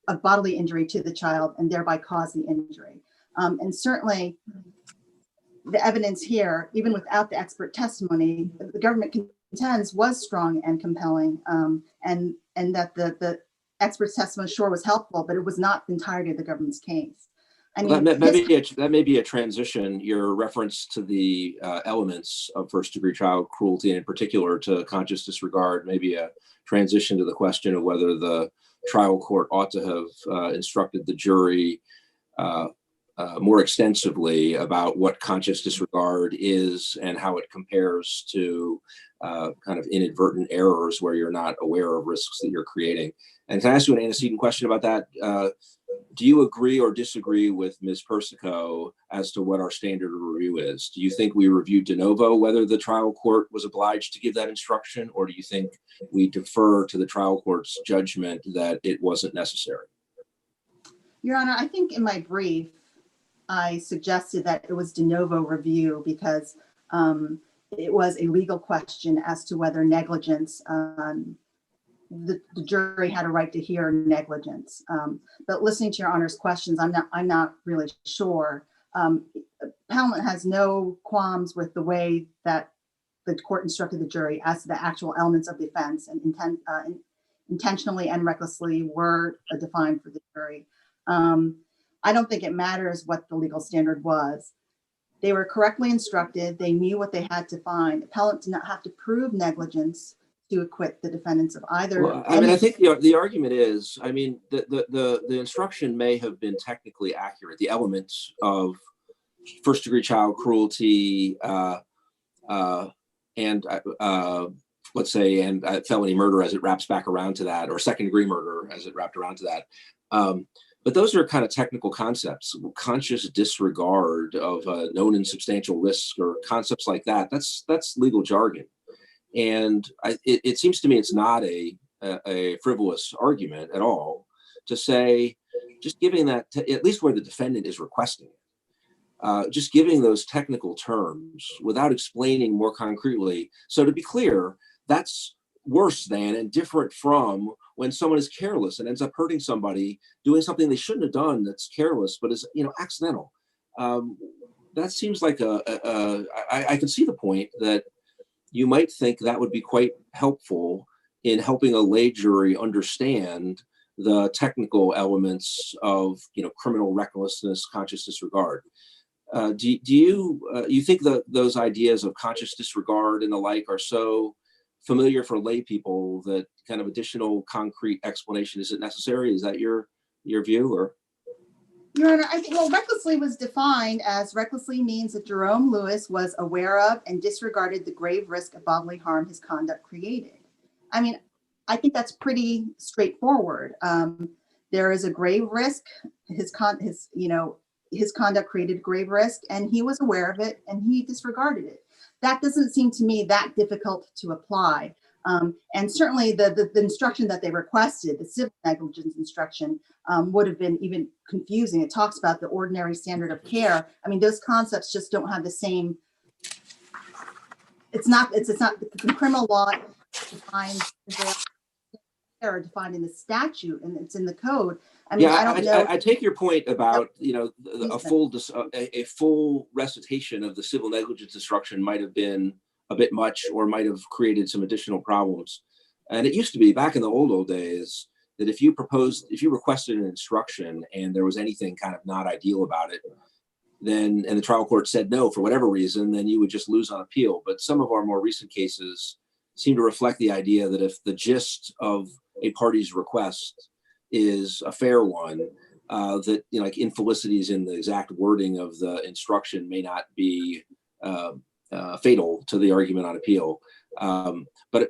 of bodily injury to the child and thereby cause the injury. And certainly the evidence here, even without the expert testimony, the government contends was strong and compelling, and that the expert's testimony sure was helpful, but it was not the entirety of the government's case. I mean, that may be a transition. Your reference to the elements of first-degree child cruelty, and in particular to conscious disregard, may be a transition to the question of whether the trial court ought to have instructed the jury more extensively about what conscious disregard is and how it compares to kind of inadvertent errors where you're not aware of risks that you're creating. And can I ask you an antecedent question about that? Do you agree or disagree with Ms. Persico as to what our standard of review is? Do you think we reviewed de novo whether the trial court was obliged to give that instruction, or do you think we defer to the trial court's judgment that it wasn't necessary? Your Honor, I think in my brief, I suggested that it was de novo review because it was a legal question as to whether negligence, the jury had a right to hear negligence. But listening to Your Honor's questions, I'm not really sure. Appellant has no qualms with the way that the court instructed the jury as to the actual elements of the offense, and intentionally and recklessly were defined for the jury. I don't think it matters what the legal standard was. They were correctly instructed. They knew what they had to find. Appellant did not have to prove negligence to acquit the defendants of either. Well, I mean, I think the argument is, I mean, the instruction may have been technically accurate. The elements of first-degree child cruelty and let's say, and felony murder as it wraps back around to that, or second-degree murder as it wrapped around to that. But those are kind of technical concepts. Conscious disregard of known and substantial risks or concepts like that, that's legal jargon. And it seems to me it's not a frivolous argument at all to say, just giving that, at least where the defendant is requesting it, just giving those technical terms without explaining more concretely. So to be clear, that's worse than and different from when someone is careless and ends up hurting somebody, doing something they shouldn't have done that's careless, but is, accidental. That seems like I can see the point that you might think that would be quite helpful in helping a lay jury understand the technical elements of, criminal recklessness, conscious disregard. Do you think that those ideas of conscious disregard and the like are so familiar for lay people that kind of additional concrete explanation isn't necessary? Is that your view, or? Your Honor, I think, well, recklessly was defined as recklessly means that Jerome Lewis was aware of and disregarded the grave risk of bodily harm his conduct created. I mean, I think that's pretty straightforward. There is a grave risk. His conduct created grave risk, and he was aware of it, and he disregarded it. That doesn't seem to me that difficult to apply. And certainly the instruction that they requested, the civil negligence instruction, would have been even confusing. It talks about the ordinary standard of care. I mean, those concepts just don't have the same. It's not the criminal law defined defined in the statute, and it's in the code. I mean, I don't know. I take your point about, a full recitation of the civil negligence instruction might have been a bit much, or might have created some additional problems. And it used to be back in the old days that if you requested an instruction and there was anything kind of not ideal about it, and the trial court said no for whatever reason, then you would just lose on appeal. But some of our more recent cases seem to reflect the idea that if the gist of a party's request is a fair one, that, like infelicities in the exact wording of the instruction may not be fatal to the argument on appeal. But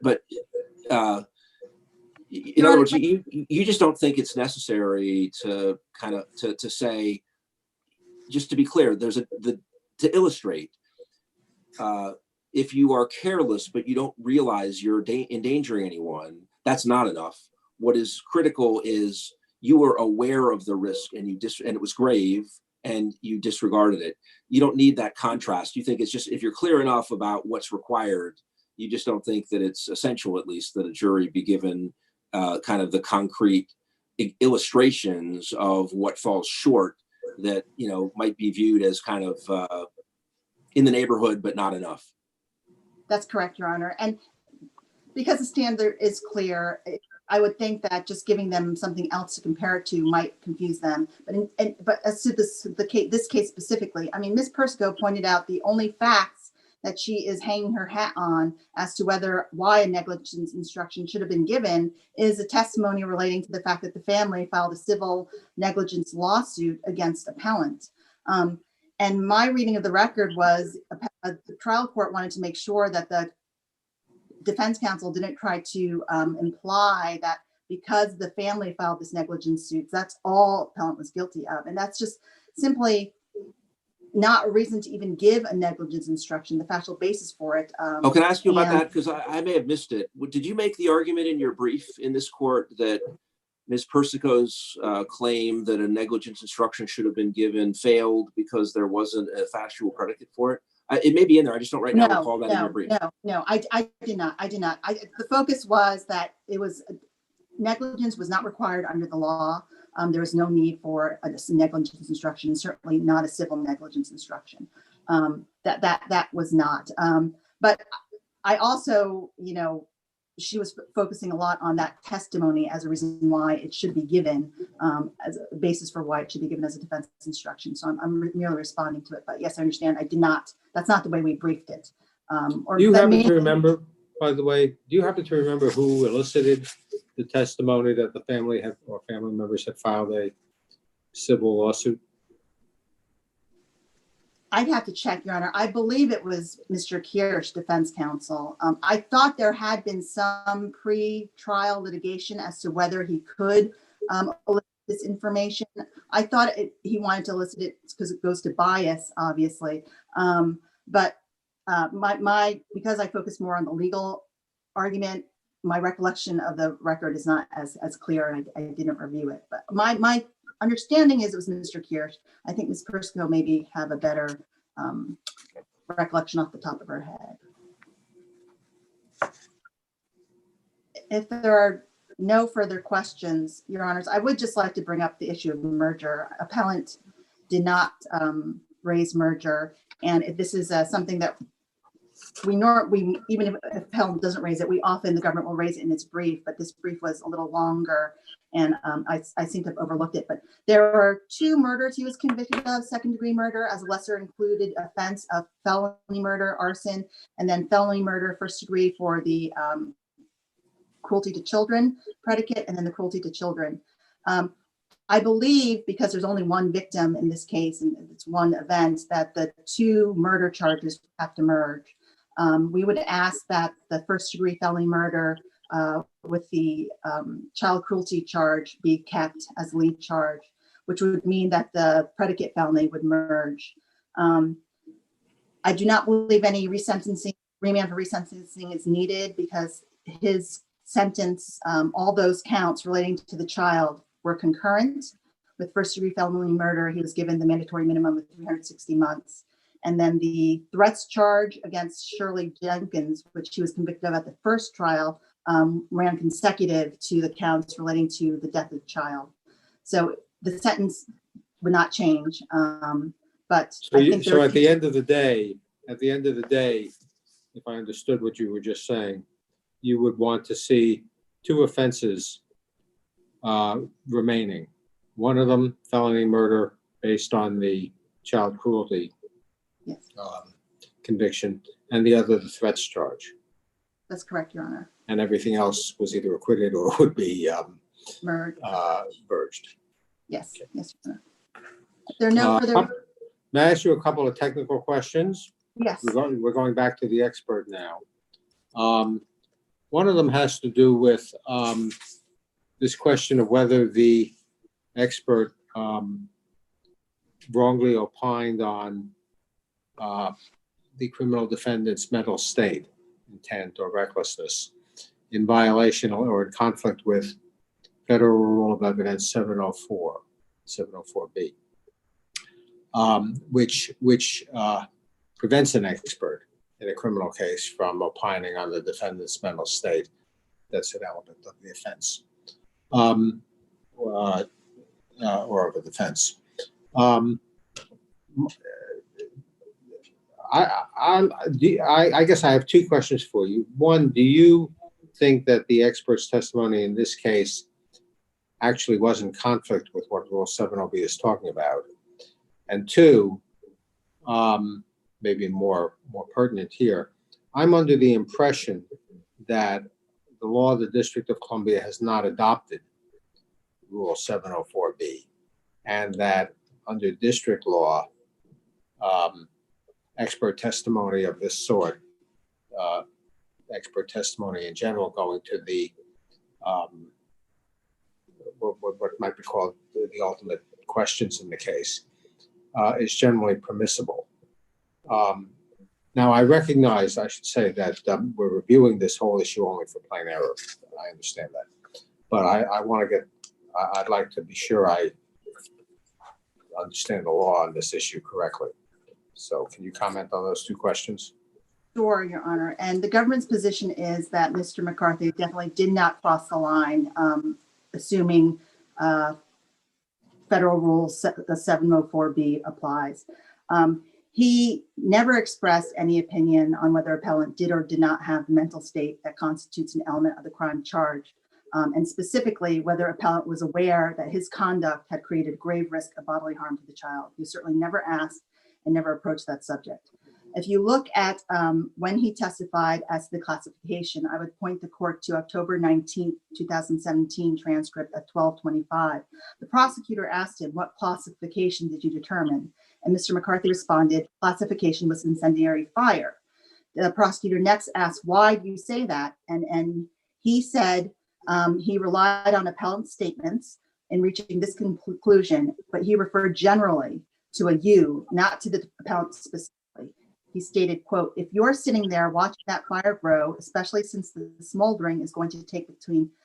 in other words, you just don't think it's necessary to kind of to say, just to be clear, to illustrate, if you are careless but you don't realize you're endangering anyone, that's not enough. What is critical is you were aware of the risk and and it was grave, and you disregarded it. You don't need that contrast. You think it's just, if you're clear enough about what's required, you just don't think that it's essential, at least, that a jury be given kind of the concrete illustrations of what falls short that, might be viewed as kind of in the neighborhood, but not enough. That's correct, Your Honor. And because the standard is clear, I would think that just giving them something else to compare it to might confuse them. But as to this case specifically, I mean, Ms. Persico pointed out the only facts that she is hanging her hat on as to why a negligence instruction should have been given is a testimony relating to the fact that the family filed a civil negligence lawsuit against appellant. And my reading of the record was the trial court wanted to make sure that the defense counsel didn't try to imply that because the family filed this negligence suit, that's all appellant was guilty of. And that's just simply not a reason to even give a negligence instruction, the factual basis for it. Can I ask you about that? Because I may have missed it. Did you make the argument in your brief in this court that Ms. Persico's claim that a negligence instruction should have been given failed because there wasn't a factual predicate for it? It may be in there. I just don't right now recall that in your brief. No, I did not. The focus was that negligence was not required under the law. There was no need for a negligence instruction, certainly not a civil negligence instruction. That was not. But I also, she was focusing a lot on that testimony as a reason why it should be given, as a basis for why it should be given as a defense instruction. So I'm merely responding to it. But yes, I understand. I did not. That's not the way we briefed it. Do you happen to remember, by the way, who elicited the testimony that the family or family members had filed a civil lawsuit? I'd have to check, Your Honor. I believe it was Mr. Kirsch, defense counsel. I thought there had been some pre-trial litigation as to whether he could elicit this information. I thought he wanted to elicit it because it goes to bias, obviously. But because I focus more on the legal argument, my recollection of the record is not as clear, and I didn't review it. But my understanding is it was Mr. Kirsch. I think Ms. Persico maybe have a better recollection off the top of her head. If there are no further questions, Your Honors, I would just like to bring up the issue of merger. Appellant did not raise merger, and if this is something that even if appellant doesn't raise it, the government will raise it in its brief, but this brief was a little longer and I seem to have overlooked it. But there were 2 murders he was convicted of: second-degree murder as a lesser included offense of felony murder, arson, and then felony murder first degree for the cruelty to children predicate, and then the cruelty to children. I believe, because there's only one victim in this case and it's one event, that the 2 murder charges have to merge. We would ask that the first degree felony murder with the child cruelty charge be kept as lead charge, which would mean that the predicate felony would merge. I do not believe any remand for resentencing is needed, because his sentence, all those counts relating to the child, were concurrent. With first degree felony murder, he was given the mandatory minimum of 360 months. And then the threats charge against Shirley Jenkins, which he was convicted of at the first trial, ran consecutive to the counts relating to the death of the child. So the sentence would not change. But So, I think so at the end of the day, if I understood what you were just saying, you would want to see 2 offenses remaining. One of them, felony murder based on the child cruelty conviction, and the other, the threats charge. That's correct, Your Honor. And everything else was either acquitted or would be Merged. purged. Yes, yes, Your Honor. If there are no further, May I ask you a couple of technical questions? yes. We're going back to the expert now. One of them has to do with this question of whether the expert wrongly opined on the criminal defendant's mental state, intent, or recklessness in violation or in conflict with Federal Rule of Evidence 704B, which prevents an expert in a criminal case from opining on the defendant's mental state. That's an element of the offense, or of a defense. I guess I have 2 questions for you. One, do you think that the expert's testimony in this case actually was in conflict with what Rule 704B is talking about? And 2, maybe more pertinent here, I'm under the impression that the law of the District of Columbia has not adopted Rule 704B, and that under district law, expert testimony of this sort, expert testimony in general going to the what might be called the ultimate questions in the case, is generally permissible. Now, I recognize, I should say, that we're reviewing this whole issue only for plain error. I understand that. But I'd like to be sure I understand the law on this issue correctly. So can you comment on those 2 questions? Sure, Your Honor. And the government's position is that Mr. McCarthy definitely did not cross the line, assuming federal rules, the 704B applies. He never expressed any opinion on whether appellant did or did not have the mental state that constitutes an element of the crime charged, and specifically whether appellant was aware that his conduct had created grave risk of bodily harm to the child. He certainly never asked and never approached that subject. If you look at when he testified as to the classification, I would point the court to October 19th, 2017 transcript at 12:25. The prosecutor asked him, "What classification did you determine?" And Mr. McCarthy responded, "Classification was incendiary fire." The prosecutor next asked, "Why do you say that?" And he said he relied on appellant's statements in reaching this conclusion, but he referred generally to a you, not to the appellant specifically. He stated, quote, "If you're sitting there watching that fire grow, especially since the smoldering is going to take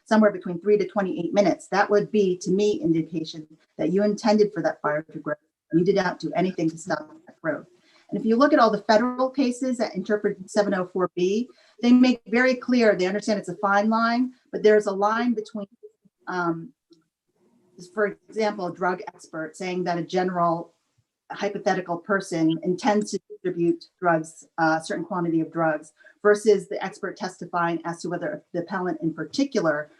somewhere between 3 to 28 minutes, that would be, to me, indication that you intended for that fire to grow. You did not do anything to stop that growth." And if you look at all the federal cases that interpret 704B, they make very clear, they understand it's a fine line, but there's a line between, for example, a drug expert saying that a general hypothetical person intends to do distribute drugs, a certain quantity of drugs, versus the expert testifying as to whether the appellant in particular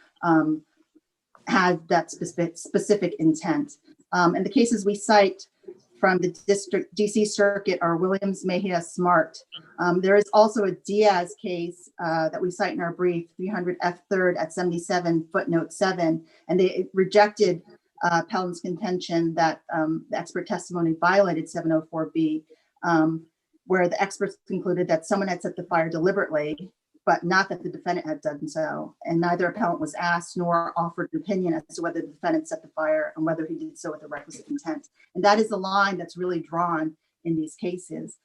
had that specific intent. And the cases we cite from the DC Circuit are Williams, Mejia, Smart. There is also a Diaz case that we cite in our brief, 300 F 3rd at 77, footnote 7, and they rejected appellant's contention that the expert testimony violated 704B, where the experts concluded that someone had set the fire deliberately, but not that the defendant had done so. And neither appellant was asked nor offered an opinion as to whether the defendant set the fire and whether he did so with the requisite intent. And that is the line that's really drawn in these cases.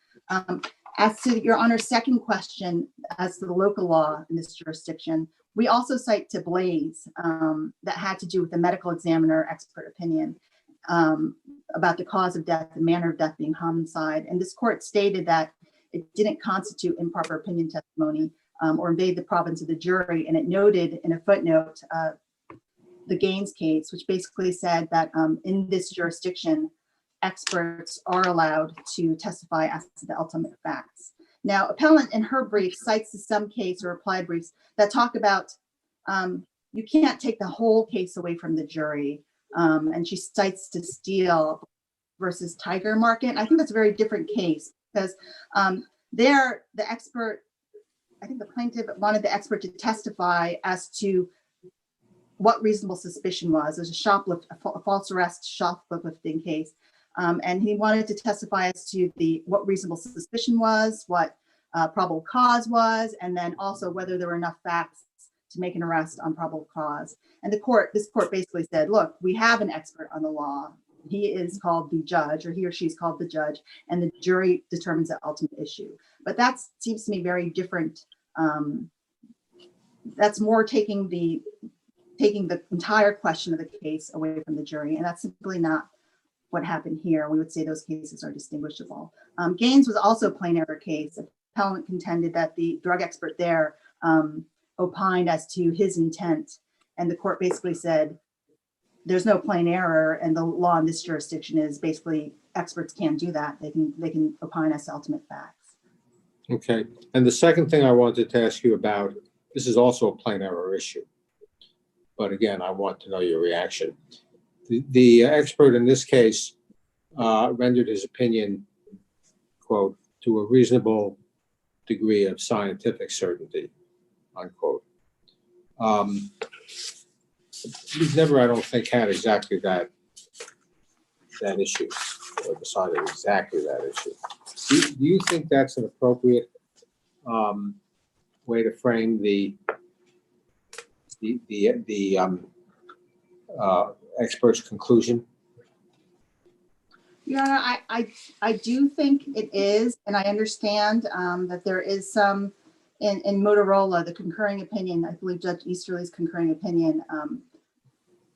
As to Your Honor's second question, as to the local law in this jurisdiction, we also cite to Blaze that had to do with the medical examiner expert opinion about the cause of death, the manner of death being homicide. And this court stated that it didn't constitute improper opinion testimony or invade the province of the jury. And it noted in a footnote the Gaines case, which basically said that in this jurisdiction, experts are allowed to testify as to the ultimate facts. Now, appellant in her brief cites some case or reply briefs that talk about you can't take the whole case away from the jury. And she cites to Steele versus Tiger Market. I think that's a very different case because there the expert, I think the plaintiff wanted the expert to testify as to what reasonable suspicion was. There's a false arrest shoplifting case. And he wanted to testify as to what reasonable suspicion was, what probable cause was, and then also whether there were enough facts to make an arrest on probable cause. And this court basically said, look, we have an expert on the law. He is called the judge, or he or she is called the judge, and the jury determines the ultimate issue. But that seems to me very different. That's more taking the entire question of the case away from the jury, and that's simply not what happened here. We would say those cases are distinguishable. Gaines was also a plain error case. Appellant contended that the drug expert there opined as to his intent, and the court basically said there's no plain error, and the law in this jurisdiction is basically experts can't do that. They can opine as to ultimate facts. Okay. And the second thing I wanted to ask you about, this is also a plain error issue, but again, I want to know your reaction. The expert in this case rendered his opinion, quote, to a reasonable degree of scientific certainty, unquote. He's never, I don't think, had exactly that issue, or decided exactly that issue. Do you think that's an appropriate way to frame the expert's conclusion? Yeah, I do think it is, and I understand that there is some in Motorola, the concurring opinion, I believe Judge Easterly's concurring opinion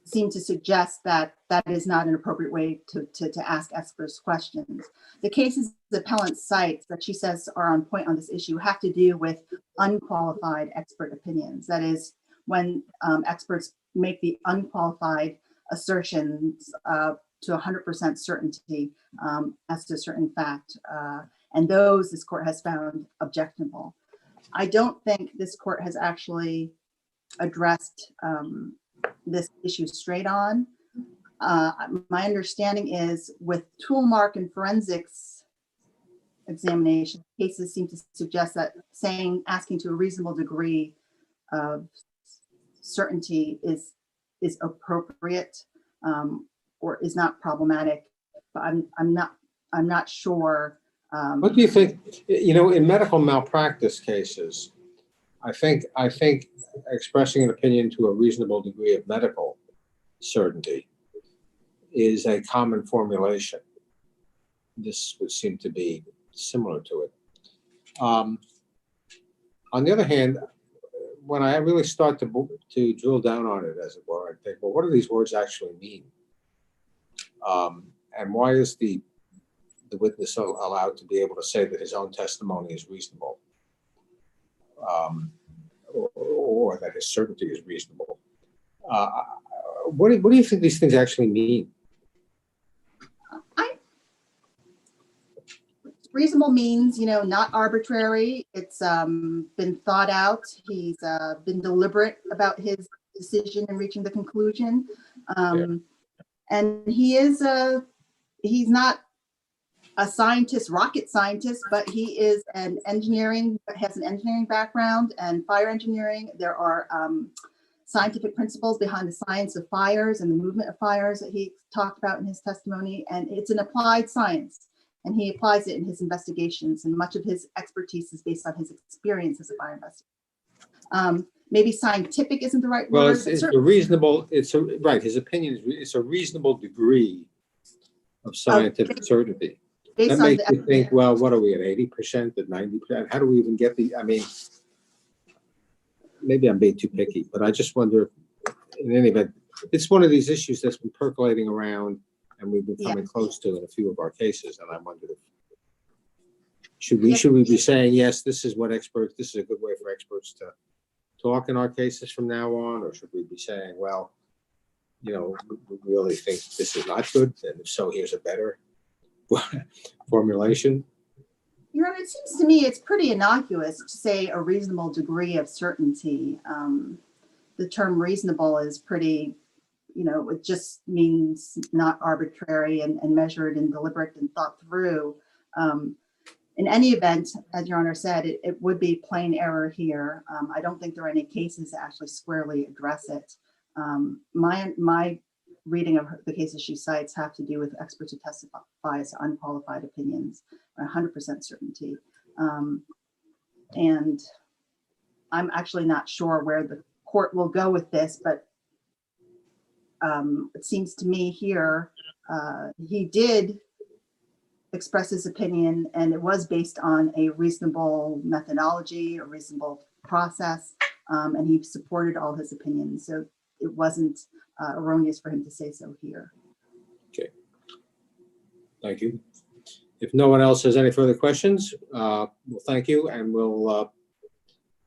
seemed to suggest that that is not an appropriate way to ask experts questions. The cases the appellant cites that she says are on point on this issue have to do with unqualified expert opinions. That is, when experts make the unqualified assertions to 100% certainty as to a certain fact. And those this court has found objectionable. I don't think this court has actually addressed this issue straight on. My understanding is with tool mark and forensics examination, cases seem to suggest that asking to a reasonable degree of certainty is appropriate or is not problematic, but I'm not sure. What do you think? You know, in medical malpractice cases, I think expressing an opinion to a reasonable degree of medical certainty is a common formulation. This would seem to be similar to it. On the other hand, when I really start to drill down on it, as it were, I think, well, what do these words actually mean? And why is the witness allowed to be able to say that his own testimony is reasonable, or that his certainty is reasonable? What do you think these things actually mean? Reasonable means, not arbitrary. It's been thought out. He's been deliberate about his decision and reaching the conclusion. And he's not a scientist, rocket scientist, but he is has an engineering background and fire engineering. There are scientific principles behind the science of fires and the movement of fires that he talked about in his testimony. And it's an applied science, and he applies it in his investigations. And much of his expertise is based on his experience as a fire investigator. Maybe scientific isn't the right Well, word. it's a reasonable, right, his opinion is, it's a reasonable degree of scientific certainty. Based That on makes the you think, well, what are we at 80%, at 90%? How do we even get maybe I'm being too picky, but I just wonder, in any event, it's one of these issues that's been percolating around and we've been coming close to in a few of our cases. And I wondered if, should we be saying, yes, this is a good way for experts to talk in our cases from now on, or should we be saying, well, we really think this is not good, and if so, here's a better formulation? Your Honor, it seems to me it's pretty innocuous to say a reasonable degree of certainty. The term reasonable is pretty, it just means not arbitrary and measured and deliberate and thought through. In any event, as Your Honor said, it would be plain error here. I don't think there are any cases that actually squarely address it. My reading of the cases she cites have to do with experts who testify as unqualified opinions, 100% certainty. And I'm actually not sure where the court will go with this, but it seems to me here, he did express his opinion, and it was based on a reasonable methodology, a reasonable process, and he supported all his opinions. So it wasn't erroneous for him to say so here. Okay. Thank you. If no one else has any further questions, well, thank you, and we'll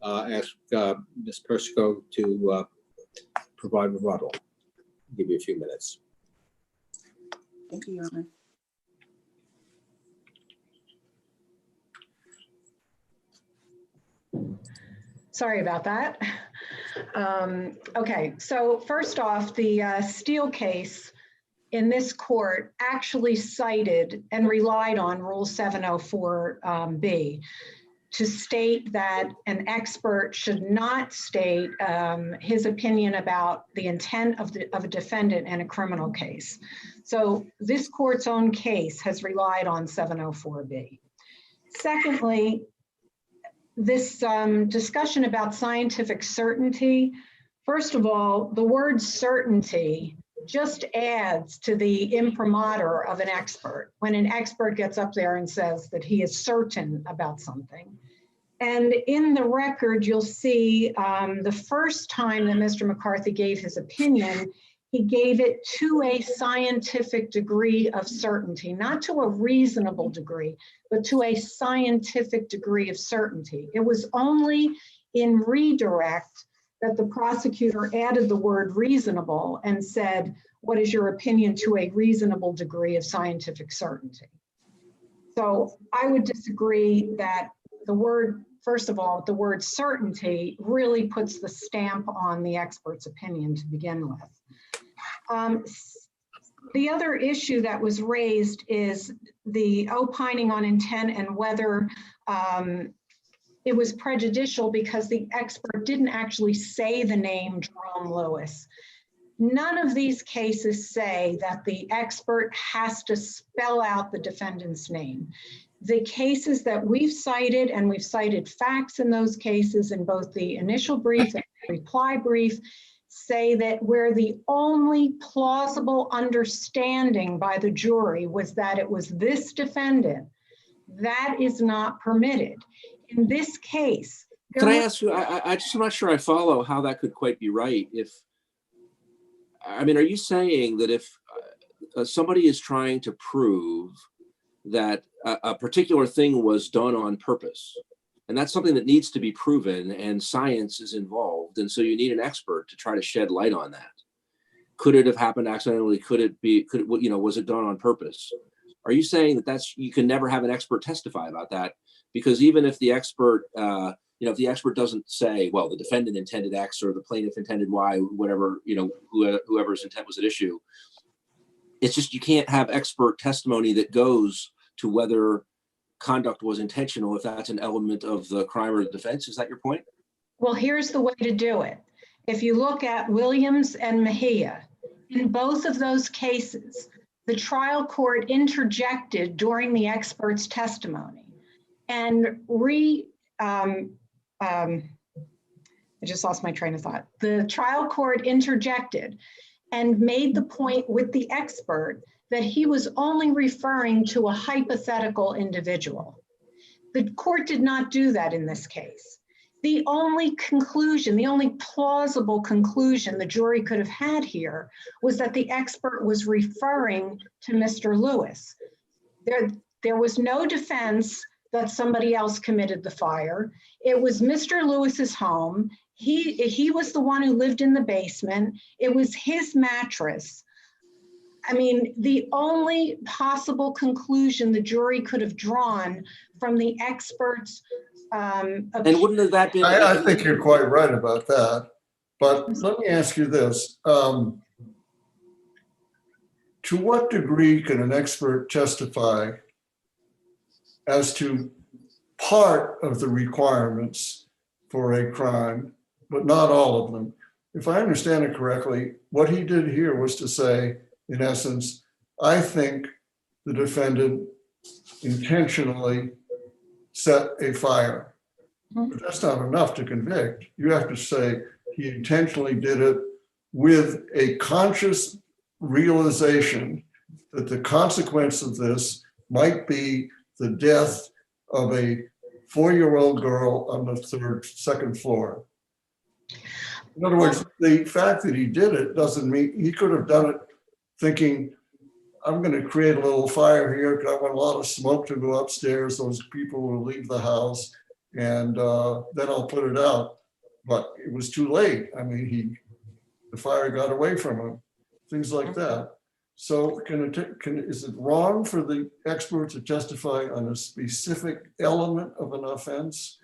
ask Ms. Persico to provide rebuttal. I'll give you a few minutes. Thank you, Your Honor. Sorry about that. Okay, so first off, the Steele case in this court actually cited and relied on Rule 704B to state that an expert should not state his opinion about the intent of a defendant in a criminal case. So this court's own case has relied on 704B. Secondly, this discussion about scientific certainty, first of all, the word certainty just adds to the imprimatur of an expert when an expert gets up there and says that he is certain about something. And in the record, you'll see the first time that Mr. McCarthy gave his opinion, he gave it to a scientific degree of certainty, not to a reasonable degree, but to a scientific degree of certainty. It was only in redirect that the prosecutor added the word reasonable and said, what is your opinion to a reasonable degree of scientific certainty? So I would disagree that the word, first of all, the word certainty really puts the stamp on the expert's opinion to begin with. The other issue that was raised is the opining on intent and whether it was prejudicial because the expert didn't actually say the name Jerome Lewis. None of these cases say that the expert has to spell out the defendant's name. The cases that we've cited, and we've cited facts in those cases in both the initial brief and reply brief, say that where the only plausible understanding by the jury was that it was this defendant, that is not permitted. In this case, can I ask you, I'm not sure I follow how that could quite be right. Are you saying that if somebody is trying to prove that a particular thing was done on purpose, and that's something that needs to be proven and science is involved, and so you need an expert to try to shed light on that? Could it have happened accidentally? Was it done on purpose? Are you saying that you can never have an expert testify about that? Because even if the expert, if the expert doesn't say, well, the defendant intended X or the plaintiff intended Y, whatever, whoever's intent was at issue, it's just you can't have expert testimony that goes to whether conduct was intentional if that's an element of the crime or the defense. Is that your point? Well, here's the way to do it. If you look at Williams and Mejia, in both of those cases, the trial court interjected during the expert's testimony and I just lost my train of thought. The trial court interjected and made the point with the expert that he was only referring to a hypothetical individual. The court did not do that in this case. The only conclusion, the only plausible conclusion the jury could have had here was that the expert was referring to Mr. Lewis. There was no defense that somebody else committed the fire. It was Mr. Lewis's home. He was the one who lived in the basement. It was his mattress. I mean, the only possible conclusion the jury could have drawn from the expert's and wouldn't have that been? I think you're quite right about that. But let me ask you this. To what degree can an expert testify as to part of the requirements for a crime, but not all of them? If I understand it correctly, what he did here was to say, in essence, I think the defendant intentionally set a fire. But that's not enough to convict. You have to say he intentionally did it with a conscious realization that the consequence of this might be the death of a 4-year-old girl on the second floor. In other words, the fact that he did it doesn't mean he could have done it thinking, I'm going to create a little fire here because I want a lot of smoke to go upstairs. Those people will leave the house and then I'll put it out. But it was too late. I mean, the fire got away from him, things like that. So is it wrong for the expert to testify on a specific element of an offense?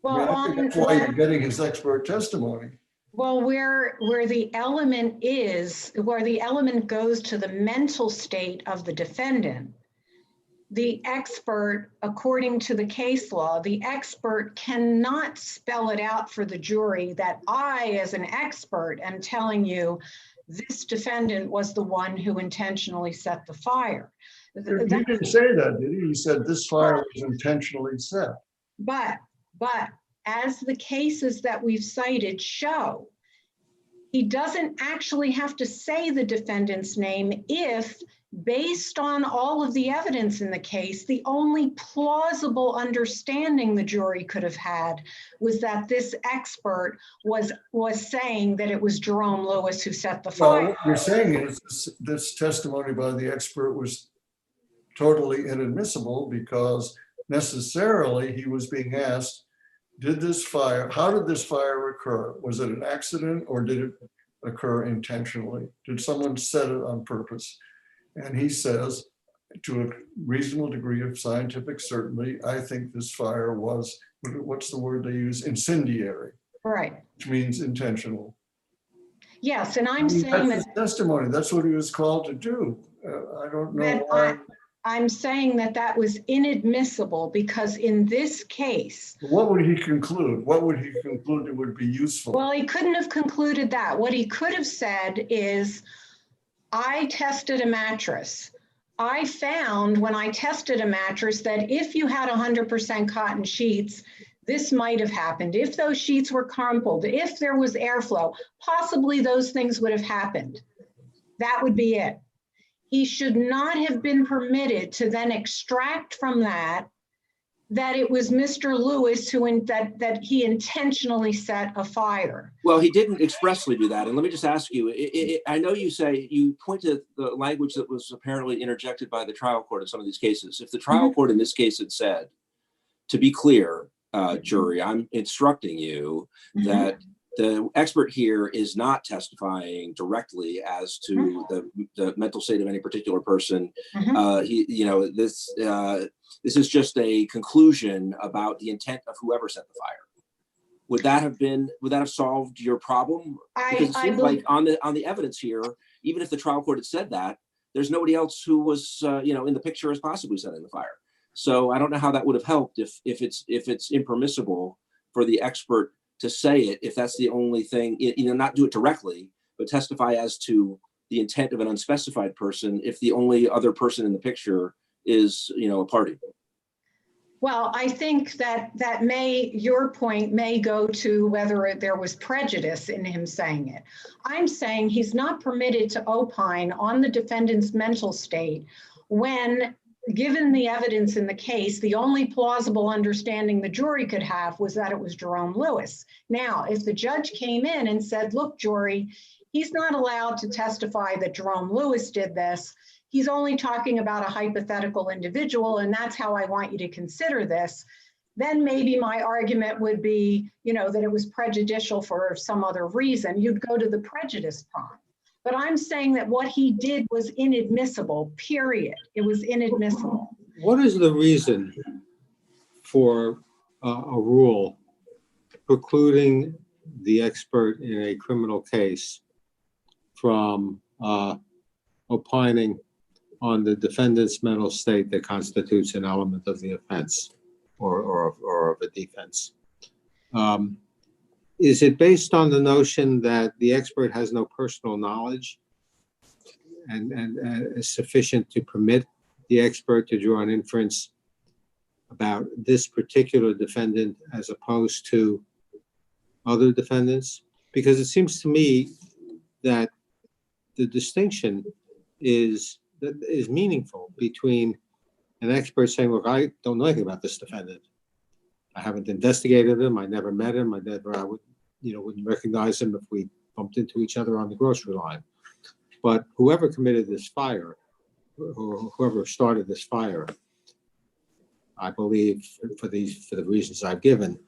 Well, I think that's why you're getting his expert testimony. Well, where the element goes to the mental state of the defendant, the expert, according to the case law, the expert cannot spell it out for the jury that I, as an expert, am telling you this defendant was the one who intentionally set the fire. He didn't say that, did he? He said this fire was intentionally set. But as the cases that we've cited show, he doesn't actually have to say the defendant's name if, based on all of the evidence in the case, the only plausible understanding the jury could have had was that this expert was saying that it was Jerome Lewis who set the fire. Well, what you're saying is this testimony by the expert was totally inadmissible because necessarily he was being asked, how did this fire occur? Was it an accident or did it occur intentionally? Did someone set it on purpose? And he says, to a reasonable degree of scientific certainty, I think this fire was, what's the word they use? Incendiary. Right. Which means intentional. Yes, and I'm saying that's his testimony. That's what he was called to do. I don't know why. I'm saying that was inadmissible because in this case. What would he conclude? What would he conclude it would be useful? Well, he couldn't have concluded that. What he could have said is, I tested a mattress. I found when I tested a mattress that if you had 100% cotton sheets, this might have happened. If those sheets were crumpled, if there was airflow, possibly those things would have happened. That would be it. He should not have been permitted to then extract from that it was Mr. Lewis that he intentionally set a fire. Well, he didn't expressly do that. And let me just ask you, I know you point to the language that was apparently interjected by the trial court in some of these cases. If the trial court in this case had said, to be clear, jury, I'm instructing you that the expert here is not testifying directly as to the mental state of any particular person. This is just a conclusion about the intent of whoever set the fire. Would that have solved your problem? Because it seems like on the evidence here, even if the trial court had said that, there's nobody else who was in the picture as possibly setting the fire. So I don't know how that would have helped if it's impermissible for the expert to say it, if that's the only thing, not do it directly, but testify as to the intent of an unspecified person if the only other person in the picture is, a party. Well, I think that your point may go to whether there was prejudice in him saying it. I'm saying he's not permitted to opine on the defendant's mental state when, given the evidence in the case, the only plausible understanding the jury could have was that it was Jerome Lewis. Now, if the judge came in and said, look, jury, he's not allowed to testify that Jerome Lewis did this. He's only talking about a hypothetical individual, and that's how I want you to consider this. Then maybe my argument would be, that it was prejudicial for some other reason. You'd go to the prejudice prong. But I'm saying that what he did was inadmissible, period. It was inadmissible. What is the reason for a rule precluding the expert in a criminal case from opining on the defendant's mental state that constitutes an element of the offense or of a defense? Is it based on the notion that the expert has no personal knowledge and is sufficient to permit the expert to draw an inference about this particular defendant as opposed to other defendants? Because it seems to me that the distinction is meaningful between an expert saying, look, I don't know anything about this defendant. I haven't investigated him. I never met him. I wouldn't recognize him if we bumped into each other on the grocery line. But whoever committed this fire, or whoever started this fire, I believe for the reasons I've given,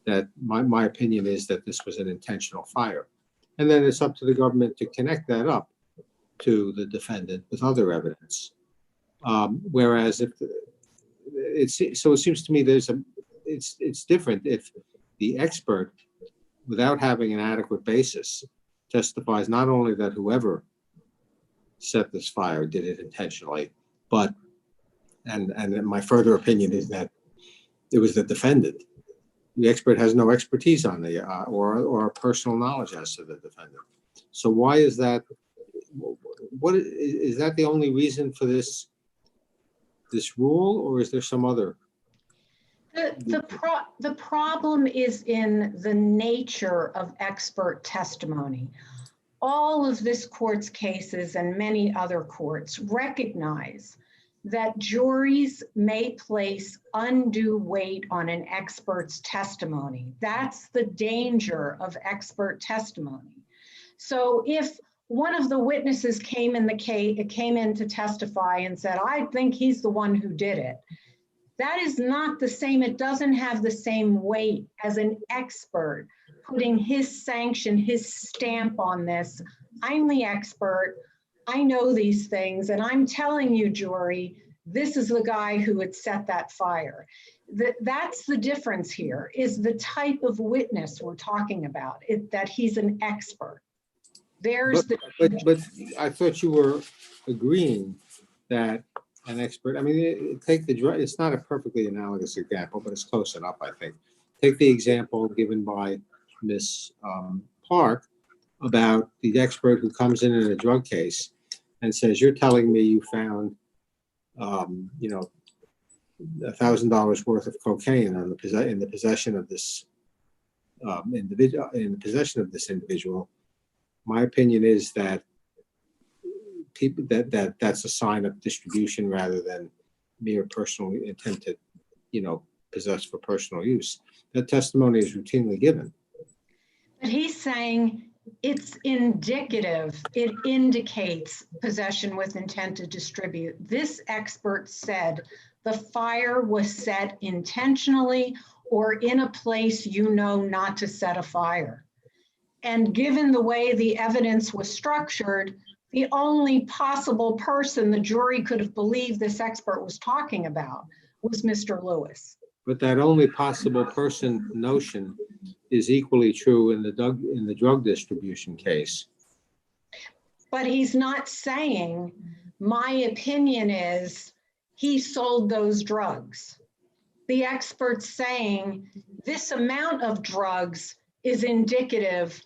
that my opinion is that this was an intentional fire. And then it's up to the government to connect that up to the defendant with other evidence. Whereas it seems to me it's different if the expert, without having an adequate basis, testifies not only that whoever set this fire did it intentionally, but and my further opinion is that it was the defendant. The expert has no expertise on the or personal knowledge as to the defendant. So why is that? What is that the only reason for this rule, or is there some other? The problem is in the nature of expert testimony. All of this court's cases and many other courts recognize that juries may place undue weight on an expert's testimony. That's the danger of expert testimony. So if one of the witnesses came in to testify and said, I think he's the one who did it, that is not the same. It doesn't have the same weight as an expert putting his sanction, his stamp on this. I'm the expert. I know these things, and I'm telling you, jury, this is the guy who had set that fire. That's the difference here, is the type of witness we're talking about, that he's an expert. But I thought you were agreeing that an expert, it's not a perfectly analogous example, but it's close enough, I think. Take the example given by Ms. Park about the expert who comes in a drug case and says, you're telling me you found, $1,000 worth of cocaine in the possession of this individual. My opinion is that that's a sign of distribution rather than mere personal intent to, possess for personal use. That testimony is routinely given. But he's saying it's indicative. It indicates possession with intent to distribute. This expert said the fire was set intentionally or in a place not to set a fire. And given the way the evidence was structured, the only possible person the jury could have believed this expert was talking about was Mr. Lewis. But that only possible person notion is equally true in the drug distribution case. But he's not saying, my opinion is he sold those drugs. The expert's saying this amount of drugs is indicative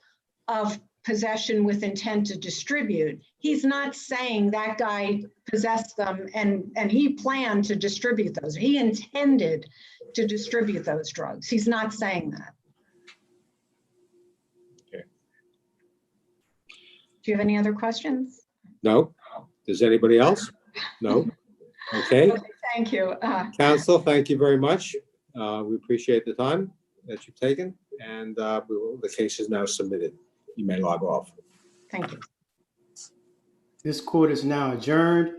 of possession with intent to distribute. He's not saying that guy possessed them and he planned to distribute those. He intended to distribute those drugs. He's not saying that. Okay. Do you have any other questions? No? Does anybody else? No? Okay. Okay, thank you. Counsel, thank you very much. We appreciate the time that you've taken, and the case is now submitted. You may log off. Thank you. This court is now adjourned.